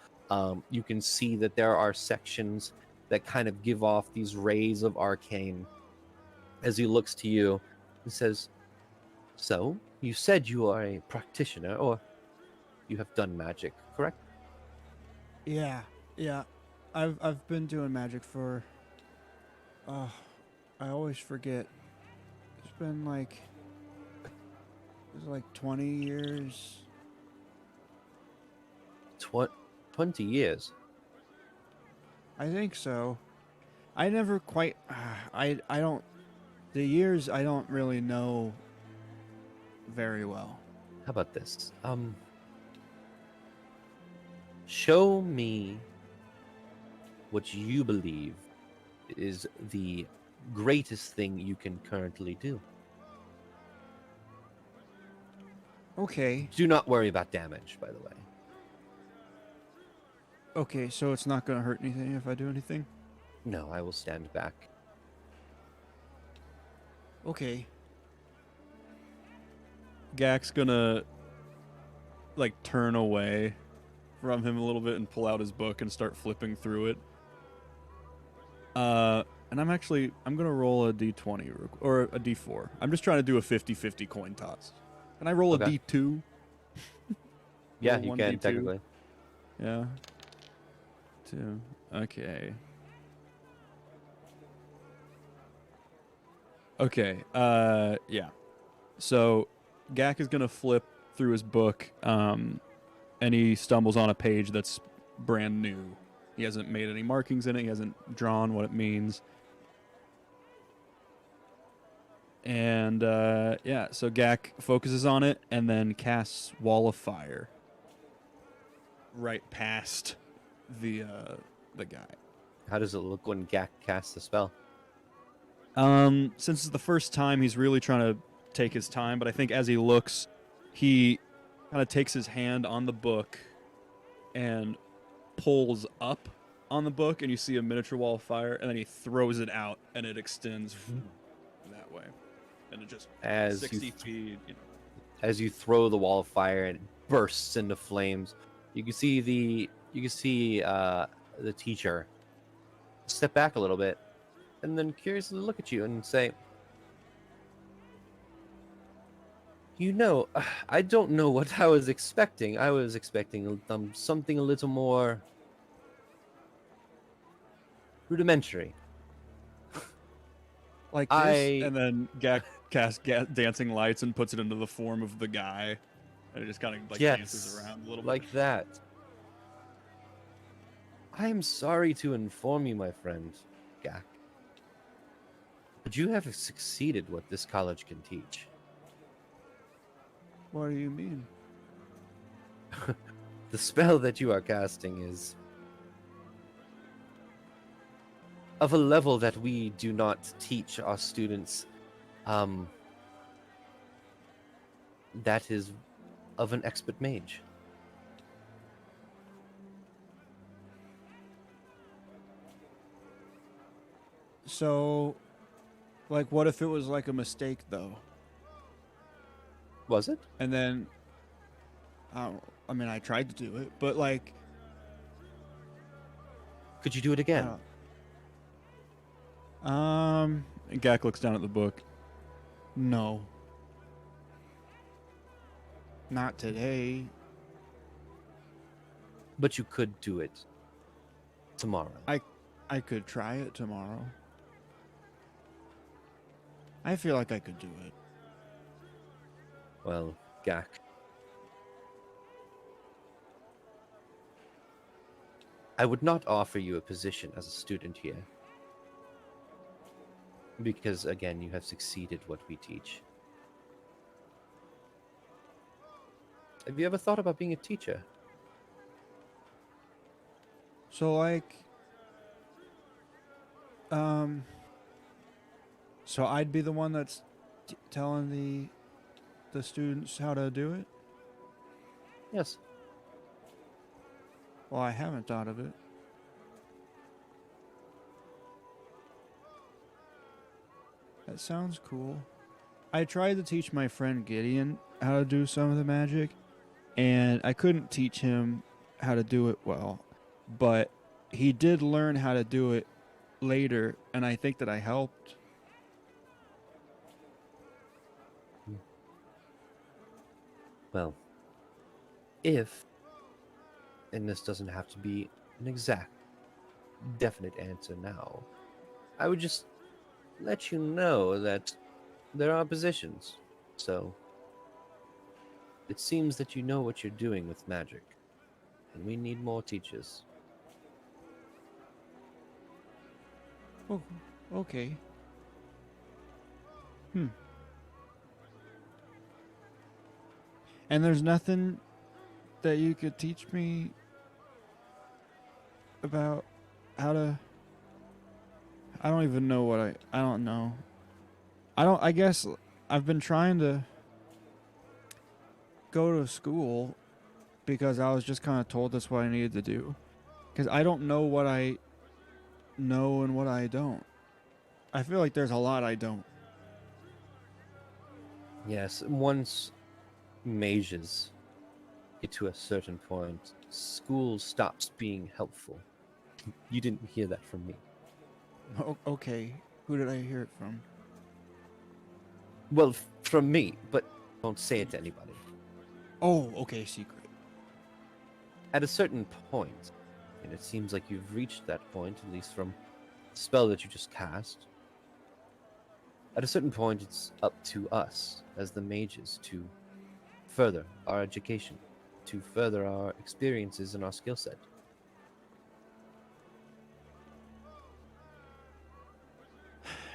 You can see that there are sections that kind of give off these rays of arcane. As he looks to you, he says, "So, you said you are a practitioner, or you have done magic, correct?" Yeah. I've been doing magic for I always forget. It's been like 20 years. 20 years. I think so. I never quite I don't the years I don't really know very well. How about this? Show me what you believe is the greatest thing you can currently do. Okay. Do not worry about damage, by the way. Okay, so it's not going to hurt anything if I do anything? No, I will stand back. Okay. Gak's gonna turn away from him a little bit and pull out his book and start flipping through it. And I'm gonna roll a d20 or a d4. I'm just trying to do a 50-50 coin toss. Can I roll a d2? Yeah, Roll you one can D2. technically. Yeah. 2. Okay. Okay. Yeah. So Gak is gonna flip through his book, and he stumbles on a page that's brand new. He hasn't made any markings in it. He hasn't drawn what it means. And yeah, so Gak focuses on it and then casts Wall of Fire right past the guy. How does it look when Gak casts the spell? Since it's the first time, he's really trying to take his time, but I think as he looks, he kind of takes his hand on the book and pulls up on the book, and you see a miniature wall of fire, and then he throws it out, and it extends that way. And it just 60 feet. As you throw the wall of fire and it bursts into flames, you can see the teacher step back a little bit, and then curiously look at you and say, I don't know what I was expecting. I was expecting something a little more rudimentary. Like this, and then Gak casts dancing lights and puts it into the form of the guy, and it just kind of dances around a little bit. Like that. I am sorry to inform you, my friend, Gak, but you have succeeded what this college can teach. What do you mean? The spell that you are casting is of a level that we do not teach our students. That is of an expert mage. So, what if it was a mistake, though? Was it? And then, I tried to do it, but could you do it again? And Gak looks down at the book. No. Not today. But you could do it tomorrow. I could try it tomorrow. I feel like I could do it. Well, Gak, I would not offer you a position as a student here. Because, again, you have succeeded what we teach. Have you ever thought about being a teacher? So like, so I'd be the one that's telling the students how to do it? Yes. Well, I haven't thought of it. That sounds cool. I tried to teach my friend Gideon how to do some of the magic, and I couldn't teach him how to do it well. But he did learn how to do it later, and I think that I helped. Well, if, and this doesn't have to be an exact, definite answer now, I would just let you know that there are positions. So, it seems that you know what you're doing with magic, and we need more teachers. Oh, okay. And there's nothing that you could teach me about how to... I don't even know what I don't know. I guess I've been trying to go to school because I was just kind of told that's what I needed to do. Because I don't know what I know and what I don't. I feel like there's a lot I don't. Yes, once mages get to a certain point, school stops being helpful. You didn't hear that from me. Okay, who did I hear it from? Well, from me, but don't say it to anybody. Oh, okay, secret. At a certain point, and it seems like you've reached that point, at least from the spell that you just cast, at a certain point it's up to us, as the mages, to further our education, to further our experiences and our skill set.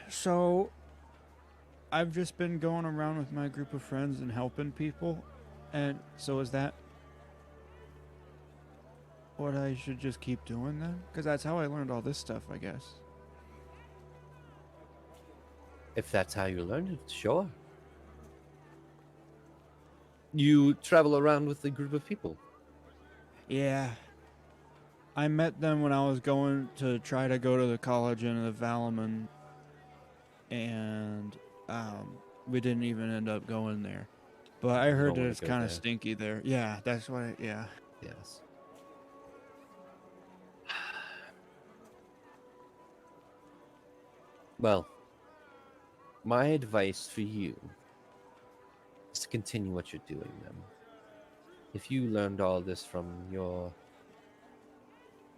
So, I've just been going around with my group of friends and helping people, and so is that what I should just keep doing then? Because that's how I learned all this stuff, I guess. If that's how you learned it, sure. You travel around with a group of people. Yeah. I met them when I was going to try to go to the college in the Valaman, and we didn't even end up going there. But I heard don't that wanna it's go kind of there. stinky there. Yeah, that's what yeah. Yes. Well, my advice for you is to continue what you're doing then. If you learned all this from your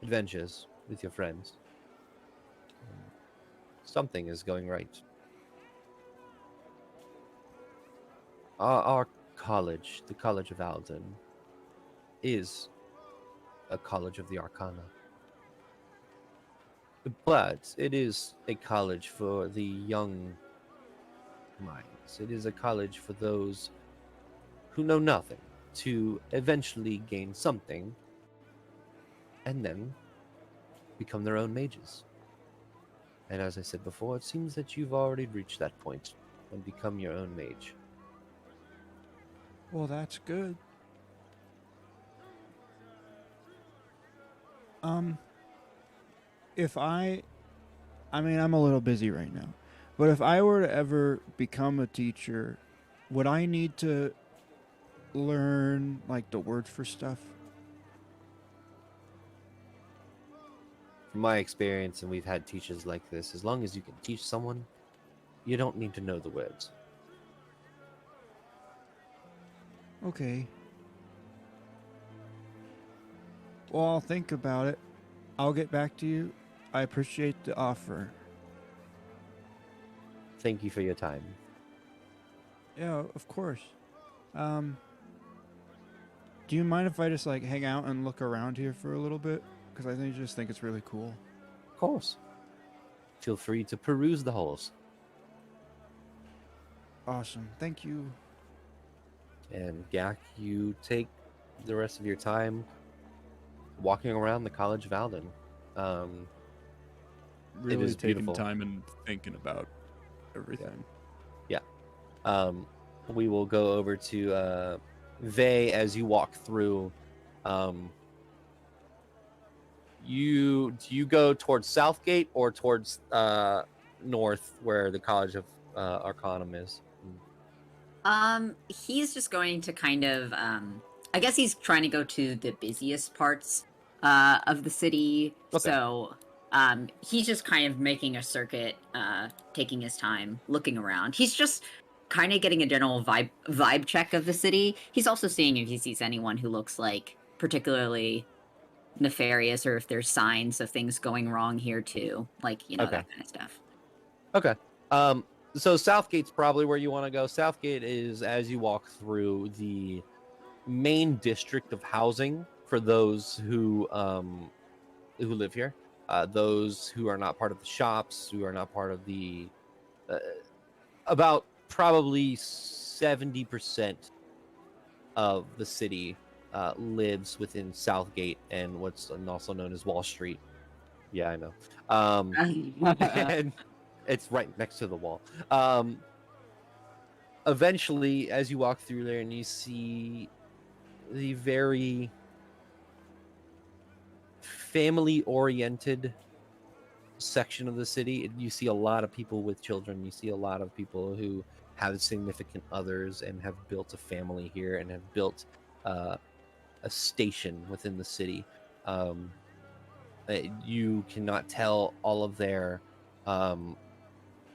adventures with your friends, something is going right. Our college, the College of Alden, is a college of the Arcana. But it is a college for the young minds. It is a college for those who know nothing to eventually gain something and then become their own mages. And as I said before, it seems that you've already reached that point and become your own mage. Well, that's good. If I mean, I'm a little busy right now, but if I were to ever become a teacher, would I need to learn like the words for stuff? From my experience, and we've had teachers like this, as long as you can teach someone, you don't need to know the words. Okay. Well, I'll think about it. I'll get back to you. I appreciate the offer. Thank you for your time. Yeah, of course. Do you mind if I just like hang out and look around here for a little bit? because I just think it's really cool. Of course. Feel free to peruse the halls. Awesome. Thank you. And Gak, you take the rest of your time walking around the College of Alden. Really is taking beautiful. time and thinking about everything. We will go over to Vey as you walk through. Do you go towards Southgate or towards north where the College of Arcanum is? He's just going to kind of, I guess he's trying to go to the busiest parts of the city. Okay. So, he's just kind of making a circuit, taking his time, looking around. He's just kind of getting a general vibe check of the city. He's also seeing if he sees anyone who looks like particularly nefarious, or if there's signs of things going wrong here too, like, you know, Okay. that kind of stuff. Okay. So Southgate's probably where you want to go. Southgate is, as you walk through, the main district of housing for those who live here. Those who are not part of the shops, who are not part of the about probably 70% of the city lives within Southgate and what's also known as Wall Street. Yeah, I know. And it's right next to the wall. Eventually, as you walk through there and you see the very family-oriented section of the city, you see a lot of people with children. You see a lot of people who have significant others and have built a family here and have built a station within the city. You cannot tell all of their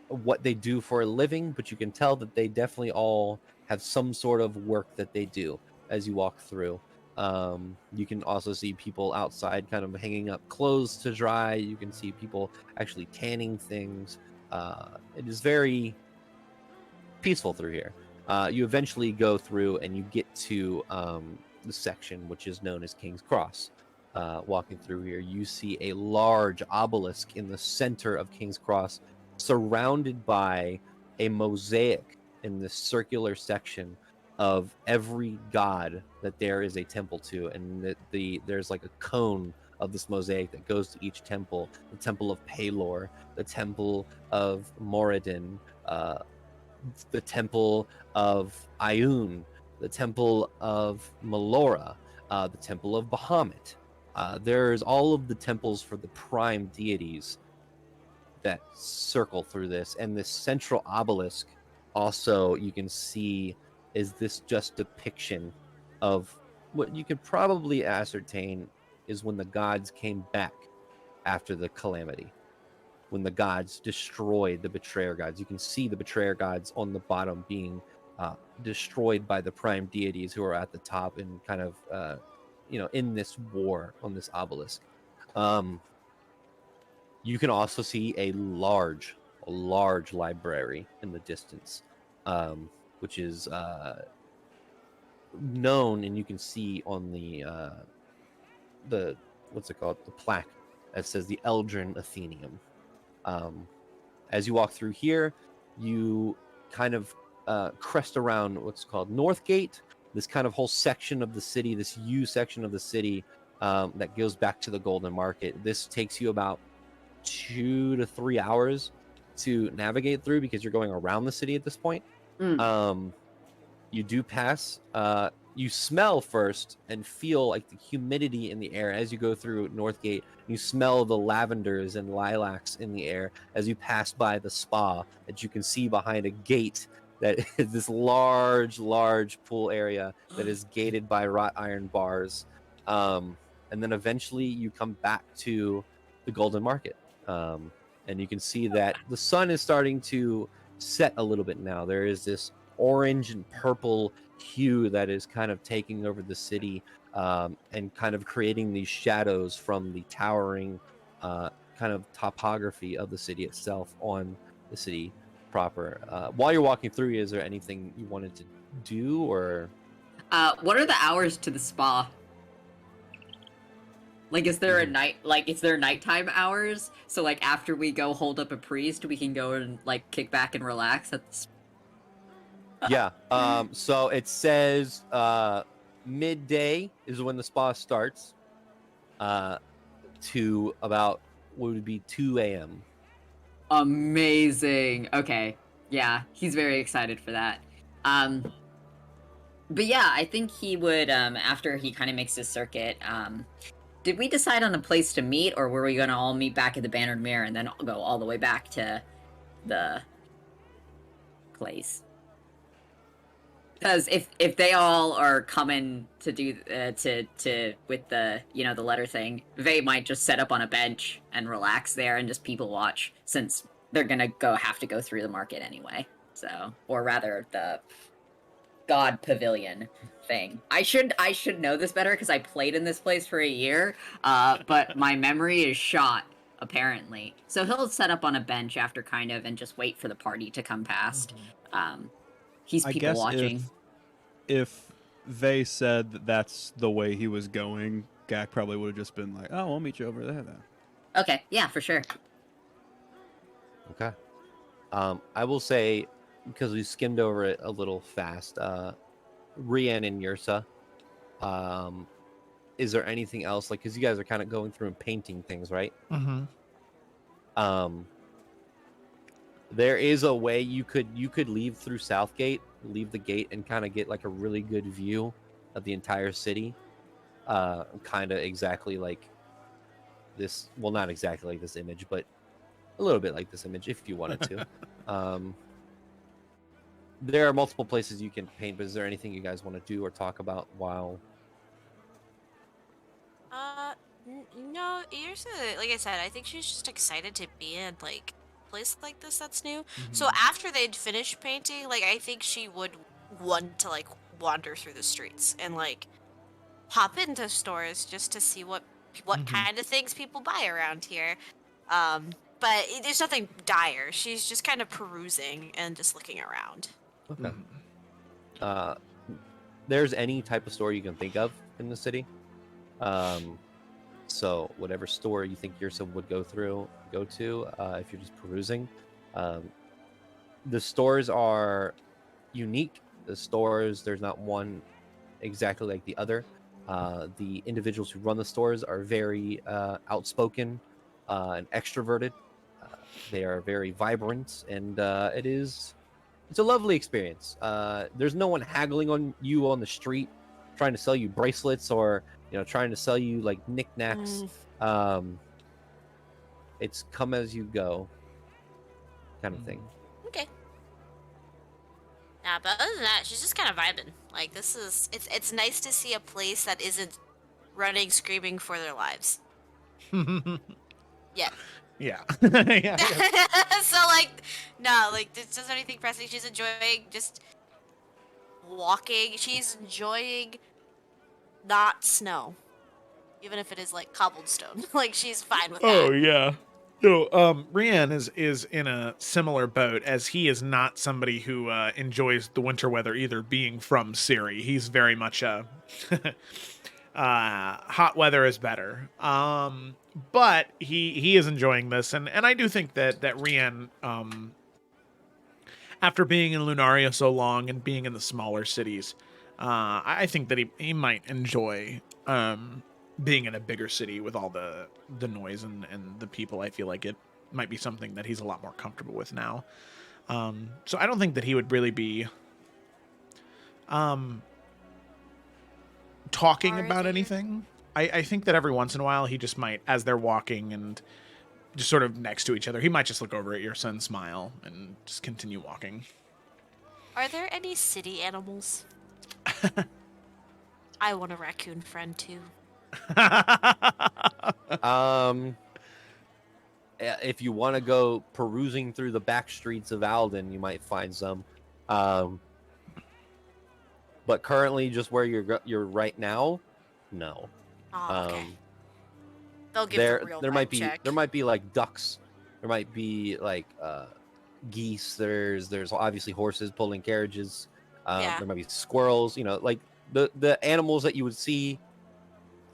what they do for a living, but you can tell that they definitely all have some sort of work that they do as you walk through. You can also see people outside kind of hanging up clothes to dry. You can see people actually tanning things. It is very peaceful through here. You eventually go through and you get to the section which is known as King's Cross. Walking through here, you see a large obelisk in the center of King's Cross, surrounded by a mosaic in this circular section of every god that there is a temple to, and there's like a cone of this mosaic that goes to each temple. The temple of Palor, the temple of Moradin, the temple of Ioun, the temple of Melora, the temple of Bahamut. There's all of the temples for the prime deities that circle through this, and this central obelisk also, you can see, is this just depiction of what you could probably ascertain is when the gods came back after the calamity, when the gods destroyed the betrayer gods. You can see the betrayer gods on the bottom being destroyed by the prime deities who are at the top and kind of in this war on this obelisk. You can also see a large library in the distance, which is known, and you can see on the what's it called, the plaque that says the Eldrin Athenium. As you walk through here, you kind of crest around what's called Northgate, this kind of whole section of the city, this U section of the city that goes back to the Golden Market. This takes you about 2 to 3 hours to navigate through because you're going around the city at this point. You do pass. You smell first and feel like the humidity in the air as you go through Northgate. You smell the lavenders and lilacs in the air as you pass by the spa that you can see behind a gate that is this large pool area that is gated by wrought iron bars. And then eventually you come back to the Golden Market. And you can see that the sun is starting to set a little bit now. There is this orange and purple hue that is kind of taking over the city and kind of creating these shadows from the towering kind of topography of the city itself on the city proper. While you're walking through, is there anything you wanted to do, or What are the hours to the spa? Like, is there a Mhm. night? Like, is there nighttime hours? So, like, after we go hold up a priest, we can go and like kick back and relax at the. Yeah. So it says midday is when the spa starts. To about what would be 2 a.m. Amazing. Okay. Yeah, he's very excited for that. But yeah, I think he would after he kind of makes his circuit. Did we decide on a place to meet, or were we gonna all meet back at the Bannered Mirror and then go all the way back to the place? Because if they all are coming to do to with the the letter thing, they might just set up on a bench and relax there and just people watch, since they're gonna have to go through the market anyway. So, or rather, the God Pavilion thing. I should know this better because I played in this place for a year, but my memory is shot apparently. So he'll set up on a bench after kind of and just wait for the party to come past. He's I people guess watching. if they said that that's the way he was going, Gak probably would have just been like, "Oh, we'll meet you over there then." Okay, yeah, for sure. Okay. I will say, because we skimmed over it a little fast, Rian and Yursa, is there anything else? Like, because you guys are kind of going through and painting things, right? Mm-hmm. There is a way you could leave through Southgate, leave the gate, and kind of get like a really good view of the entire city. Kind of exactly like this. Well, not exactly like this image, but a little bit like this image, if you wanted to. There are multiple places you can paint, but is there anything you guys want to do or talk about while? No, like I said, I think she's just excited to be in like a place like this that's new. So after they'd finished painting, like I think she would want to like wander through the streets and like pop into stores just to see what kind of things people buy around here. But there's nothing dire. She's just kind of perusing and just looking around. Okay. There's any type of store you can think of in the city. So whatever store you think Yursa would go to, if you're just perusing. The stores are unique. The stores, there's not one exactly like the other. The individuals who run the stores are very outspoken and extroverted. They are very vibrant, and it's a lovely experience. There's no one haggling on you on the street, trying to sell you bracelets or trying to sell you like knickknacks. It's come as you go, kind of thing. Okay. Nah, but other than that, she's just kind of vibing. Like it's nice to see a place that isn't running, screaming for their lives. Yeah. Yeah. Yeah. So like, no, like this doesn't anything pressing. She's enjoying just walking. She's enjoying not snow, even if it is like cobblestone. Like she's fine with that. Oh yeah. No, Rian is in a similar boat, as he is not somebody who enjoys the winter weather either, being from Siri. He's very much a hot weather is better. But he is enjoying this, and I do think that Rian, after being in Lunaria so long and being in the smaller cities, I think that he might enjoy being in a bigger city with all the noise and the people. I feel like it might be something that he's a lot more comfortable with now. So I don't think that he would really be talking about anything. I think that every once in a while he just might, as they're walking and just sort of next to each other, he might just look over at your son, smile, and just continue walking. Are there any city animals? I want a raccoon friend too. If you want to go perusing through the back streets of Alden, you might find some. But currently, just where you're right now, no. Oh, okay. They'll give the real there vibe might be check. there might be like ducks, there might be like geese. There's obviously horses pulling carriages. Yeah. There might be squirrels. Like the animals that you would see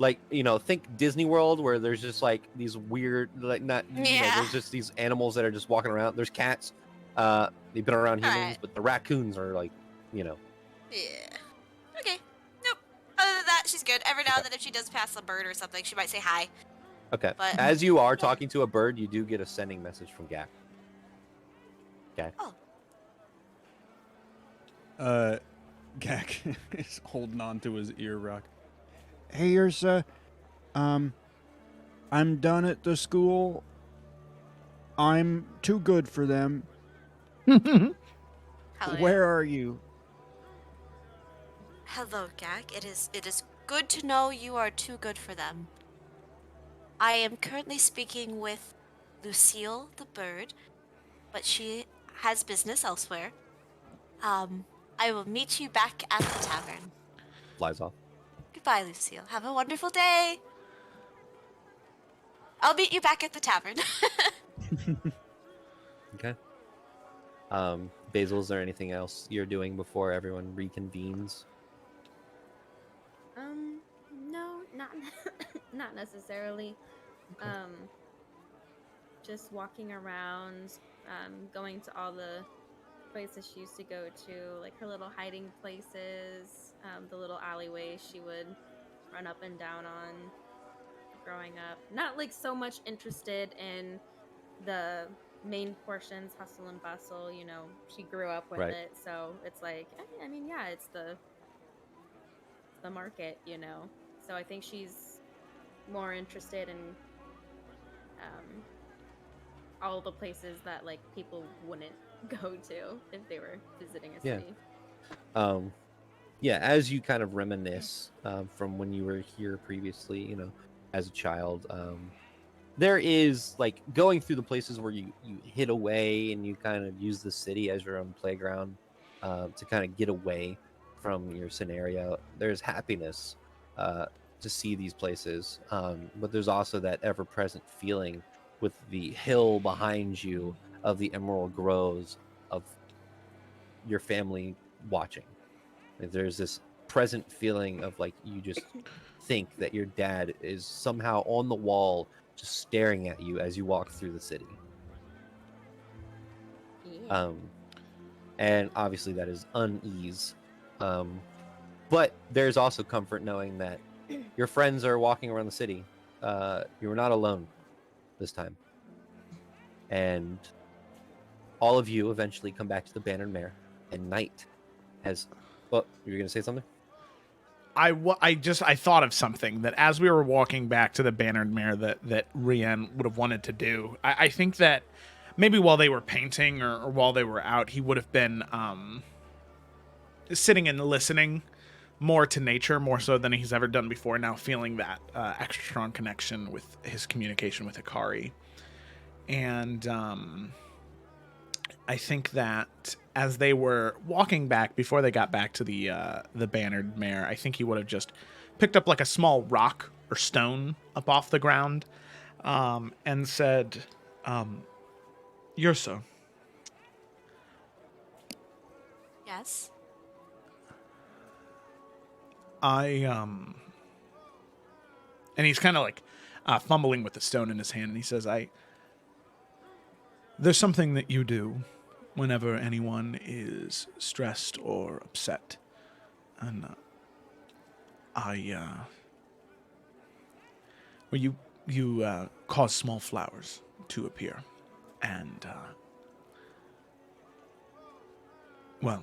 like, think Disney World, where there's just like these weird, like, not, Yeah. there's just these animals that are just walking around. There's cats. They've been around humans, Alright. but the raccoons are like, Yeah. Okay. Nope. Other than that, she's good. Every now and then, if she does pass a bird or something, she might say hi. okay. But As you are talking to a bird, you do get a sending message from Gak. Okay. Oh. Gak is holding on to his ear rock. Hey, Ursa. I'm done at the school. I'm too good for them. Hell yeah. Where are you? Hello, Gak. It is good to know you are too good for them. I am currently speaking with Lucille the bird, but she has business elsewhere. I will meet you back at the tavern. Flies off. Goodbye, Lucille. Have a wonderful day. I'll meet you back at the tavern. Okay. Basil, is there anything else you're doing before everyone reconvenes? No, not not necessarily. Okay. Just walking around, going to all the places she used to go to, like her little hiding places, the little alleyways she would run up and down on growing up. Not like so much interested in the main portions, hustle and bustle, she grew up with Right. it, so it's like, I mean, yeah, it's the market, so I think she's more interested in all the places that like people wouldn't go to if they were visiting a Yeah. city. Yeah, as you kind of reminisce from when you were here previously, as a child, there is like going through the places where you hid away and you kind of use the city as your own playground to kind of get away from your scenario. There's happiness to see these places, but there's also that ever-present feeling with the hill behind you of the emerald groves of your family watching. Like, there's this present feeling of like you just think that your dad is somehow on the wall just staring at you as you walk through the city. Yeah. And obviously that is unease. But there's also comfort knowing that your friends are walking around the city. You're not alone this time. And all of you eventually come back to the Bannered Mare, and night has... Well, you were going to say something? I thought of something that as we were walking back to the Bannered Mare that Rian would have wanted to do. I think that maybe while they were painting or while they were out, he would have been sitting and listening more to nature, more so than he's ever done before, now feeling that extra strong connection with his communication with Hikari. And I think that as they were walking back, before they got back to the Bannered Mare, I think he would have just picked up like a small rock or stone up off the ground and said, Yurso. Yes. And he's kind of like fumbling with the stone in his hand, and he says, there's something that you do whenever anyone is stressed or upset. And you cause small flowers to appear. And, well,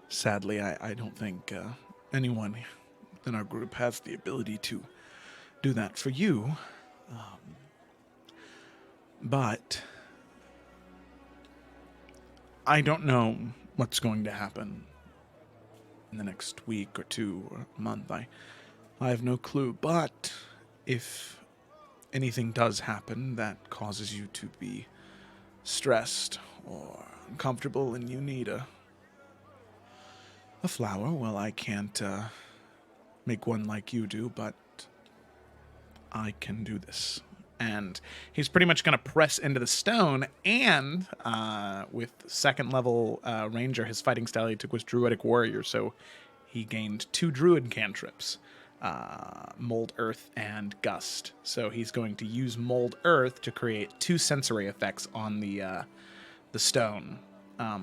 sadly, I don't think anyone in our group has the ability to do that for you. But I don't know what's going to happen in the next week or 2 or a month. I have no clue. But if anything does happen that causes you to be stressed or uncomfortable and you need a flower, well, I can't make one like you do, but I can do this. And he's pretty much going to press into the stone, and with second level Ranger, his fighting style he took was Druidic Warrior, so he gained 2 Druid cantrips. Mold Earth and Gust. So he's going to use Mold Earth to create 2 sensory effects on the stone.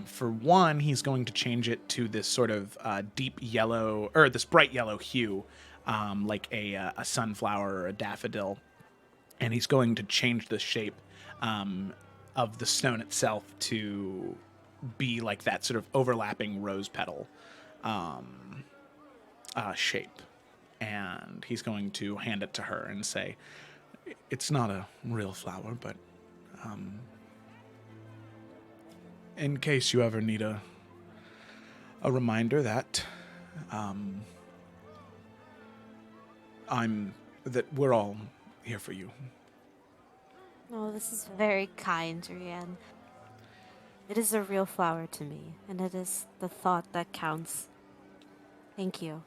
For one, he's going to change it to this sort of deep yellow, or this bright yellow hue, like a sunflower or a daffodil. And he's going to change the shape of the stone itself to be like that sort of overlapping rose petal shape. And he's going to hand it to her and say, it's not a real flower, but in case you ever need a reminder that that we're all here for you. Oh, this is very kind, Rianne. It is a real flower to me, and it is the thought that counts. Thank you.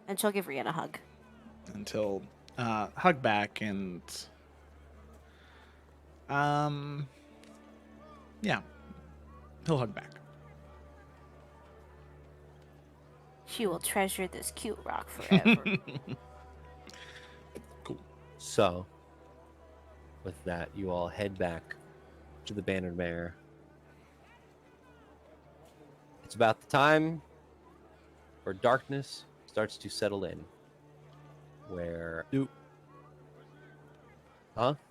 And she'll give Rianne a hug. And he'll hug back and yeah, he'll hug back. She will treasure this cute rock forever. Cool. So, with that, you all head back to the Bannered Mare. It's about the time where darkness starts to settle in. Where...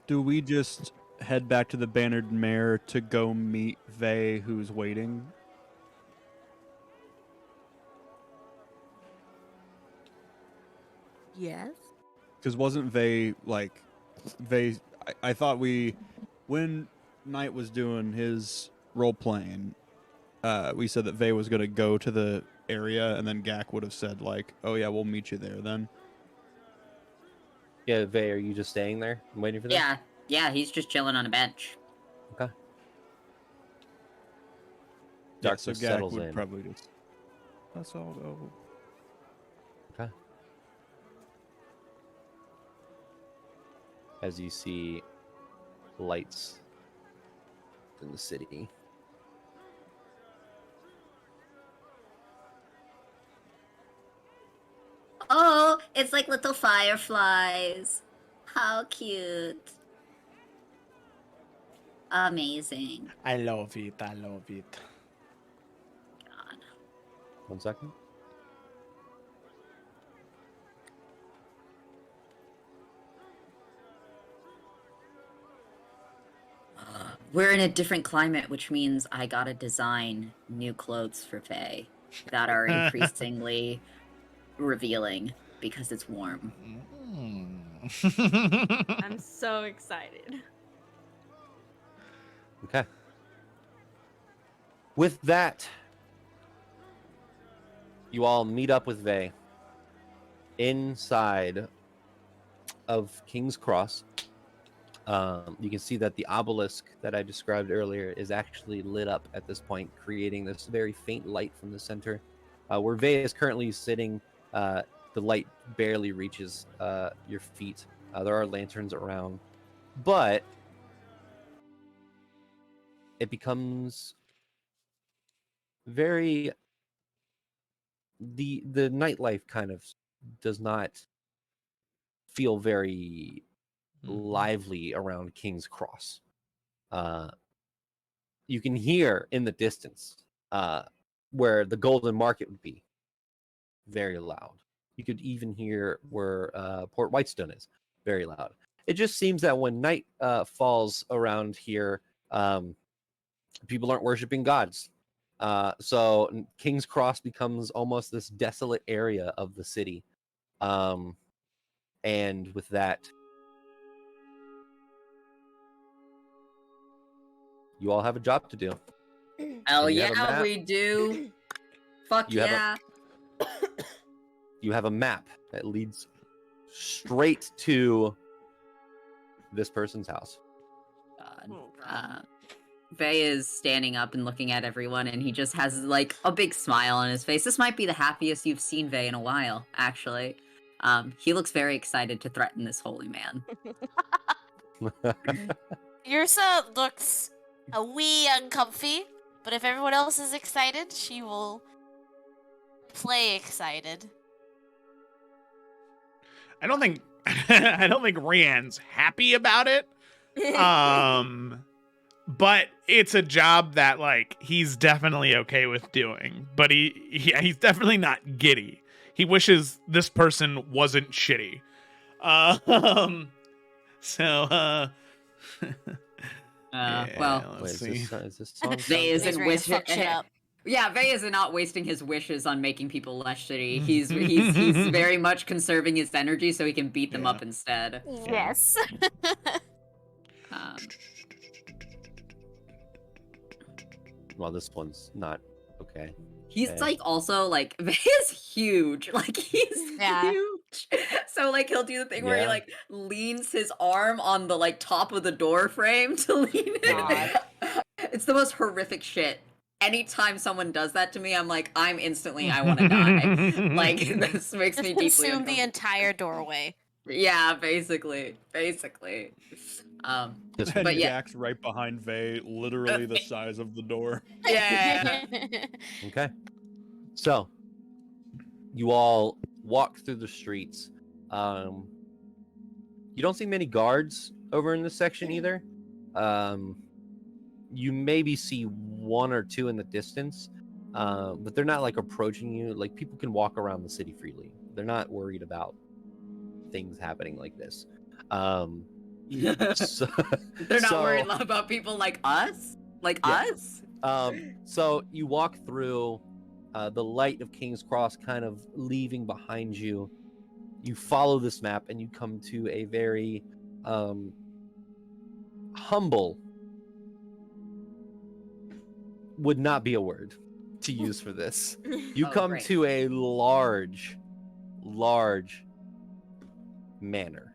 Do we just head back to the Bannered Mare to go meet Vey, who's waiting? Yes? Because wasn't Vey, I thought when Knight was doing his role-playing, we said that Vey was going to go to the area, and then Gak would have said, oh yeah, we'll meet you there then. Yeah, Vey, are you just staying there and waiting for them? Yeah, he's just chilling on a bench. Okay. Yeah, so Darkness Gak settles would in. probably just... Let's all go. Okay. As you see lights in the city. Oh, it's like little fireflies. How cute. Amazing. I love it. I love it. God. 1 second. We're in a different climate, which means I gotta design new clothes for Faye that are increasingly revealing because it's warm. I'm so excited. Okay. With that, you all meet up with Vey inside of King's Cross. You can see that the obelisk that I described earlier is actually lit up at this point, creating this very faint light from the center. Where Vey is currently sitting, the light barely reaches your feet. There are lanterns around, but it becomes very... The nightlife kind of does not feel very lively around King's Cross. You can hear in the distance where the Golden Market would be very loud. You could even hear where Port Whitestone is very loud. It just seems that when night falls around here, people aren't worshiping gods. So King's Cross becomes almost this desolate area of the city. And with that, you all have a job to do. Oh You have a yeah, map? we do. Fuck You have a- yeah. You have a map that leads straight to this person's house. God. Vey is standing up and looking at everyone, and he just has like a big smile on his face. This might be the happiest you've seen Vey in a while, actually. He looks very excited to threaten this holy man. Yrsa looks a wee uncomfy, but if everyone else is excited, she will play excited. I don't think Rianne's happy about it. But it's a job that like he's definitely okay with doing. But he's definitely not giddy. He wishes this person wasn't shitty. Well, let's Wait, see. is this song? Vay He's isn't ready to fuck shit up. Yeah, Vay is not wasting his wishes on making people less shitty. He's very much conserving his energy so he can beat them Yeah. up instead. Yes. Um, Well, this one's not okay. he's Okay. like also like Vay is huge. Like he's Yeah. huge. So like he'll do the thing where he Yeah. like leans his arm on the like top of the door frame to lean in. It's the most horrific shit. Anytime someone does that to me, I'm like, I want to die. Like this makes me deeply Consume the uncomfortable. entire doorway. Yeah, basically. And But yeah. Jack's right behind Vay, literally the size of the door. Yeah. Okay. So, you all walk through the streets. You don't see many guards over in this section either. You maybe see one or two in the distance, but they're not like approaching you. Like people can walk around the city freely. They're not worried about things happening like this. So, They're not worried about people like us? So you walk through the light of King's Cross kind of leaving behind you. You follow this map and you come to a very humble, would not be a word to use for this. You Oh, come great. to a large manor.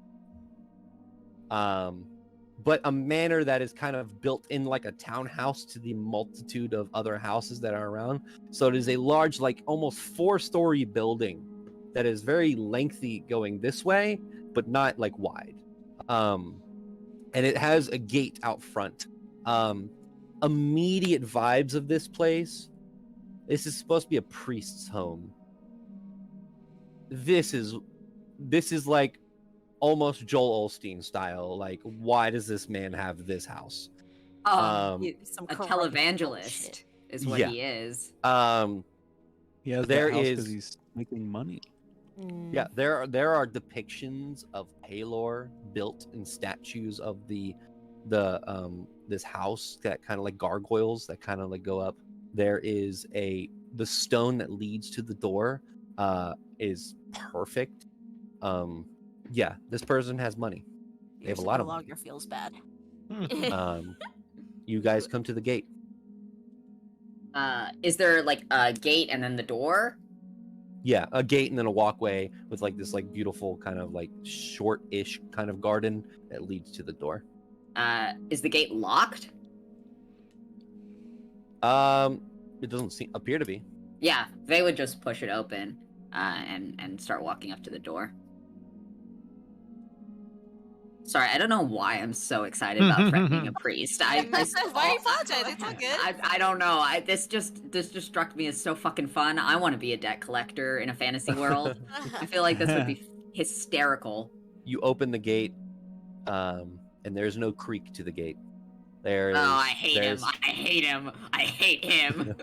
But a manor that is kind of built in like a townhouse to the multitude of other houses that are around. So it is a large, like almost 4-story building that is very lengthy going this way, but not like wide. And it has a gate out front. Immediate vibes of this place. This is supposed to be a priest's home. This is like almost Joel Osteen style. Like, why does this man have this house? Some A corrupt televangelist bullshit. is what Yeah. he is. He has There that house is- because he's making money. Yeah, there are depictions of Palor built in statues of the this house that kind of like gargoyles that kind of like go up. There is the stone that leads to the door is perfect. Yeah, this person has money. They have a lot of money. logger feels bad. You guys come to the gate. Is there like a gate and then the door? Yeah, a gate and then a walkway with like this like beautiful kind of like short-ish kind of garden that leads to the door. Is the gate locked? It doesn't appear to be. Yeah, they would just push it open and start walking up to the door. Sorry, I don't know why I'm so excited about threatening a priest. Why are you apologizing? It's all good. I don't know. This just struck me as so fucking fun. I want to be a debt collector in a fantasy world. I feel like this would be hysterical. You open the gate, and there's no creak to the gate. There is. Oh, I hate him. I hate him. I hate him.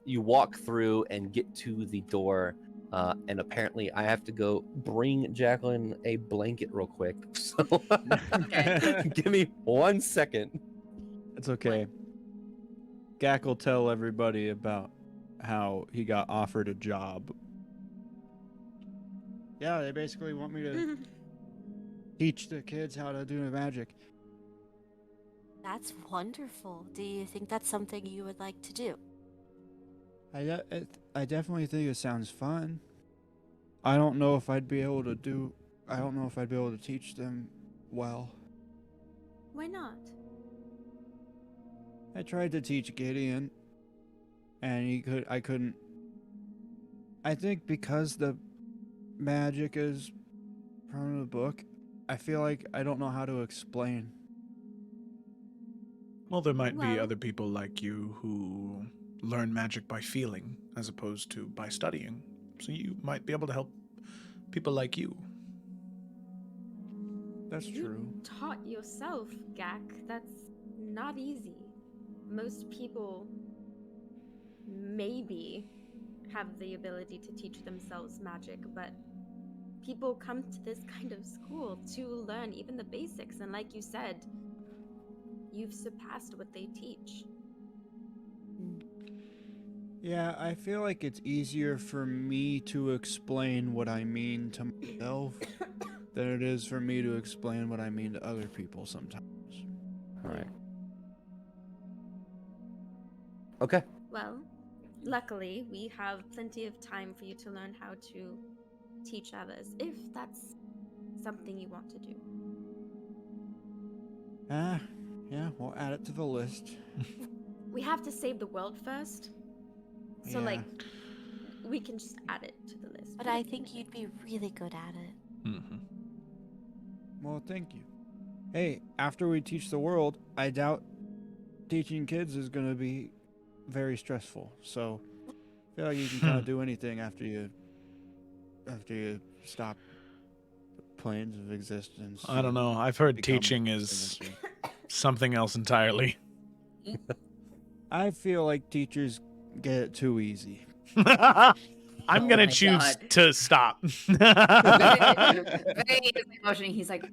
You walk through and get to the door, and apparently I have to go bring Jacqueline a blanket real quick. So give me 1 second. It's okay. Gak will tell everybody about how he got offered a job. Yeah, they basically want me to teach the kids how to do magic. That's wonderful. Do you think that's something you would like to do? I definitely think it sounds fun. I don't know if I'd be able to teach them well. Why not? I tried to teach Gideon, and I couldn't. I think because the magic is from the book, I feel like I don't know how to explain. Well, there might be Well- other people like you who learn magic by feeling as opposed to by studying. So you might be able to help people like you. That's true. You taught yourself, Gak. That's not easy. Most people maybe have the ability to teach themselves magic, but people come to this kind of school to learn even the basics, and like you said, you've surpassed what they teach. Yeah, I feel like it's easier for me to explain what I mean to myself than it is for me to explain what I mean to other people sometimes. All right. Okay. Well, luckily, we have plenty of time for you to learn how to teach others, if that's something you want to do. Yeah, we'll add it to the list. We have to save the world first. So, Yeah. like, we can just add it to the list. But I think you'd be really good at it. Mm-hmm. Well, thank you. Hey, after we teach the world, I doubt teaching kids is going to be very stressful. So, I feel like you can kind of do anything after you stop the planes of existence. I don't know. I've heard become teaching is dimension. something else entirely. I feel like teachers get it too easy. I'm gonna my choose God. to stop. Very emotional. He's like,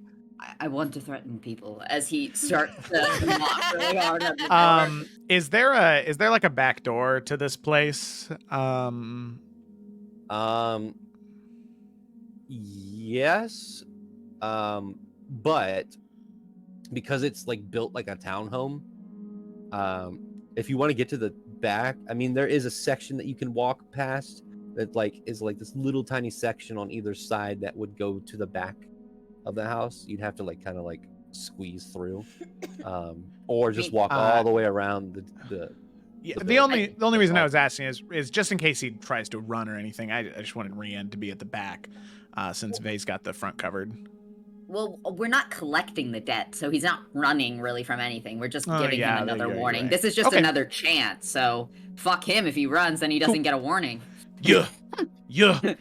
I want to threaten people as he starts to knock really hard at the door. Is there like a back door to this place? Yes. But because it's like built like a townhome, if you want to get to the back, I mean, there is a section that you can walk past that like is like this little tiny section on either side that would go to the back of the house. You'd have to like kind of like squeeze through, or just walk all the way around the Yeah, the the only building. reason I was asking is just in case he tries to run or anything. I just wanted Rian to be at the back, since Vay's got the front covered. Well, we're not collecting the debt, so he's not running really from anything. We're just Oh, giving yeah, him another you're warning. right. This is just Okay. another chance, so fuck him if he runs, then he doesn't get a warning. Yeah. Okay.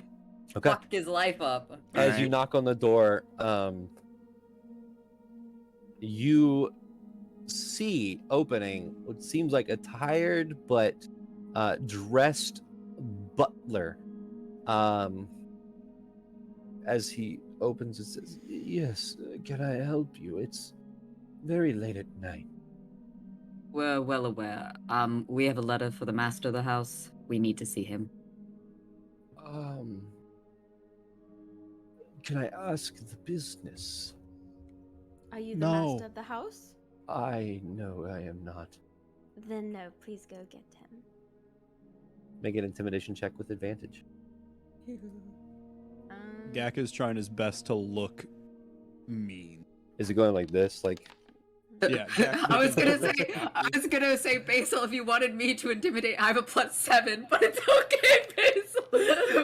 Fuck his life up. As you Alright. knock on the door, you see opening what seems like a tired but dressed butler. As he opens, it says, "Yes, can I help you? It's very late at night." We're well aware. We have a letter for the master of the house. We need to see him. Can I ask the business? Are you the No. master of the house? I know I am not. Then no, please go get him. Make an intimidation check with advantage. Gak is trying his best to look mean. Is it going like this? Like, Yeah, Gak- I was gonna say, Basil, if you wanted me to intimidate, I have a +7, but it's okay, Basil.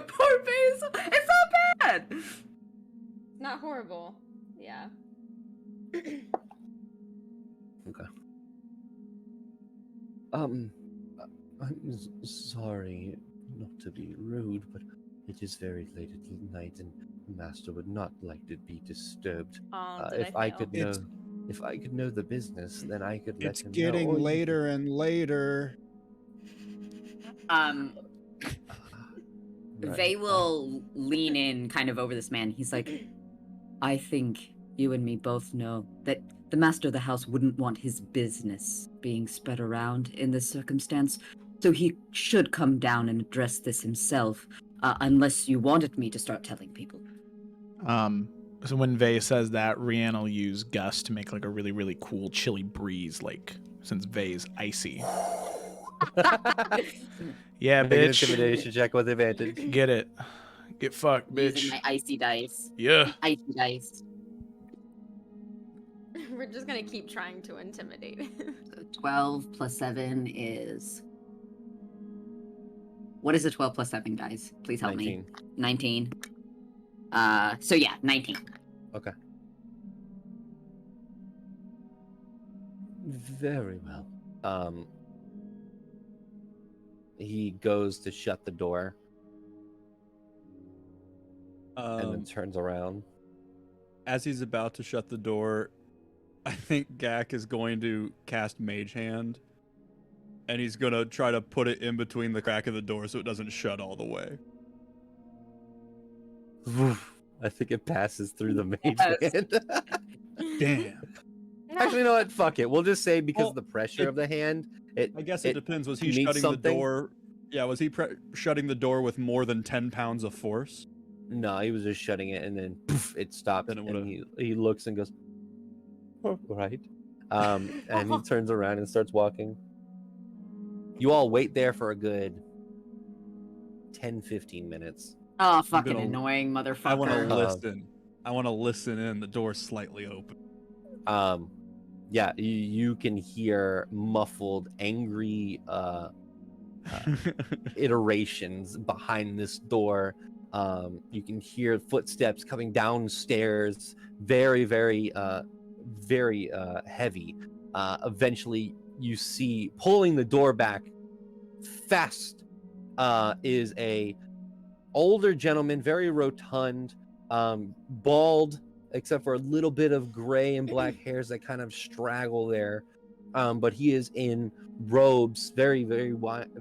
Poor Basil. It's not bad. Not horrible. Yeah. okay. I'm sorry not to be rude, but it is very late at night, and the master would not like to be disturbed. Oh, did If I I fail? could know, if I could know the business, then I could let It's him know. getting Or you later and later. Right. They will lean in kind of over this man. He's like, I think you and me both know that the master of the house wouldn't want his business being spread around in this circumstance, so he should come down and address this himself, unless you wanted me to start telling people. So when Vay says that, Rian will use Gust to make like a really, really cool chilly breeze, like since Vay's icy. Yeah, Make an bitch. intimidation check with advantage. Get it. Get fucked, Using bitch. my icy dice. Yeah. Icy dice. We're just gonna keep trying to intimidate. So 12 plus 7 is... What is a 12 plus 7, guys? Please help 19. me. 19. So yeah, 19. Okay. Very well. He goes to shut the door. and then turns around. As he's about to shut the door, I think Gak is going to cast Mage Hand, and he's going to try to put it in between the crack of the door so it doesn't shut all the way. I think it passes through the mage Yes. hand. Damn. Actually, you know what? Fuck it. We'll just say because Well, of the pressure of the hand, I guess it depends. Was he means shutting something. the door? Yeah, was he shutting the door with more than 10 pounds of force? No, he was just shutting it, and then poof, it stopped, Then it and would've- he looks and goes, "Oh, right," and he turns around and starts walking. You all wait there for a good 10-15 minutes. Oh, fucking gonna- annoying motherfucker. I want to Uh, listen. I want to listen in. The door's slightly open. Yeah, you can hear muffled, angry iterations behind this door. You can hear footsteps coming downstairs, very, very, very heavy. Eventually, you see pulling the door back fast is a older gentleman, very rotund, bald, except for a little bit of gray and black hairs that kind of straggle there. But he is in robes, very, very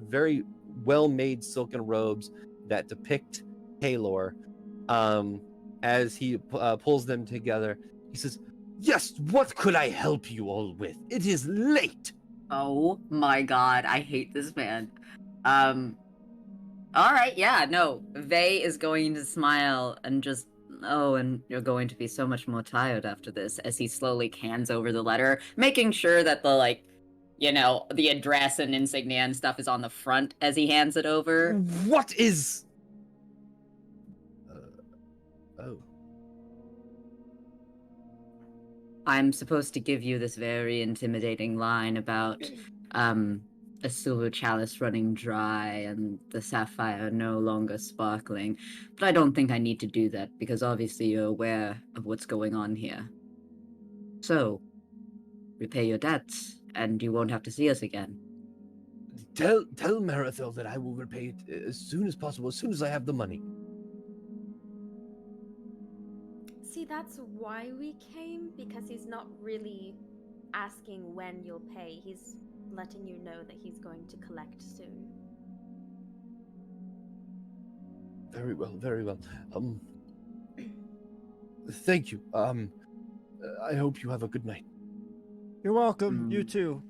very well-made silken robes that depict Taylor. As he pulls them together, he says, "Yes, what could I help you all with? It is late." Oh my god, I hate this man. Alright, yeah, no. Vey is going to smile and just, oh, and you're going to be so much more tired after this, as he slowly hands over the letter, making sure that the, like, you know, the address and insignia and stuff is on the front as he hands it over. What is... oh. I'm supposed to give you this very intimidating line about, a silver chalice running dry and the sapphire no longer sparkling, but I don't think I need to do that because obviously you're aware of what's going on here. So, repay your debts, and you won't have to see us again. Tell Marathel that I will repay it as soon as possible, as soon as I have the money. See, that's why we came, because he's not really asking when you'll pay. He's letting you know that he's going to collect soon. Very well, very well. Thank you. I hope you have a good night. You're welcome. You too.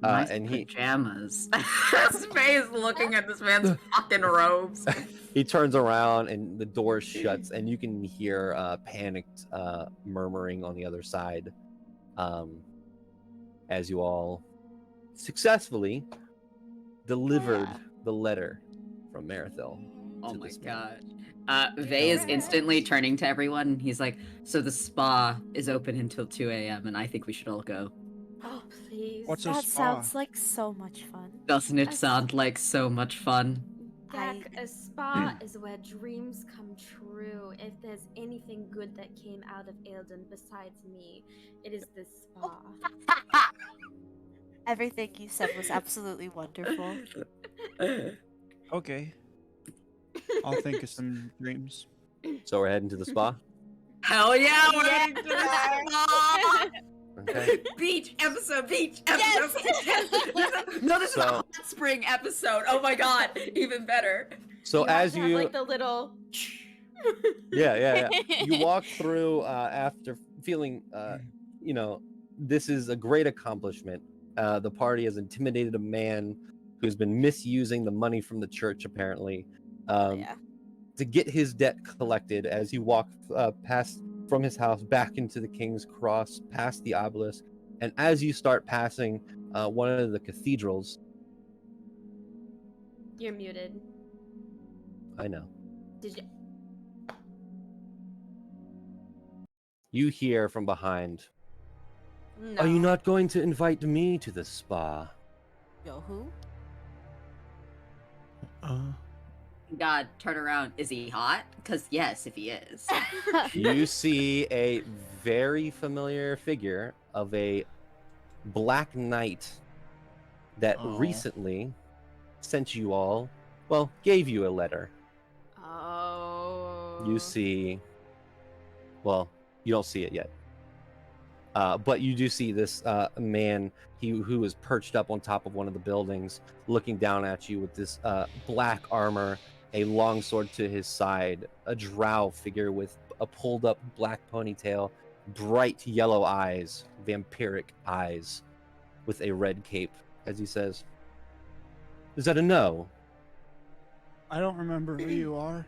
Nice and he pajamas. Vey is looking at this man's fucking robes. he turns around and the door shuts, and you can hear panicked murmuring on the other side. As you all successfully delivered the letter from Marathel. Oh my god. Vey is instantly turning to everyone. He's like, so the spa is open until 2 a.m. and I think we should all go. Oh, please. What's a That spa? sounds like so much fun. Doesn't it sound like so much fun? Gak, a spa is where dreams come true. If there's anything good that came out of Eldon besides me, it is this spa. Everything you said was absolutely wonderful. Okay. I'll think of some dreams. So we're heading to the spa. Hell yeah, we're Yeah. heading to the spa! Okay. Beach episode. No, this is a So- hot spring episode. Oh my god, even better. So have as to have, you like the little. yeah. You walk through after feeling, this is a great accomplishment. The party has intimidated a man who's been misusing the money from the church, apparently, Yeah. to get his debt collected. As you walk past from his house back into the King's Cross, past the obelisk, and as you start passing one of the cathedrals, You're muted. I know, Did you? you hear from behind, No. "Are you not going to invite me to the spa?" Yo, who? God, turn around. Is he hot? Because yes, if he is. You see a very familiar figure of a black knight that Oh. recently sent you all, well, gave you a letter. Oh. You see, well, you don't see it yet. But you do see this man who is perched up on top of one of the buildings, looking down at you with this black armor, a long sword to his side, a drow figure with a pulled up black ponytail, bright yellow eyes, vampiric eyes, with a red cape, as he says, "Is that a no?" I don't remember who you are.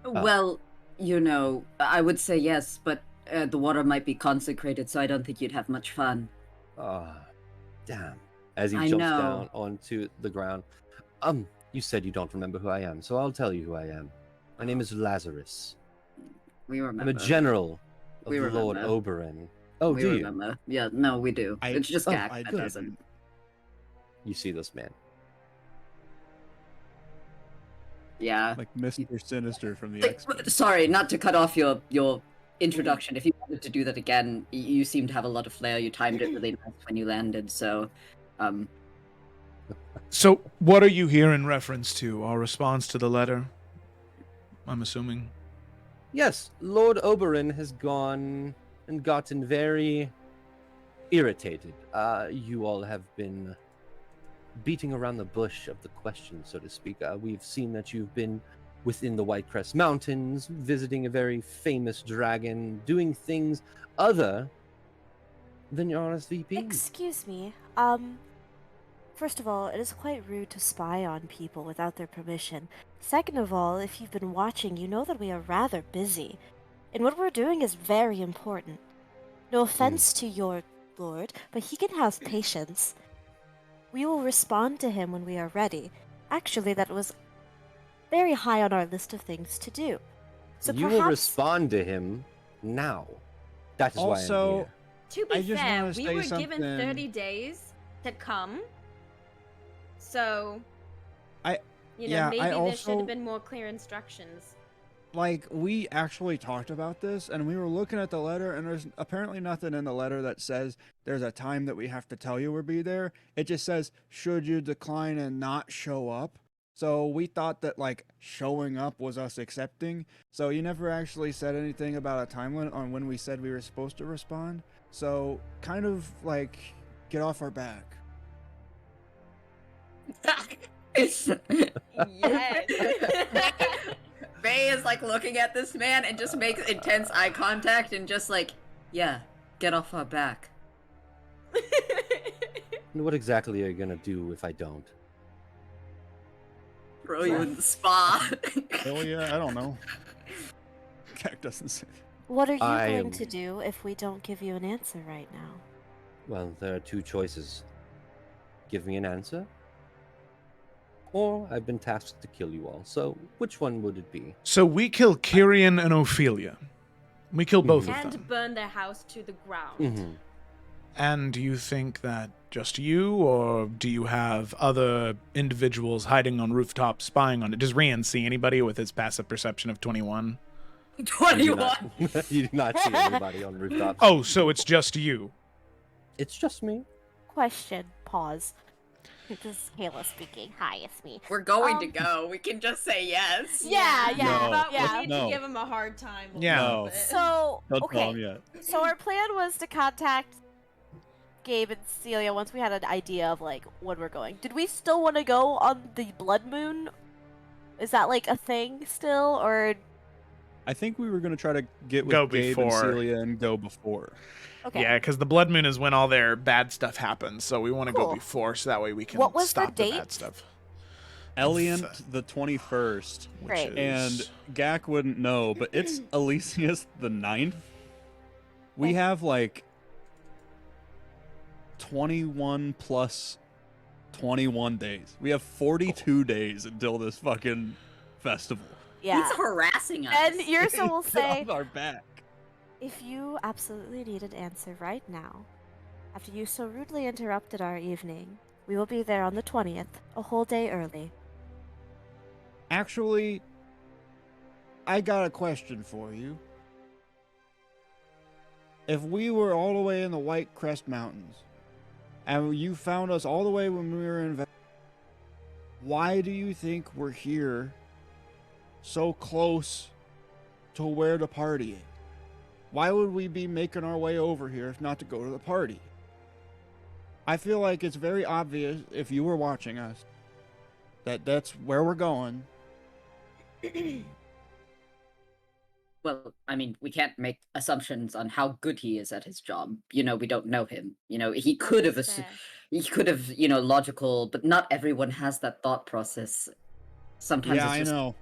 Well, you know, I would say yes, but the water might be consecrated, so I don't think you'd have much fun. Damn. As he I jumps know. down onto the ground. You said you don't remember who I am, so I'll tell you who I am. My name is Lazarus. We remember. I'm a general of We the Lord remember. Oberyn. Oh, we do remember. Yeah, no, we do. It's just Gak I that didn't. doesn't. you? See this man. Yeah. Like Mr. Sinister from the Like, X-Men. sorry, not to cut off your introduction. If you wanted to do that again, you seem to have a lot of flair. You timed it really nice when you landed, so So, what are you here in reference to? Our response to the letter? I'm assuming. Yes, Lord Oberyn has gone and gotten very irritated. You all have been beating around the bush of the question, so to speak. We've seen that you've been within the Whitecrest Mountains, visiting a very famous dragon, doing things other than your RSVP. Excuse me. First of all, it is quite rude to spy on people without their permission. Second of all, if you've been watching, you know that we are rather busy. And what we're doing is very important. No offense to your lord, but he can have patience. We will respond to him when we are ready. Actually, that was very high on our list of things to do. So You will respond to him now. That is why I'm Also, here. To be I just fair, wanna we say were given something. 30 days to come. So, I- you know, yeah, maybe I there should also- have been more clear instructions. Like, we actually talked about this, and we were looking at the letter, and there's apparently nothing in the letter that says there's a time that we have to tell you we'll be there. It just says, should you decline and not show up. So we thought that, like, showing up was us accepting. So you never actually said anything about a time limit on when we said we were supposed to respond. So, kind of, like, get off our back. Yes. Ray is like looking at this man and just makes intense eye contact and just like, yeah, get off our back. And what exactly are you gonna do if I don't? Throw you in the spa. Oh yeah, I don't know. Gak doesn't say. What are you I going am- to do if we don't give you an answer right now? Well, there are two choices. Give me an answer, or I've been tasked to kill you all. So, which one would it be? So we kill Kyrian and Ophelia. We kill both of And them. burn their house to the ground. Mm-hmm. And do you think that just you, or do you have other individuals hiding on rooftops spying on it? Does Rian see anybody with his passive perception of 21? 21. You do not see anybody on rooftops. Oh, so it's just you. It's just me. Question. Pause. This is Kayla speaking. Hi, it's me. We're going to go. We can just say yes. Yeah, yeah, No, yeah. We need no. to give him a hard time. a Yeah. little No. bit. So, Don't tell him okay. yet. So our plan was to contact Gabe and Celia once we had an idea of like when we're going. Did we still want to go on the blood moon? Is that like a thing still, or I think we were gonna try to get with Go Gabe and before. Celia and go before. okay? Yeah, because the blood moon is when all their bad stuff happens, so we want to go Cool. before, so that way we can What was the stop the date? bad stuff. Eliant the 21st, Which Great. is- and Gak wouldn't know, but it's Elysius the 9th. We have like 21 plus 21 days. We have 42 days until this fucking festival. Yeah. He's harassing us. And Ursa will Get say, off our back. if you absolutely need an answer right now, after you so rudely interrupted our evening, we will be there on the 20th, a whole day early. Actually, I got a question for you. If we were all the way in the White Crest Mountains, and you found us all the way when we were in why do you think we're here so close to where the party is. Why would we be making our way over here if not to go to the party? I feel like it's very obvious if you were watching us that that's where we're going. Well, I mean, we can't make assumptions on how good he is at his job. You know, we don't know him. You know, he could have, you know, logical, but not everyone has that thought process. Sometimes Yeah, it's just, I know.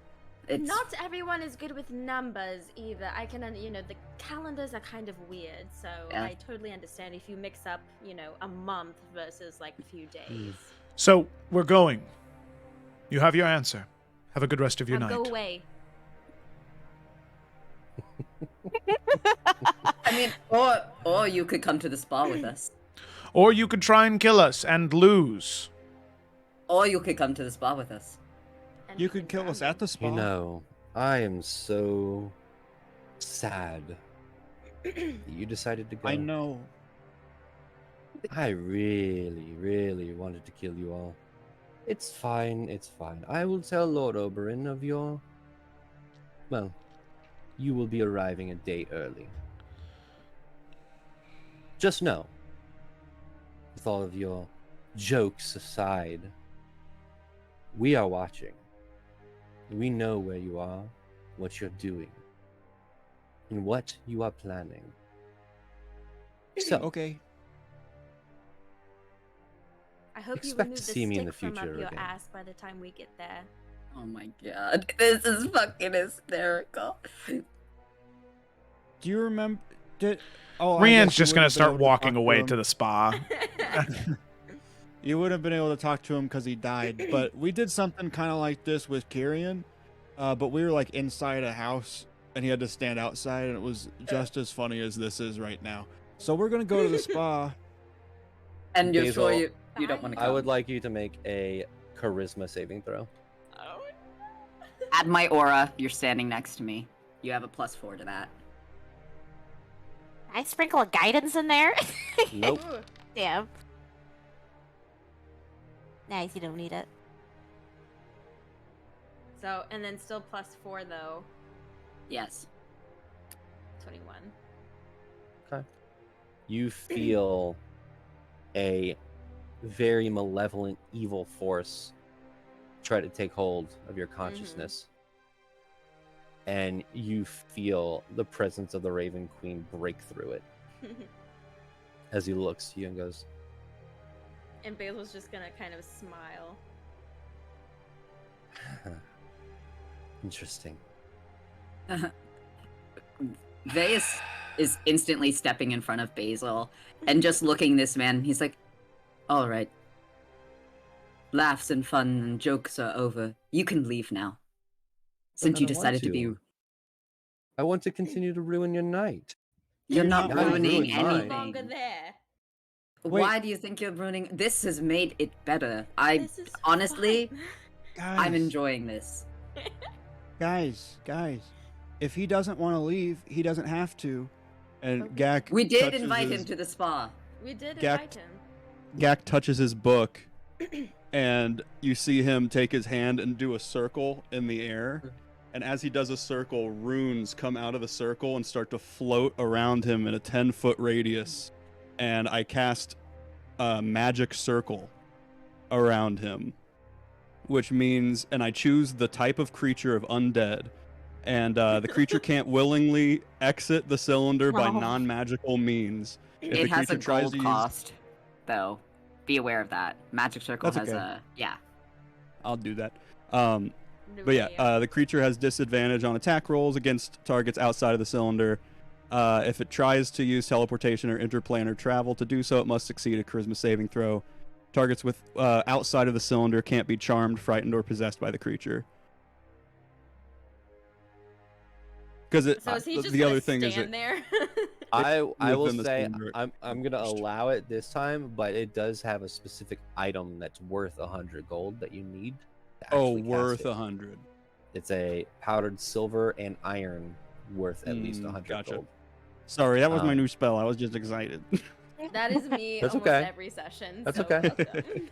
It's, Not everyone is good with numbers either. I can, you know, the calendars are kind of weird, so Yeah. I totally understand if you mix up, you know, a month versus like a few days. So we're going. You have your answer. Have a good rest of your Now night. go away. I mean, or you could come to the spa with us. Or you could try and kill us and lose. Or you could come to the spa with us. And You we could can kill us grab at the spa. You know, I am so sad that you decided to go. I know. I really, really wanted to kill you all. It's fine, it's fine. I will tell Lord Oberyn of your... Well, you will be arriving a day early. Just know, with all of your jokes aside, we are watching. We know where you are, what you're doing, and what you are planning. So, Okay. I hope you Expect remove to the see me in stick the from up future your again. ass by the time we get there. Oh my god, this is fucking hysterical. Do you remember? I Rianne's guess you just going wouldn't to have been start able to walking talk away him. to the spa. You would have been able to talk to him because he died. But we did something kind of like this with Kyrian, but we were like inside a house, and he had to stand outside, and it was just as funny as this is right now. So we're gonna go to the spa. And you're sure Basil, you don't want to I come? would like you to make a charisma saving throw. Add my aura. You're standing next to me. You have a +4 to that. I sprinkle a guidance in there. Nope. Ooh. Damn. Nice, you don't need it. So, and then still +4 though. Yes. 21. You feel a very malevolent, evil force try to take hold of your consciousness. And you feel the presence of the Raven Queen break through it as he looks to you and goes, And Basil's just gonna kind of smile. interesting. Veus is instantly stepping in front of Basil and just looking this man. He's like, all right. Laughs and fun and jokes are over. You can leave now. Since I you don't want decided to be... to. I want to continue to ruin your night. You're not not ruining ruining mine. anything. No longer there. Why do you think you're ruining... This has made it better. I This is honestly, fun. Guys, I'm enjoying this. Guys, if he doesn't want to leave, he doesn't have to. And Gak We did touches invite his- him to the spa. We did Gak- invite him. Gak touches his book, and you see him take his hand and do a circle in the air. And as he does a circle, runes come out of the circle and start to float around him in a 10-foot radius. And I cast a magic circle around him, which means, and I choose the type of creature of undead. And the creature can't willingly exit the cylinder by Oh. non-magical means. If It the has a creature tries gold to use- cost, though. Be aware of that. Magic Circle That's has okay. a... Yeah. I'll do that. No But yeah, way. the creature has disadvantage on attack rolls against targets outside of the cylinder. If it tries to use teleportation or interplanar travel to do so, it must succeed a charisma saving throw. Targets with outside of the cylinder can't be charmed, frightened, or possessed by the creature. Because So is he just the gonna other thing is stand there? I will Within the say cylinder. I'm gonna allow it this time, but it does have a specific item that's worth 100 gold that you need. To actually cast worth it. 100. It's a powdered silver and iron worth at least 100 gotcha. gold. Sorry, that was my Um, new spell. I was just excited. That is me That's almost okay. every session. That's so okay. welcome.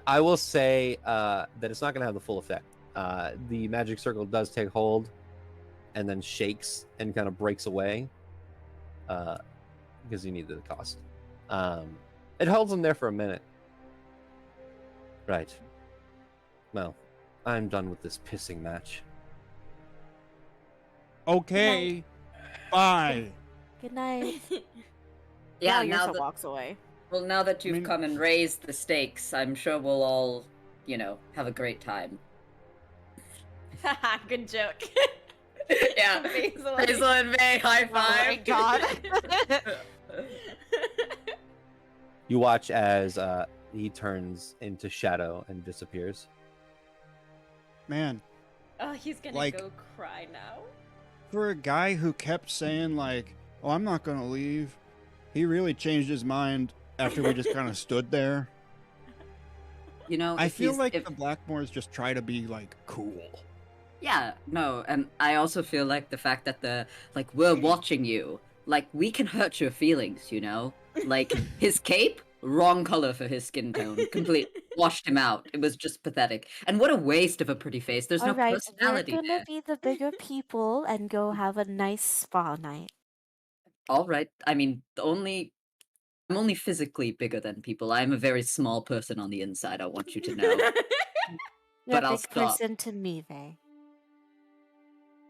I will say that it's not gonna have the full effect. The magic circle does take hold, and then shakes and kind of breaks away because he needed the cost. It holds him there for a minute. Right. Well, I'm done with this pissing match. Okay. Bye. Good night. Yeah, now now Yrsa walks away. well, now that you've mean- come and raised the stakes, I'm sure we'll all, have a great time. Good joke. Yeah. Basil. Basil and May, high Oh my five. god. You watch as he turns into shadow and disappears. Man, Oh, he's gonna Like- go cry now. for a guy who kept saying like, "Oh, I'm not gonna leave," he really changed his mind after we just kind of stood there. I if feel he's- like if- the Blackmores just try to be like cool. Yeah, no, and I also feel like the fact that we're watching you, we can hurt your feelings, Like, his cape, wrong color for his skin tone, complete, washed him out. It was just pathetic. And what a waste of a pretty face. There's no All right, we're personality gonna there. be the bigger people and go have a nice spa night. All right, I mean, I'm only physically bigger than people. I'm a very small person on the inside, I want you to know. You're But a I'll big stop. person to me, Vay.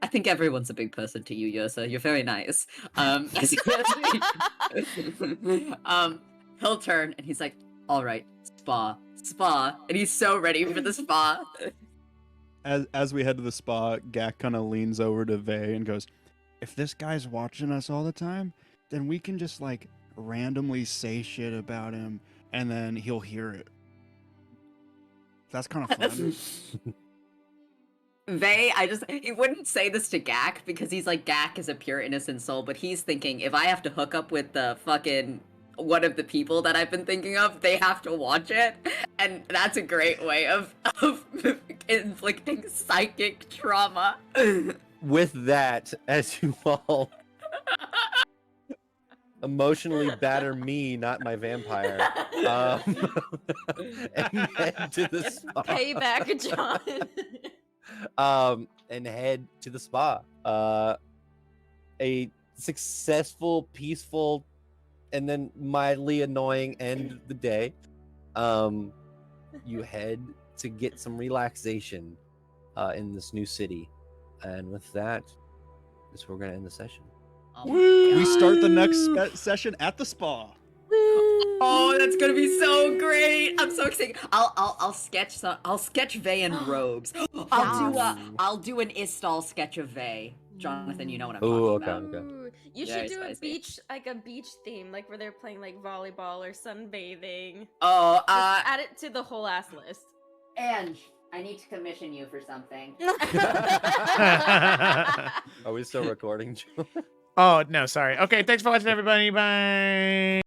I think everyone's a big person to you, Yrsa. You're very nice. He'll turn and he's like, "All right, spa," and he's so ready for the spa. As we head to the spa, Gak kind of leans over to Vay and goes, If this guy's watching us all the time, then we can just like randomly say shit about him, and then he'll hear it. That's kind of fun. Vay, he wouldn't say this to Gak because he's like, Gak is a pure innocent soul, but he's thinking, if I have to hook up with the fucking one of the people that I've been thinking of, they have to watch it. And that's a great way of inflicting psychic trauma. With that, as you all emotionally batter me, not my vampire, and head to the spa. Payback, John. And head to the spa. A successful, peaceful, and then mildly annoying end of the day. You head to get some relaxation in this new city. And with that, this we're gonna end the session. We start the next session at the spa. Oh, that's gonna be so great! I'm so excited. I'll sketch Vay in robes. I'll do an Istal sketch of Vay. Jonathan, you know what I'm talking about. Ooh, you Very should do spicy. a beach theme, like where they're playing like volleyball or sunbathing. Oh, Just add it to the whole ass list. Ange, I need to commission you for something. Are we still recording, Joe? Oh, no, sorry. Okay, thanks for watching, everybody. Bye.